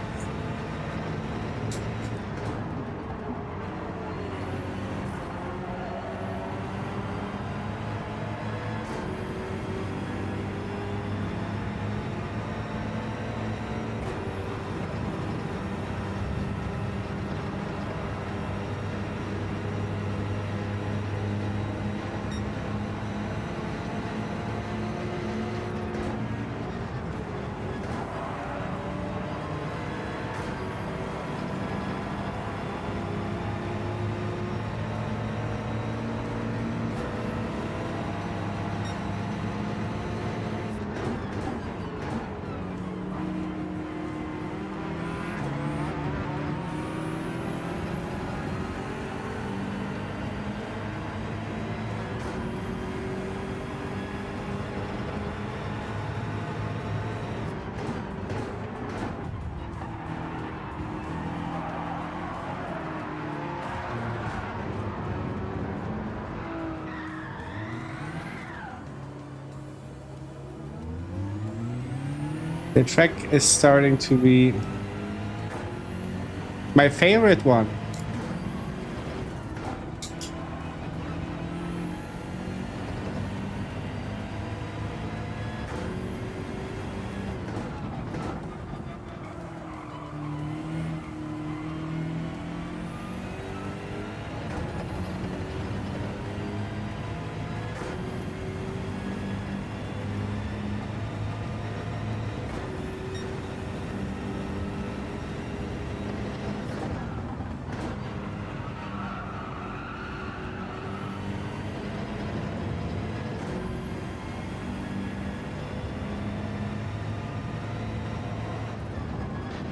Speaker 1: The track is starting to be my favorite one.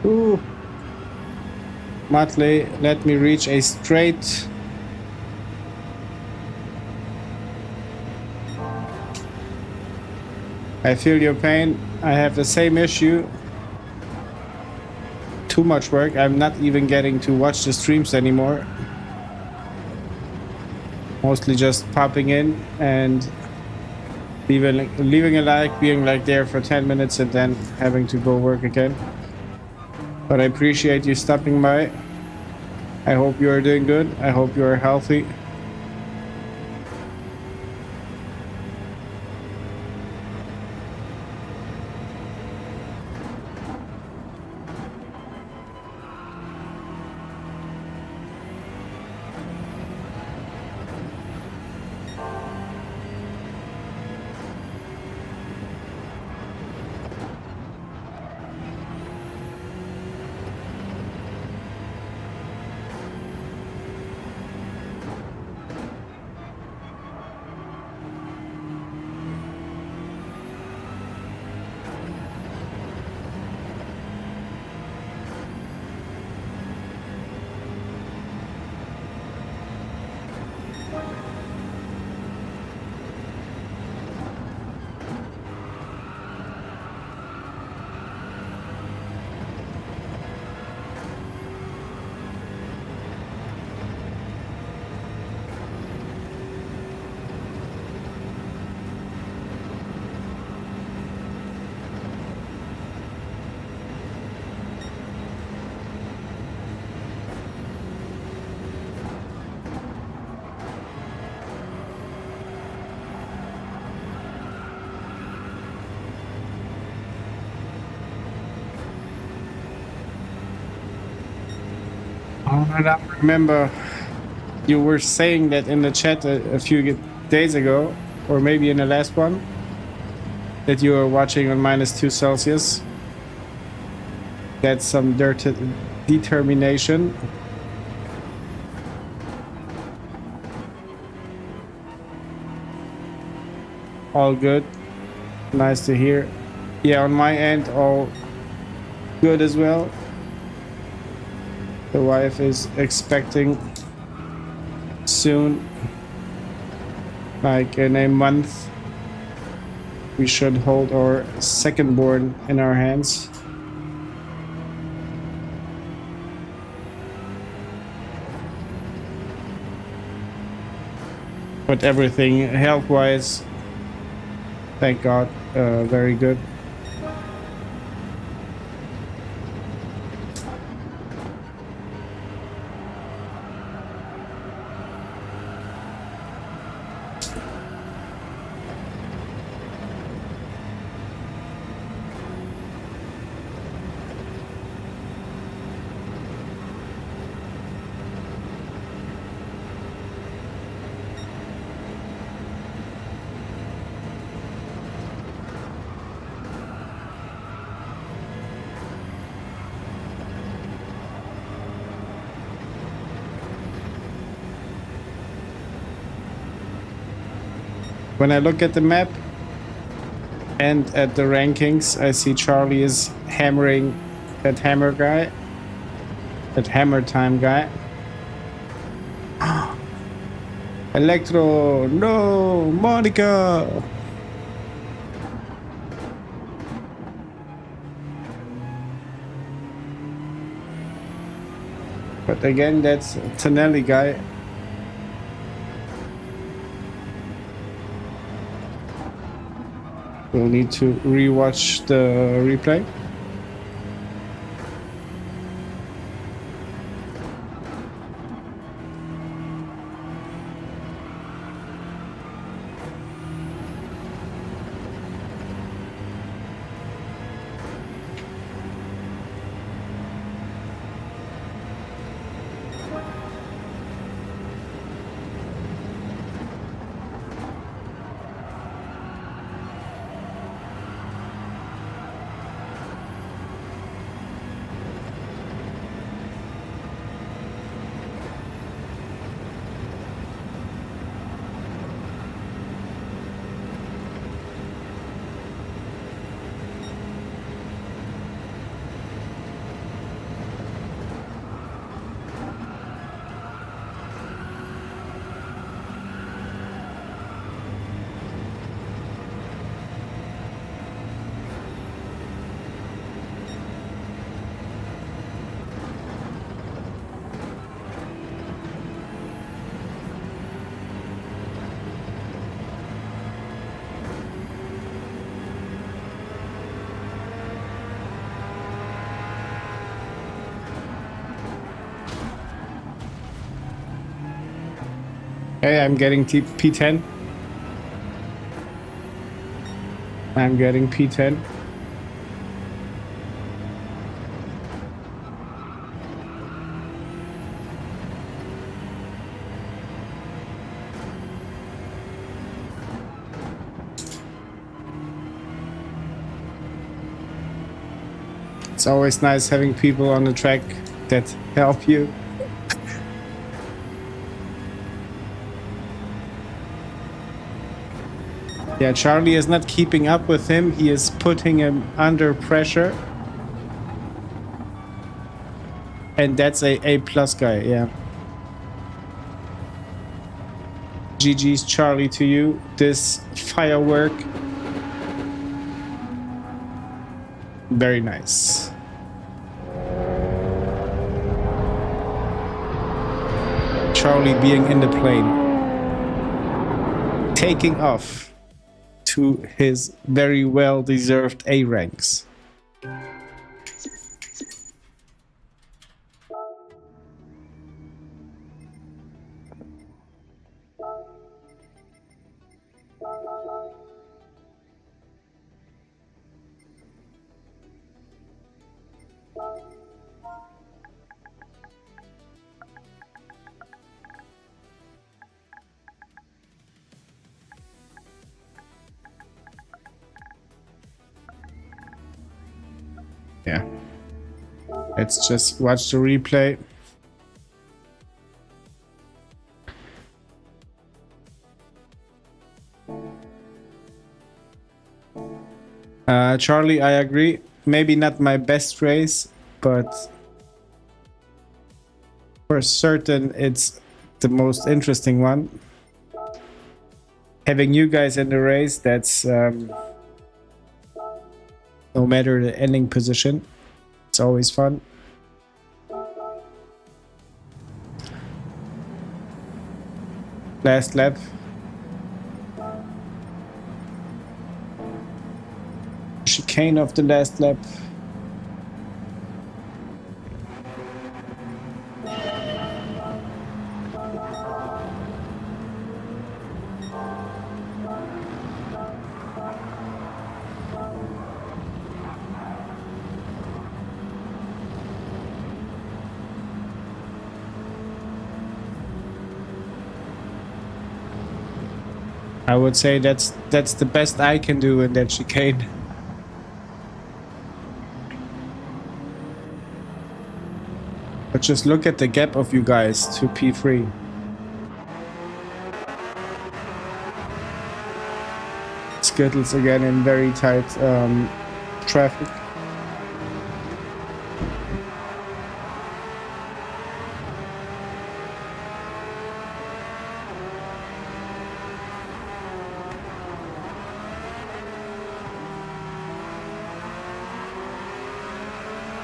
Speaker 1: Ooh. Matley, let me reach a straight. I feel your pain. I have the same issue. Too much work. I'm not even getting to watch the streams anymore. Mostly just popping in and leaving a like, being like there for 10 minutes and then having to go work again. But I appreciate you stopping by. I hope you are doing good. I hope you are healthy. And I remember you were saying that in the chat a few days ago, or maybe in the last one, that you were watching on -2 Celsius. That's some determination. All good. Nice to hear. Yeah, on my end, all good as well. The wife is expecting soon, like in a month. We should hold our second born in our hands. But everything health-wise, thank God, very good. When I look at the map and at the rankings, I see Charlie is hammering that hammer guy, that hammer time guy. Electro, no, Monica. But again, that's Tonelli guy. We'll need to rewatch the replay. Hey, I'm getting P10. I'm getting P10. It's always nice having people on the track that help you. Yeah, Charlie is not keeping up with him. He is putting him under pressure. And that's a A+ guy, yeah. GG's Charlie to you. This firework. Very nice. Charlie being in the plane. Taking off to his very well-deserved A ranks. Let's just watch the replay. Charlie, I agree. Maybe not my best race, but for certain it's the most interesting one. Having you guys in the race, that's no matter the ending position, it's always fun. Last lap. Chicane of the last lap. I would say that's the best I can do in that chicane. But just look at the gap of you guys to P3. Skittles again in very tight traffic.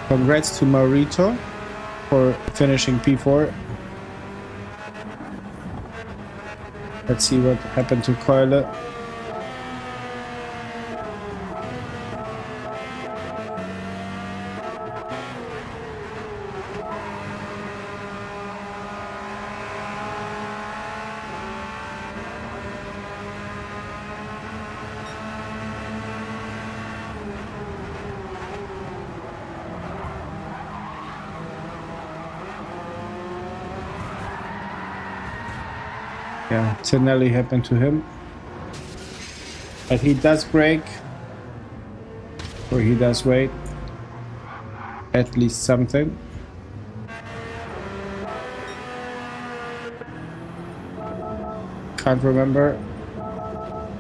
Speaker 1: Congrats to Maurito for finishing P4. Let's see what happened to Keule. Yeah, Tinelli happened to him. But he does brake. Or he does wait. At least something. Can't remember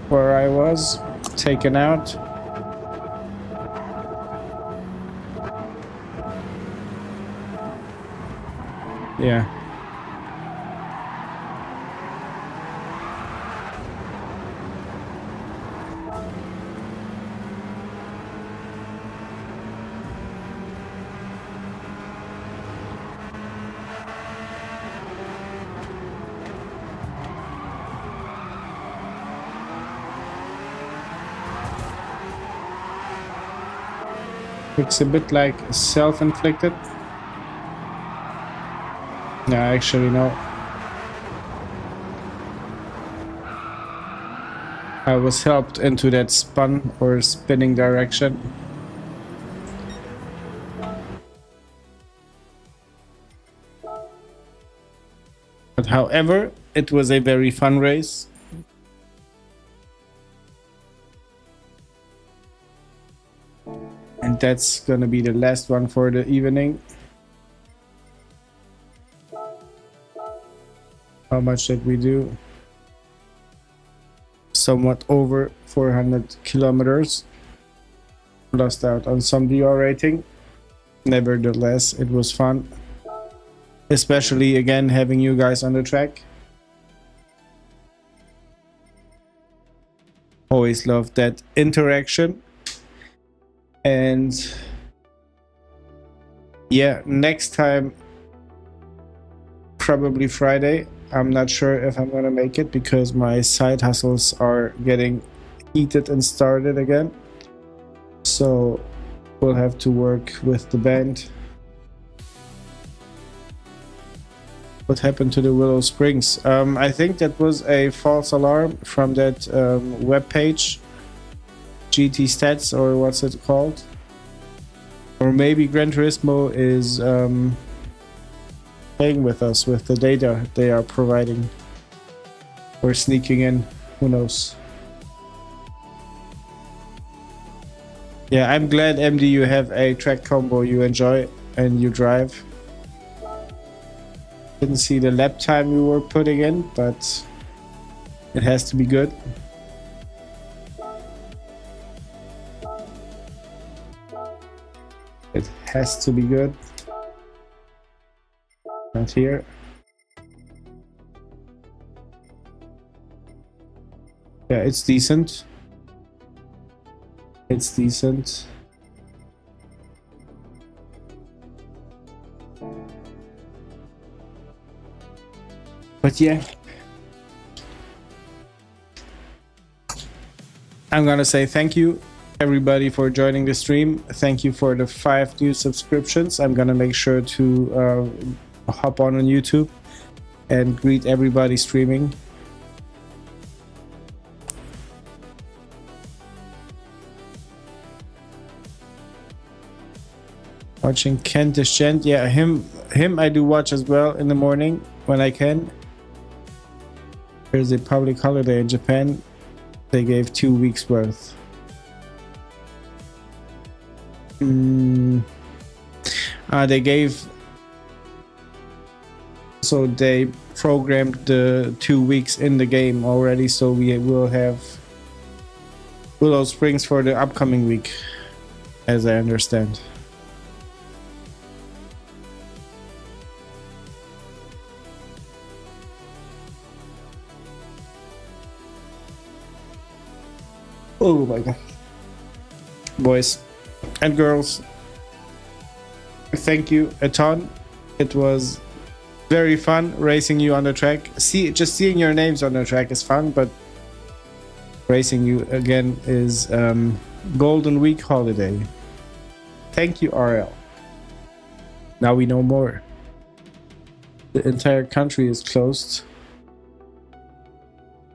Speaker 1: where I was. Taken out. Yeah. Looks a bit like self-inflicted. No, actually no. I was helped into that spun or spinning direction. But however, it was a very fun race. And that's gonna be the last one for the evening. How much did we do? Somewhat over 400 kilometers. Lost out on some DR rating. Nevertheless, it was fun. Especially again having you guys on the track. Always love that interaction. And yeah, next time probably Friday. I'm not sure if I'm gonna make it because my side hustles are getting heated and started again. So we'll have to work with the band. What happened to the Willow Springs? I think that was a false alarm from that web page. GT Stats, or what's it called? Or maybe Gran Turismo is playing with us with the data they are providing. Or sneaking in, who knows. Yeah, I'm glad, MD, you have a track combo you enjoy. and you drive. Didn't see the lap time you were putting in, but it has to be good. It has to be good. Right here. Yeah, it's decent. It's decent. But yeah, I'm gonna say thank you everybody for joining the stream. Thank you for the 5 new subscriptions. I'm gonna make sure to hop on YouTube and greet everybody streaming. Watching Kent Deschent, yeah, him I do watch as well in the morning when I can. There's a public holiday in Japan. They gave 2 weeks worth. They gave, so they programmed the 2 weeks in the game already, so we will have Willow Springs for the upcoming week, as I understand. Oh my god. Boys and girls, thank you a ton. It was very fun racing you on the track. Just seeing your names on the track is fun, but racing you again is Golden Week holiday. Thank you, RL. Now we know more. The entire country is closed.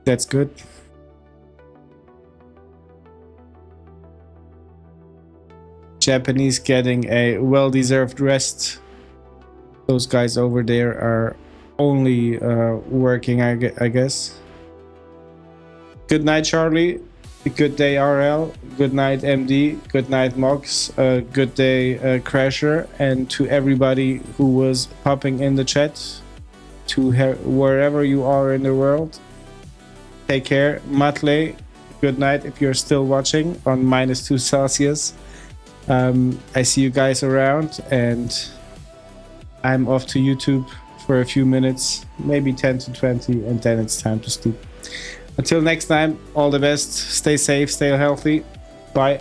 Speaker 1: That's good. Japanese getting a well-deserved rest. Those guys over there are only working, I guess. Good night, Charlie. Good day, RL. Good night, MD. Good night, Mox. Good day, Crasher. And to everybody who was popping in the chat, to wherever you are in the world, take care. Matley, good night if you're still watching on -2 Celsius. I see you guys around, and I'm off to YouTube for a few minutes, maybe 10 to 20, and then it's time to sleep. Until next time, all the best, stay safe, stay healthy, bye.